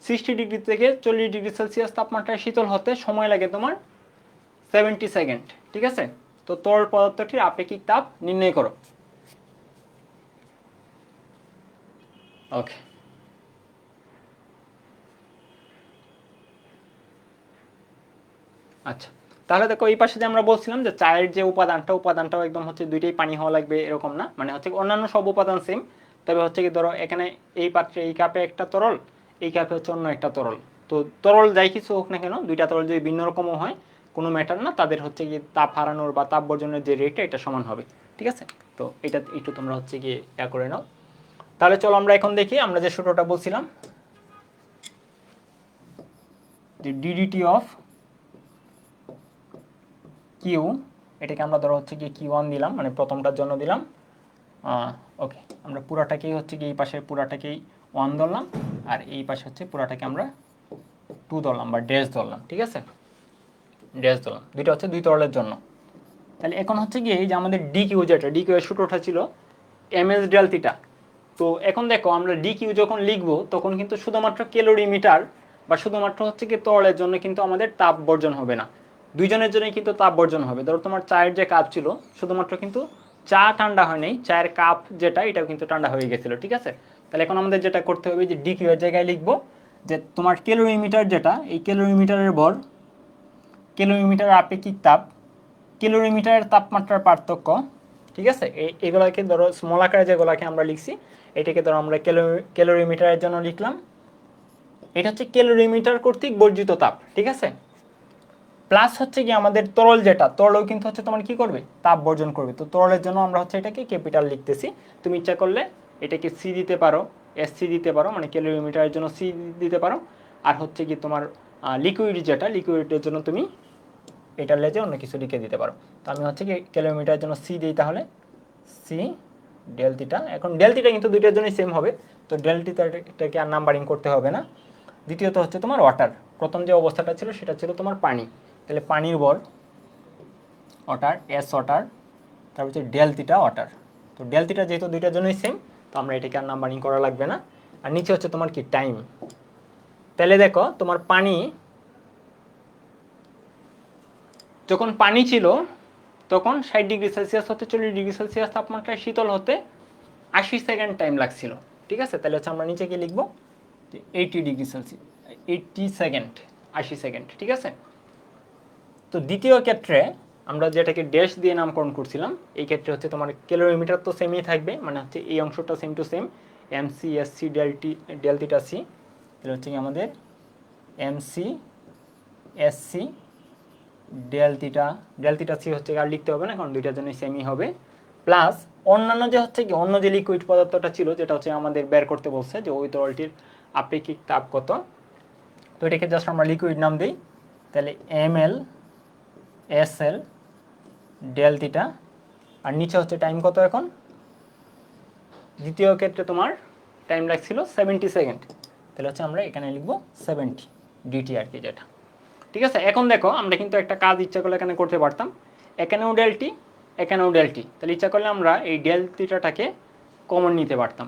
60° থেকে 40°C তাপমাত্রায় শীতল হতে সময় লাগে তোমার 70 সেকেন্ড, ঠিক আছে। তো তরল পদার্থটির আপেক্ষিক তাপ নির্ণয় করো। ওকে, আচ্ছা, তাহলে দেখো এই পাশে যে আমরা বলছিলাম যে চায়ের যে উপাদানটাও একদম হচ্ছে দুইটাই পানি হওয়া লাগবে এরকম না, মানে হচ্ছে অন্যান্য সব উপাদান সেম, তবে হচ্ছে কি ধরো এখানে এই পাত্রে এই কাপে একটা তরল, এই কাপে হচ্ছে অন্য একটা তরল, তো তরল যাই কিছু হোক না কেন, দুইটা তরল যদি ভিন্ন রকমও হয় কোনো ম্যাটার না, তাদের হচ্ছে কি তাপ হারানোর বা তাপ বর্জনের যে রেটটা এটা সমান হবে, ঠিক আছে। তো এটা একটু তোমরা হচ্ছে গিয়ে করে নাও। তাহলে চলো আমরা এখন দেখি আমরা যে সূত্রটা বলছিলাম যে ডিডিটি অফ কিউ, এটাকে আমরা ধরো হচ্ছে গিয়ে কিউ ওয়ান দিলাম, মানে প্রথমটার জন্য দিলাম। ওকে, আমরা পুরাটাকেই হচ্ছে গিয়ে এই পাশে পুরাটাকেই ওয়ান ধরলাম, আর এই পাশে হচ্ছে পুরাটাকে আমরা টু ধরলাম বা ড্যাশ ধরলাম, ঠিক আছে, ড্যাশ ধরলাম, দুইটা হচ্ছে দুই তরলের জন্য। তাহলে এখন হচ্ছে গিয়ে এই যে আমাদের ডি কিউ, যেটা ডি কিউ এর সূত্রটা ছিল এমএস ডেল থিটা। তো এখন দেখো আমরা ডি কিউ যখন লিখবো তখন কিন্তু শুধুমাত্র ক্যালোরিমিটার বা শুধুমাত্র হচ্ছে কি তরলের জন্য কিন্তু আমাদের তাপ বর্জন হবে না, দুইজনের জন্যই কিন্তু তাপ বর্জন হবে। ধরো তোমার চায়ের যে কাপ ছিল শুধুমাত্র কিন্তু চা ঠান্ডা হয় নাই, চায়ের কাপ যেটা এটাও কিন্তু ঠান্ডা হয়ে গেছিলো, ঠিক আছে। তাহলে এখন আমাদের যেটা করতে হবে যে ডি কিউ এর জায়গায় লিখবো যে তোমার ক্যালোরিমিটার যেটা, এই ক্যালোরিমিটারের ভর, ক্যালোরিমিটার আপেক্ষিক তাপ, ক্যালোরিমিটারের তাপমাত্রার পার্থক্য, ঠিক আছে। এগুলাকে ধরো স্মল আকারে যেগুলাকে আমরা লিখছি, এটাকে ধরো আমরা ক্যালোরিমিটারের জন্য লিখলাম। এটা হচ্ছে ক্যালোরিমিটার কর্তৃক বর্জিত তাপ, ঠিক আছে। প্লাস হচ্ছে কি আমাদের তরল যেটা, তরলও কিন্তু হচ্ছে তোমার কি করবে, তাপ বর্জন করবে। তো তরলের জন্য আমরা হচ্ছে এটাকে ক্যাপিটাল লিখতেছি। তুমি ইচ্ছা করলে এটাকে সি দিতে পারো, এসসি দিতে পারো, মানে ক্যালোরিমিটারের জন্য সি দিতে পারো। আর হচ্ছে কি তোমার লিকুইড যেটা, লিকুইডের জন্য তুমি এটার লেজে অন্য কিছু লিখে দিতে পারো। তো আমি হচ্ছে কি ক্যালোমিটারের জন্য সি দিই, তাহলে সি ডেল থিটা। এখন ডেল থিটা কিন্তু দুইটার জন্যই সেম হবে, তো ডেল থিটাটাকে আর নাম্বারিং করতে হবে না। দ্বিতীয়ত হচ্ছে তোমার ওয়াটার, প্রথম যে অবস্থাটা ছিল সেটা ছিল তোমার পানি, তাহলে পানির ভর ওয়াটার, এস ওয়াটার, তারপর হচ্ছে ডেল থিটা ওয়াটার। তো ডেল থিটা যেহেতু দুইটার জন্যই সেম, তো আমরা এটাকে আর নাম্বারিং করা লাগবে না। আর নিচে হচ্ছে তোমার কি টাইম। তাহলে দেখো তোমার পানি, যখন পানি ছিল তখন 60°C হতে 40°C তাপমাত্রায় শীতল হতে 80 সেকেন্ড টাইম লাগছিল, ঠিক আছে। তাহলে হচ্ছে আমরা নিচে কি লিখবো, 80°C, 80 সেকেন্ড, 80 সেকেন্ড, ঠিক আছে। তো দ্বিতীয় ক্ষেত্রে আমরা যেটাকে ড্যাশ দিয়ে নামকরণ করছিলাম, এই ক্ষেত্রে হচ্ছে তোমার ক্যালোরিমিটার তো সেমই থাকবে, মানে হচ্ছে এই অংশটা same to same, M C S C del theta C. তাহলে হচ্ছে কি আমাদের M C S C del theta C হচ্ছে আর লিখতে হবে না, কারণ দুইটার জন্য সেমই হবে। প্লাস অন্যান্য যে হচ্ছে কি অন্য যে লিকুইড পদার্থটা ছিল, যেটা হচ্ছে আমাদের বের করতে বলছে যে ওই তরলটির আপেক্ষিক তাপ কত, তো এটাকে জাস্ট আমরা লিকুইড নাম দিই। তাহলে M L S L del theta. আর নিচে হচ্ছে টাইম কত, এখন দ্বিতীয় ক্ষেত্রে তোমার টাইম লাগছিল 70 সেকেন্ড, তাহলে হচ্ছে আমরা এখানে লিখবো 70 ডিটি আর কি যেটা, ঠিক আছে। এখন দেখো আমরা কিন্তু একটা কাজ ইচ্ছা করলে এখানে করতে পারতাম, এখানেও ডেলটি, এখানেও ডেলটি, তাহলে ইচ্ছা করলে আমরা এই ডেল থিটাটাকে কমন নিতে পারতাম।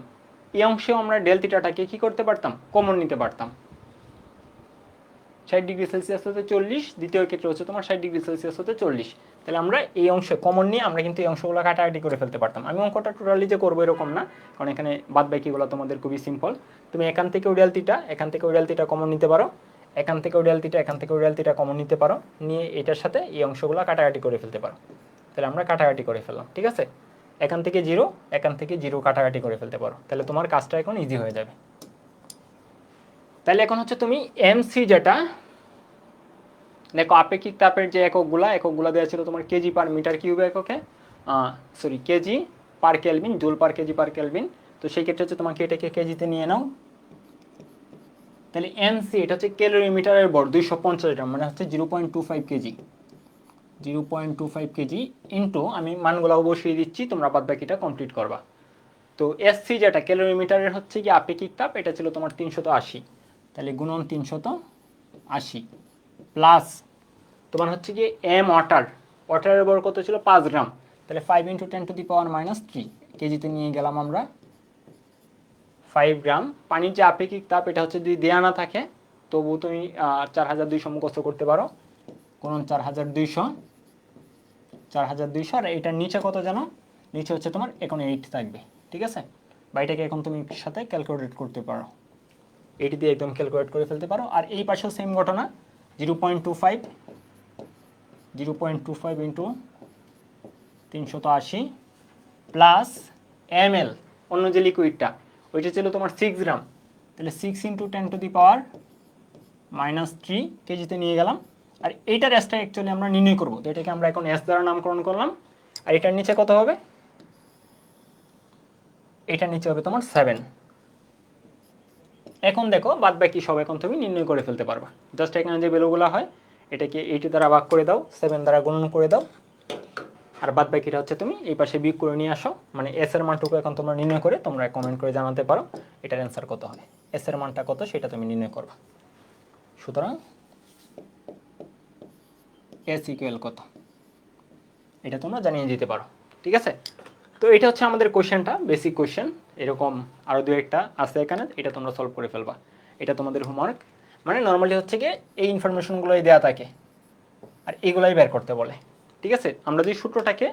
এই অংশেও আমরা ডেল থিটাটাকে কি করতে পারতাম, কমন নিতে পারতাম। 60°C হতে 40, দ্বিতীয় ক্ষেত্রে হচ্ছে তোমার 60°C হতে 40। তাহলে আমরা এই অংশে কমন নিয়ে আমরা কিন্তু এই অংশগুলো কাটাকাটি করে ফেলতে পারতাম। আমি অঙ্কটা টোটালি যে করবো এরকম না, কারণ এখানে বাদ বাকিগুলো তোমাদের খুবই সিম্পল। তুমি এখান থেকে ডেল থিটা, এখান থেকে ডেল থিটা কমন নিতে পারো, এখান থেকে ডেল থিটা, এখান থেকে ডেল থিটা কমন নিতে পারো, নিয়ে এটার সাথে এই অংশগুলো কাটাকাটি করে ফেলতে পারো। তাহলে আমরা কাটাকাটি করে ফেললাম, ঠিক আছে। এখান থেকে জিরো, এখান থেকে জিরো কাটাকাটি করে ফেলতে পারো, তাহলে তোমার কাজটা এখন ইজি হয়ে যাবে। তাহলে এখন হচ্ছে তুমি এমসি যেটা দেখো, আপেক্ষিক তাপের যে এককগুলা দেওয়া ছিল তোমার কেজি পার মিটার কিউব এককে, sorry KG per kelvin, joule per KG per kelvin. তো সেই ক্ষেত্রে হচ্ছে তোমাকে এটাকে কেজিতে নিয়ে নাও। তাহলে এমসি এটা হচ্ছে ক্যালোরিমিটারের ভর 250 গ্রাম, মানে হচ্ছে 0.25 কেজি, 0.25 কেজি ইন্টু, আমি মানগুলাও বসিয়ে দিচ্ছি, তোমরা বাদ বাকিটা কমপ্লিট করবা। তো এসসি যেটা ক্যালোরিমিটারের হচ্ছে কি আপেক্ষিক তাপ, এটা ছিল তোমার 380, তাহলে গুণন 380 প্লাস তোমার হচ্ছে কি এম ওয়াটারের ভর কত ছিল 5 গ্রাম, তাহলে 5 × 10⁻³ কেজিতে নিয়ে গেলাম আমরা 5 গ্রাম। পানির যে আপেক্ষিক তাপ এটা হচ্ছে যদি দেয়া না থাকে তবু তুমি 4200 মুখস্থ করতে পারো, কোন 4200, আর এটার নিচে কত জানো, নিচে হচ্ছে তোমার এখন 8 থাকবে, ঠিক আছে। বা এটাকে এখন তুমি সাথে ক্যালকুলেট করতে পারো, এটি দিয়ে একদম ক্যালকুলেট করে ফেলতে পারো। আর এই পাশেও সেম ঘটনা, 0.25 ইন্টু 380 প্লাস এম এল, অন্য যে লিকুইডটা ওইটা ছিল তোমার 6 গ্রাম, তাহলে 6 × 10⁻³ কেজিতে নিয়ে গেলাম। আর এইটার এসটা অ্যাকচুয়ালি আমরা নির্ণয় করবো, তো এটাকে আমরা এখন এস দ্বারা নামকরণ করলাম। আর এটার নিচে কত হবে, এটার নিচে হবে তোমার 7। এখন দেখো বাদ বাকি সব এখন তুমি নির্ণয় করে ফেলতে পারবা। জাস্ট এখানে যে ভ্যালুগুলো হয় এটাকে 8 দ্বারা ভাগ করে দাও, 7 দ্বারা গুণন করে দাও, আর বাদ বাকিটা হচ্ছে তুমি এই পাশে বিয়োগ করে নিয়ে আসো। মানে এস এর মানটুকু এখন তোমরা নির্ণয় করে তোমরা কমেন্ট করে জানাতে পারো এটার অ্যান্সার কত হয়, এস এর মানটা কত সেটা তুমি নির্ণয় করবা। সুতরাং এস ইকুয়াল কত এটা তোমরা জানিয়ে দিতে পারো, ঠিক আছে। তো এটা হচ্ছে আমাদের কোশ্চেনটা, বেসিক কোশ্চেন। এরকম আরও দু একটা আছে এখানে, এটা তোমরা সলভ করে ফেলবা, এটা তোমাদের হোমওয়ার্ক। মানে নর্মালি হচ্ছে গিয়ে এই ইনফরমেশনগুলোই দেওয়া থাকে আর এগুলাই বের করতে বলে, ঠিক আছে। আমরা যদি সূত্রটাকে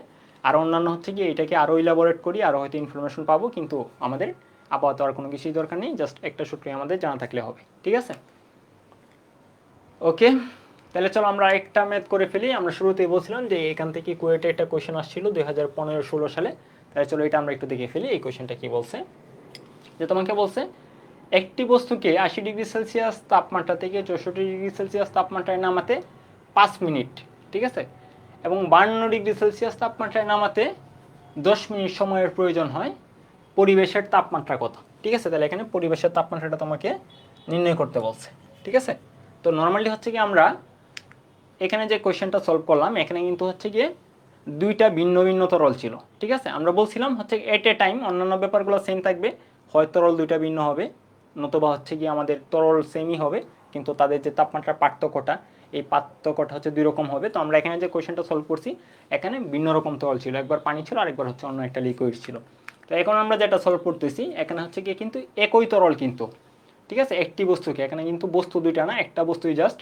আর অন্যান্য হচ্ছে গিয়ে এটাকে আরও ইলাবোরেট করি, আরও হয়তো ইনফরমেশন পাবো, কিন্তু আমাদের আপাতত আর কোনো কিছুই দরকার নেই, জাস্ট একটা সূত্রই আমাদের জানা থাকলে হবে, ঠিক আছে। ওকে, তাহলে চলো আমরা একটা ম্যাথ করে ফেলি। আমরা শুরুতেই বলছিলাম যে এখান থেকে কুয়েটে একটা কোয়েশ্চেন আসছিল 2015-16 সালে। তাহলে চলো এটা আমরা একটু দেখে ফেলি এই কোয়েশ্চেনটা কি বলছে। যে তোমাকে বলছে একটি বস্তুকে 80 ডিগ্রি সেলসিয়াস তাপমাত্রা থেকে 64 ডিগ্রি সেলসিয়াস তাপমাত্রায় নামাতে 5 মিনিট, ঠিক আছে, এবং 52 ডিগ্রি সেলসিয়াস তাপমাত্রায় নামাতে 10 মিনিট সময়ের প্রয়োজন হয়। পরিবেশের তাপমাত্রা কত, ঠিক আছে। তাহলে এখানে পরিবেশের তাপমাত্রাটা তোমাকে নির্ণয় করতে বলছে, ঠিক আছে। তো নর্মালি হচ্ছে কি আমরা এখানে যে কোয়েশ্চেনটা সলভ করলাম, এখানে কিন্তু হচ্ছে গিয়ে দুইটা ভিন্ন ভিন্ন তরল ছিল, ঠিক আছে। আমরা বলছিলাম হচ্ছে এট এ টাইম অন্যান্য ব্যাপারগুলো সেম থাকবে, হয় তরল দুইটা ভিন্ন হবে, নতুবা হচ্ছে গিয়ে আমাদের তরল সেমই হবে, কিন্তু তাদের যে তাপমাত্রার পার্থক্যটা, এই পার্থক্যটা হচ্ছে দুই রকম হবে। তো আমরা এখানে যে কোয়েশ্চেনটা সলভ করছি, এখানে ভিন্ন রকম তরল ছিল, একবার পানি ছিল আরেকবার হচ্ছে অন্য একটা লিকুইড ছিল। তো এখন আমরা যেটা সলভ করতেছি, এখানে হচ্ছে গিয়ে কিন্তু একই তরল কিন্তু, ঠিক আছে, একটি বস্তুকে, এখানে কিন্তু বস্তু দুইটা না, একটা বস্তুই জাস্ট।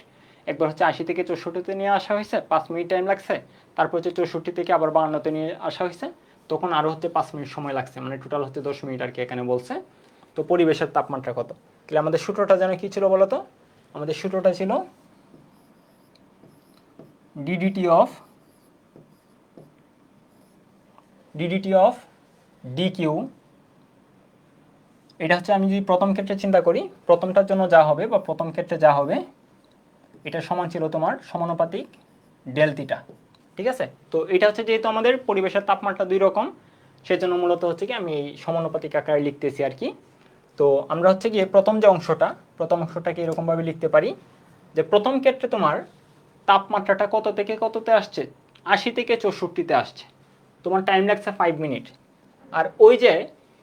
একবার হচ্ছে 80 থেকে 64-তে নিয়ে আসা হয়েছে, 5 মিনিট টাইম লাগছে। তারপর হচ্ছে 64 থেকে আবার 52-তে নিয়ে আসা হয়েছে, তখন আরও হচ্ছে 5 মিনিট সময় লাগছে, মানে টোটাল হচ্ছে 10 মিনিট আর কি এখানে বলছে। তো পরিবেশের তাপমাত্রা কত, তাহলে আমাদের সূত্রটা যেন কি ছিল বলো তো? আমাদের সূত্রটা ছিল ডিডিটি অফ ডিকিউ। এটা হচ্ছে আমি যদি প্রথম ক্ষেত্রে চিন্তা করি, প্রথমটার জন্য যা হবে বা প্রথম ক্ষেত্রে যা হবে, এটা সমান ছিল তোমার সমানুপাতিক ডেল থিটা, ঠিক আছে। তো এটা হচ্ছে যেহেতু আমাদের পরিবেশের তাপমাত্রা দুই রকম, সেজন্য মূলত হচ্ছে কি আমি এই সমানুপাতিক আকারে লিখতেছি আর কি। তো আমরা হচ্ছে গিয়ে প্রথম অংশটাকে এরকমভাবে লিখতে পারি যে প্রথম ক্ষেত্রে তোমার তাপমাত্রাটা কত থেকে কততে আসছে, 80 থেকে 64-তে আসছে, তোমার টাইম লাগছে 5 মিনিট। আর ওই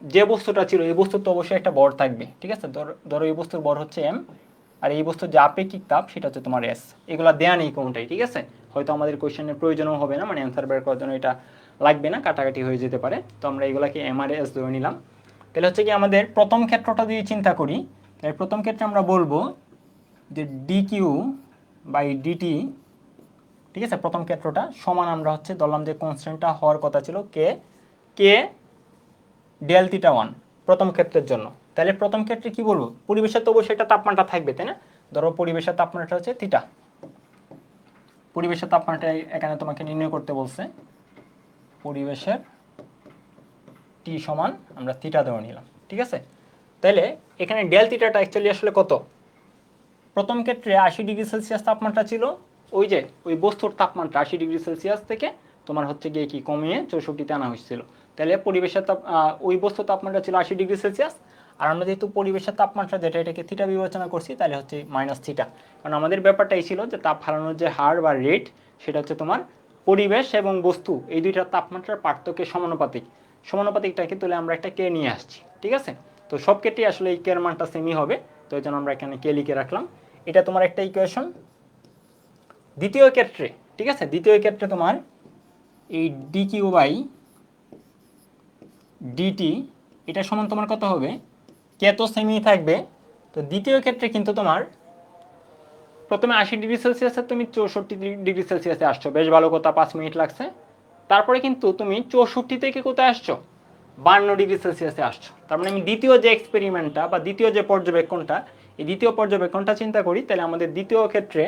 যে বস্তুটা ছিল, এই বস্তুর তো অবশ্যই একটা ভর থাকবে, ঠিক আছে। ধরো এই বস্তুর ভর হচ্ছে এম, আর এই বস্তুর যে আপেক্ষিক তাপ সেটা হচ্ছে তোমার এস। এগুলো দেয়া নেই কোনটাই, ঠিক আছে। হয়তো আমাদের কোয়েশ্চেনের প্রয়োজনও হবে না, মানে অ্যান্সার বের করার জন্য এটা লাগবে না, কাটাকাটি হয়ে যেতে পারে। তো আমরা এগুলাকে এম আর এস ধরে নিলাম। তাহলে হচ্ছে কি আমাদের প্রথম ক্ষেত্রটা যদি চিন্তা করি, তাহলে প্রথম ক্ষেত্রে আমরা বলবো যে ডি কিউ বাই ডিটি, ঠিক আছে, প্রথম ক্ষেত্রটা সমান আমরা হচ্ছে ধরলাম যে কনস্ট্যান্টটা হওয়ার কথা ছিল কে কে ডেল থিটা 1 প্রথম ক্ষেত্রের জন্য। তাহলে প্রথম ক্ষেত্রে কি বলবো, পরিবেশের তো অবশ্যই একটা তাপমাত্রা থাকবে, তাই না? ধরো পরিবেশের তাপমাত্রা হচ্ছে থিটা, পরিবেশের তাপমাত্রা এখানে তোমাকে নির্ণয় করতে বলছে। পরিবেশের টি সমান আমরা থিটা ধরে নিলাম, ঠিক আছে। তাহলে এখানে ডেল থিটাটা অ্যাকচুয়ালি আসলে কত? প্রথম ক্ষেত্রে 80 ডিগ্রি সেলসিয়াস তাপমাত্রা ছিল, ওই বস্তুর তাপমাত্রা 80 ডিগ্রি সেলসিয়াস থেকে তোমার হচ্ছে গিয়ে কি কমিয়ে 64-তে আনা হয়েছিল। তাহলে পরিবেশের ওই বস্তুর তাপমাত্রা ছিল 80 ডিগ্রি সেলসিয়াস, আর আমরা যেহেতু পরিবেশের তাপমাত্রা যেটা এটাকে থিটা বিবেচনা করছি, তাহলে হচ্ছে মাইনাস থিটা। কারণ আমাদের ব্যাপারটা এই ছিল যে তাপ হারানোর যে হার বা রেট, সেটা হচ্ছে তোমার পরিবেশ এবং বস্তু এই দুইটার তাপমাত্রার পার্থক্যের সমানুপাতিকটাকে তুলে আমরা একটা কে নিয়ে আসছি, ঠিক আছে। তো সব ক্ষেত্রেই আসলে এই কের মানটা সেমই হবে, তো এই জন্য আমরা এখানে কে লিখে রাখলাম। এটা তোমার একটা ইকুয়েশন। দ্বিতীয় ক্ষেত্রে, ঠিক আছে, দ্বিতীয় ক্ষেত্রে তোমার এই ডি কিউ বাই ডিটি এটা সমান তোমার কত হবে, কে তো সেমই থাকবে। তো দ্বিতীয় ক্ষেত্রে কিন্তু তোমার প্রথমে 80 ডিগ্রি সেলসিয়াসে তুমি 64 ডিগ্রি সেলসিয়াসে আসছো, বেশ ভালো কথা, 5 মিনিট লাগছে। তারপরে কিন্তু তুমি 64 থেকে কোথায় আসছো, 52 ডিগ্রি সেলসিয়াসে আসছো। তার মানে আমি দ্বিতীয় যে এক্সপেরিমেন্টটা বা দ্বিতীয় যে পর্যবেক্ষণটা, এই দ্বিতীয় পর্যবেক্ষণটা চিন্তা করি, তাহলে আমাদের দ্বিতীয় ক্ষেত্রে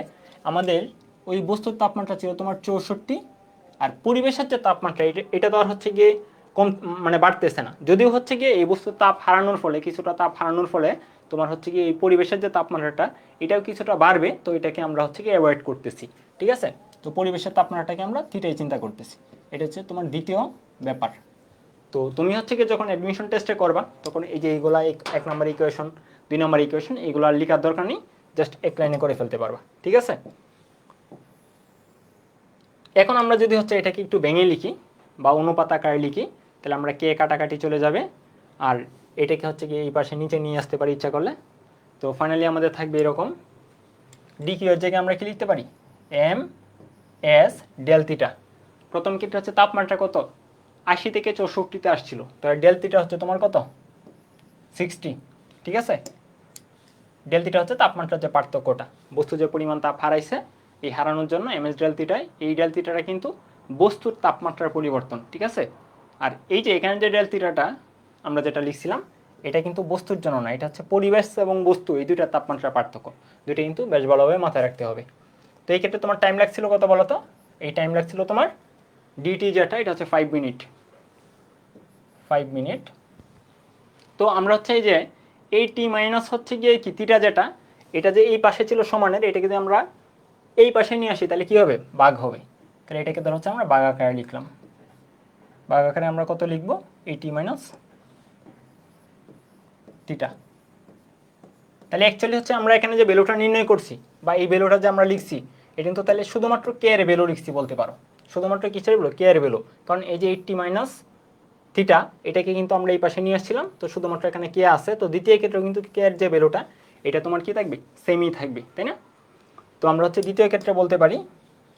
আমাদের ওই বস্তুর তাপমাত্রা ছিল তোমার 64, আর পরিবেশের যে তাপমাত্রা এটা তো আর হচ্ছে গিয়ে কম, মানে বাড়তেছে না, যদিও হচ্ছে গিয়ে এই বস্তুর তাপ হারানোর ফলে, কিছুটা তাপ হারানোর ফলে তোমার হচ্ছে গিয়ে এই পরিবেশের যে তাপমাত্রাটা এটাও কিছুটা বাড়বে। তো এটাকে আমরা হচ্ছে গিয়ে অ্যাভয়েড করতেছি, ঠিক আছে। তো পরিবেশের তাপমাত্রাটাকে আমরা থিটাই চিন্তা করতেছি। এটা হচ্ছে তোমার দ্বিতীয় ব্যাপার। তো তুমি হচ্ছে কি যখন অ্যাডমিশন টেস্টে করবা, তখন এই যে এইগুলা 1 নম্বর ইকুয়েশন 2 নম্বর ইকুয়েশন এইগুলো আর লেখার দরকার নেই, জাস্ট এক লাইনে করে ফেলতে পারবা, ঠিক আছে। এখন আমরা যদি হচ্ছে এটাকে একটু ভেঙে লিখি বা অনুপাত আকারে লিখি, তাহলে আমরা কে কাটাকাটি চলে যাবে, আর এটাকে হচ্ছে কি এই পাশে নিচে নিয়ে আসতে পারি ইচ্ছা করলে। তো ফাইনালি আমাদের থাকবে এরকম, ডি কিউ এর জায়গায় আমরা কি লিখতে পারি, এম এস ডেল থিটা। প্রথম ক্ষেত্রে হচ্ছে তাপমাত্রা কত, 80 থেকে 64-তে আসছিল, তো ডেল থিটা হচ্ছে তোমার কত, 60, ঠিক আছে। ডেল থিটা হচ্ছে তাপমাত্রার যে পার্থক্যটা, বস্তু যে পরিমাণ তাপ হারাইছে এই হারানোর জন্য এম এস ডেল থিটায়, এই ডেল থিটাটা কিন্তু বস্তুর তাপমাত্রার পরিবর্তন, ঠিক আছে। আর এই যে এখানে যে ডেল থিটাটা আমরা যেটা লিখছিলাম, এটা কিন্তু বস্তুর জন্য না, এটা হচ্ছে পরিবেশ এবং বস্তু, এই দুইটার তাপমাত্রার পার্থক্য। দুইটা কিন্তু বেশ ভালোভাবে মাথায় রাখতে হবে। তো এই ক্ষেত্রে তোমার টাইম লাগছিল কত বলো তো? এই টাইম লাগছিল তোমার ডিটি যেটা, এটা হচ্ছে 5 মিনিট। 5 মিনিট। তো আমরা হচ্ছে এই যে এই টি মাইনাস হচ্ছে গিয়ে কি থিটা যেটা, এটা যে এই পাশে ছিল সমানের, এটাকে যদি আমরা এই পাশে নিয়ে আসি তাহলে কি হবে? ভাগ হবে। তাহলে এটাকে ধর হচ্ছে আমরা ভাগ আকারে লিখলাম। ভাগ আকারে আমরা কত লিখব? এই টি মাইনাস থিটা। তাহলে অ্যাকচুয়ালি হচ্ছে আমরা এখানে যে ভ্যালুটা নির্ণয় করছি বা এই ভ্যালুটা যে আমরা লিখছি, এটা কিন্তু তাহলে শুধুমাত্র কে এর ভ্যালু লিখছি বলতে পারো। শুধুমাত্র কিসের ভ্যালু? কে এর ভ্যালু। কারণ এই যে 80 মাইনাস থিটা, এটাকে কিন্তু আমরা এই পাশে নিয়ে আসছিলাম, তো শুধুমাত্র এখানে কে আছে। তো দ্বিতীয় ক্ষেত্রেও কিন্তু কে এর যে ভ্যালুটা, এটা তোমার কি থাকবে? সেমই থাকবে, তাই না? তো আমরা হচ্ছে দ্বিতীয় ক্ষেত্রে বলতে পারি,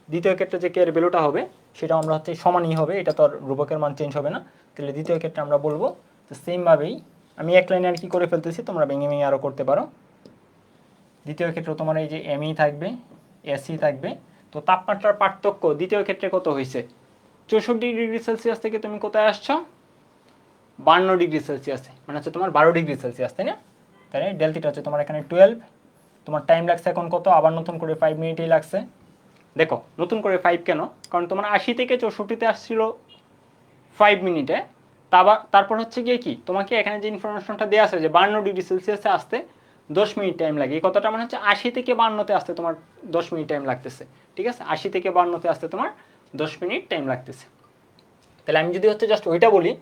দ্বিতীয় ক্ষেত্রে যে কে এর ভ্যালুটা হবে সেটা আমরা হচ্ছে সমানই হবে, এটা তো আর রূপকের মান চেঞ্জ হবে না। তাহলে দ্বিতীয় ক্ষেত্রে আমরা বলবো তো সেমভাবেই, আমি এক লাইনে আর কি করে ফেলতেছি, তোমরা ভেঙে ভেঙে আরও করতে পারো। দ্বিতীয় ক্ষেত্রে তোমার এই যে এমই থাকবে, এসি থাকবে। তো তাপমাত্রার পার্থক্য দ্বিতীয় ক্ষেত্রে কত হয়েছে? 64 ডিগ্রি সেলসিয়াস থেকে তুমি কোথায় আসছো? 52 ডিগ্রি সেলসিয়াসে, মানে হচ্ছে তোমার 12 ডিগ্রি সেলসিয়াস, তাই না? তাহলে ডেলটিটা হচ্ছে তোমার এখানে 12। তোমার টাইম লাগছে এখন কত? আবার নতুন করে 5 মিনিটই লাগছে। দেখো নতুন করে 5 কেন? কারণ তোমার 80 থেকে 64তে আসছিল 5 মিনিটে। তারপর হচ্ছে গিয়ে কি, তোমাকে এখানে যে ইনফরমেশনটা দেওয়া আছে যে 52 ডিগ্রি সেলসিয়াসে আসতে 10 মিনিট টাইম লাগে, এই কথাটা মানে হচ্ছে 80 থেকে 52তে আসতে তোমার 10 মিনিট টাইম লাগতেছে। ঠিক আছে, 80 থেকে 52তে আসতে তোমার 10 মিনিট টাইম লাগতেছে। তাহলে আমি যদি হচ্ছে জাস্ট ওইটা বলি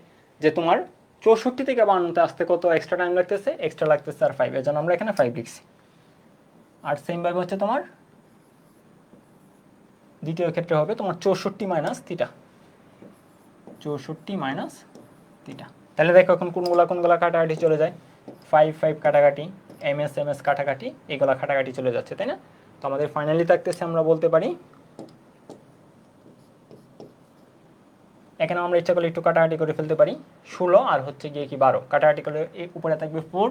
যে তোমার 64 থেকে 52তে আসতে কত এক্সট্রা টাইম লাগতেছে? এক্সট্রা লাগতেছে আর 5, এর জন্য আমরা এখানে 5 লিখছি। আর সেমভাবে হচ্ছে তোমার দ্বিতীয় ক্ষেত্রে হবে তোমার 64 মাইনাস থিটা। 64 minus theta. তাহলে দেখো এখন কোনগুলা কাটাকাটি চলে যায়। 5 5 কাটাকাটি, এম এস কাটাকাটি, এগুলা কাটাকাটি চলে যাচ্ছে, তাই না? তো আমাদের ফাইনালি থাকতেছে, আমরা বলতে পারি এখানে আমরা ইচ্ছা করলে একটু কাটাকাটি করে ফেলতে পারি। 16 আর হচ্ছে গিয়ে কি 12, কাটাকাটি করলে উপরে থাকবে 4।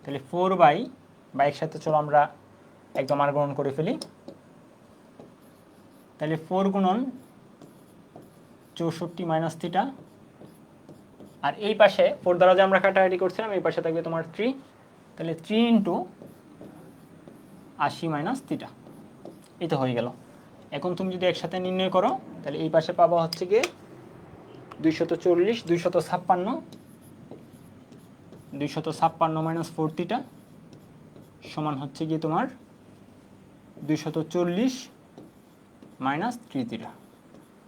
তাহলে 4 একসাথে চলো আমরা একদম আর গ্রহণ করে ফেলি। তাহলে 4 গুণন 64 মাইনাস থিটা, আর এই পাশে 4 দ্বারা যে আমরা কাটাকাটি করছিলাম, এই পাশে থাকবে তোমার 3। তাহলে 3 ইন্টু 80 মাইনাস থিটা, এই তো হয়ে গেল। এখন তুমি যদি একসাথে নির্ণয় করো তাহলে এই পাশে পাবা হচ্ছে গিয়ে 240, 256 মাইনাস 4 থিটা সমান হচ্ছে গিয়ে তোমার 240 মাইনাস 3 থিটা।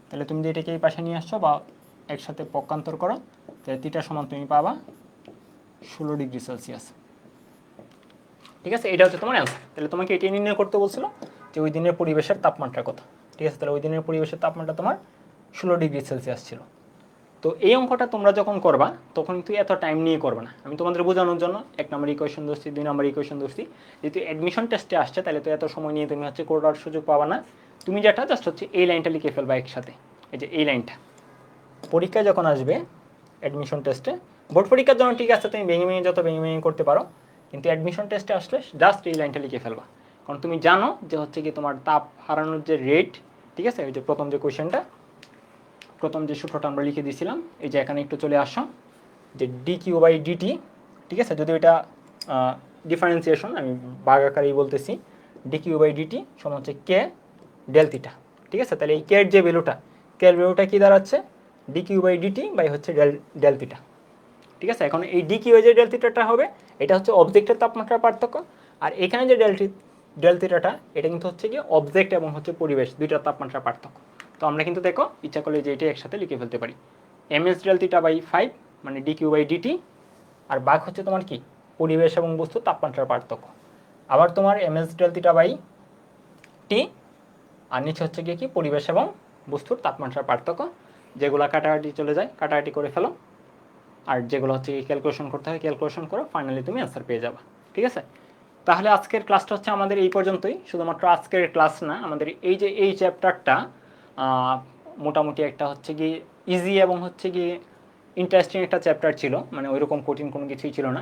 তাহলে তুমি যদি এটাকে এই পাশে নিয়ে আসছো বা একসাথে পক্ষান্তর করো, তাহলে থিটা সমান তুমি পাবা 16 ডিগ্রি সেলসিয়াস। ঠিক আছে, এটা হচ্ছে তোমার অ্যান্সার। তাহলে তোমাকে এটাই নির্ণয় করতে বলছিল যে ওই দিনের পরিবেশের তাপমাত্রা কত। ঠিক আছে, তাহলে ওই দিনের পরিবেশের তাপমাত্রা তোমার 16 ডিগ্রি সেলসিয়াস ছিল। তো এই অঙ্কটা তোমরা যখন করবা তখন কিন্তু এত টাইম নিয়ে করবে না। আমি তোমাদের বোঝানোর জন্য 1 নম্বর ইকুয়েশন ধরছি, 2 নম্বর ইকুয়েশন ধরছি। যেহেতু অ্যাডমিশন টেস্টে আসছে তাহলে তো এত সময় নিয়ে তুমি হচ্ছে করার সুযোগ পাবা না। তুমি যেটা জাস্ট হচ্ছে এই লাইনটা লিখে ফেলবা একসাথে, এই যে এই লাইনটা। পরীক্ষায় যখন আসবে অ্যাডমিশন টেস্টে, বোর্ড পরীক্ষার জন্য ঠিক আছে তুমি ভেঙে ভেঙে যত ভেঙে ভেঙে করতে পারো, কিন্তু অ্যাডমিশন টেস্টে আসলে জাস্ট এই লাইনটা লিখে ফেলবা। কারণ তুমি জানো যে হচ্ছে কি তোমার তাপ হারানোর যে রেট, ঠিক আছে, ওই যে প্রথম যে কোয়েশ্চেনটা, প্রথম যে সূত্রটা আমরা লিখে দিয়েছিলাম, এই যে এখানে একটু চলে আসো যে dq/dt। ঠিক আছে, যদি এটা ডিফারেন্সিয়েশন আমি ভাগ আকারেই বলতেছি, dq/dt সমান হচ্ছে কে ডেল থিটা। ঠিক আছে, তাহলে এই কে এর যে ভ্যালুটা, কে এর ভ্যালুটা কি দাঁড়াচ্ছে? dq/dt বাই হচ্ছে ডেল থিটা। ঠিক আছে, এখন এই dq যে ডেল থিটাটা হবে, এটা হচ্ছে অবজেক্টের তাপমাত্রার পার্থক্য। আর এখানে যে ডেল থিটাটা, এটা কিন্তু হচ্ছে কি অবজেক্ট এবং হচ্ছে পরিবেশ দুইটার তাপমাত্রার পার্থক্য। তো আমরা কিন্তু দেখো ইচ্ছা করলে যে এটা একসাথে লিখে ফেলতে পারি, ms ডেল থিটা বাই 5 মানে dq/dt, আর ভাগ হচ্ছে তোমার কি পরিবেশ এবং বস্তুর তাপমাত্রার পার্থক্য। আবার তোমার ms del theta by t, আর নিচে হচ্ছে গিয়ে কি পরিবেশ এবং বস্তুর তাপমাত্রার পার্থক্য। যেগুলো কাটাকাটি চলে যায় কাটাকাটি করে ফেলো, আর যেগুলো হচ্ছে ক্যালকুলেশন করতে হয় ক্যালকুলেশন করো, ফাইনালি তুমি অ্যান্সার পেয়ে যাবে। ঠিক আছে, তাহলে আজকের ক্লাসটা হচ্ছে আমাদের এই পর্যন্তই। শুধুমাত্র আজকের ক্লাস না, আমাদের এই যে এই চ্যাপ্টারটা মোটামুটি একটা হচ্ছে কি ইজি এবং হচ্ছে কি ইন্টারেস্টিং একটা চ্যাপ্টার ছিল, মানে ওইরকম কঠিন কোনো কিছুই ছিল না।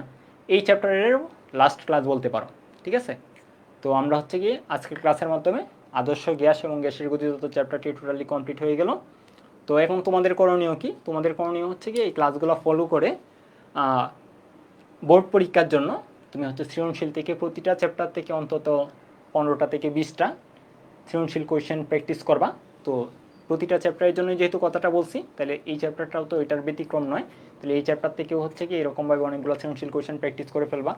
এই চ্যাপ্টারের লাস্ট ক্লাস বলতে পারো। ঠিক আছে, তো আমরা হচ্ছে কি আজকের ক্লাসের মাধ্যমে আদর্শ গ্যাস এবং গ্যাসের গতিতত্ত্ব চ্যাপ্টারটি টোটালি কমপ্লিট হয়ে গেল। তো এখন তোমাদের করণীয় কি? তোমাদের করণীয় হচ্ছে কি এই ক্লাসগুলো ফলো করে বোর্ড পরীক্ষার জন্য তুমি হচ্ছে সৃজনশীল থেকে প্রতিটা চ্যাপ্টার থেকে অন্তত 15টা থেকে 20টা সৃজনশীল কোয়েশ্চেন প্র্যাকটিস করবা। তো প্রতিটা চ্যাপ্টারের জন্য যেহেতু কথাটা বলছি, তাহলে এই চ্যাপ্টারটাও তো এটার ব্যতিক্রম নয়। তাহলে এই চ্যাপ্টার থেকেও হচ্ছে কি এরকমভাবে অনেকগুলো সৃজনশীল কোয়েশ্চেন প্র্যাকটিস করে ফেলবা,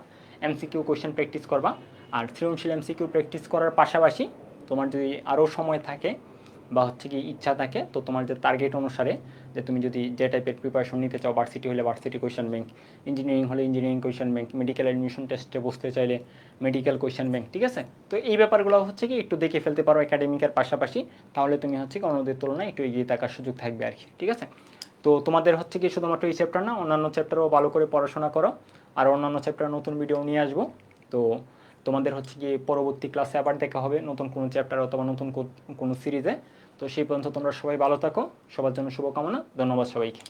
এমসিকিউ কোয়েশ্চেন প্র্যাকটিস করবা। আর সৃজনশীল এমসিকিউ প্র্যাকটিস করার পাশাপাশি তোমার যদি আরও সময় থাকে বা হচ্ছে কি ইচ্ছা থাকে, তো তোমার যে টার্গেট অনুসারে যে তুমি যদি যে টাইপের প্রিপারেশন নিতে চাও, ভার্সিটি হলে ভার্সিটি কোয়েশ্চেন ব্যাংক, ইঞ্জিনিয়ারিং হলে engineering question bank, medical admission টেস্টে বসতে চাইলে মেডিকেল কোয়েশ্চেন ব্যাংক, ঠিক আছে। তো এই ব্যাপারগুলো হচ্ছে কি একটু দেখে ফেলতে পারো একাডেমিকের পাশাপাশি, তাহলে তুমি হচ্ছে কি অন্যদের তুলনায় একটু এগিয়ে থাকার সুযোগ থাকবে আর কি, ঠিক আছে। তো তোমাদের হচ্ছে কি শুধুমাত্র এই চ্যাপ্টার না, অন্যান্য চ্যাপ্টারও ভালো করে পড়াশোনা করো। আর অন্যান্য চ্যাপ্টার নতুন ভিডিও নিয়ে আসবো। তো তোমাদের হচ্ছে কি পরবর্তী ক্লাসে আবার দেখা হবে নতুন কোনো চ্যাপ্টার অথবা নতুন কোনো সিরিজে। তো সেই পর্যন্ত তোমরা সবাই ভালো থাকো, সবার জন্য শুভকামনা, ধন্যবাদ সবাইকে।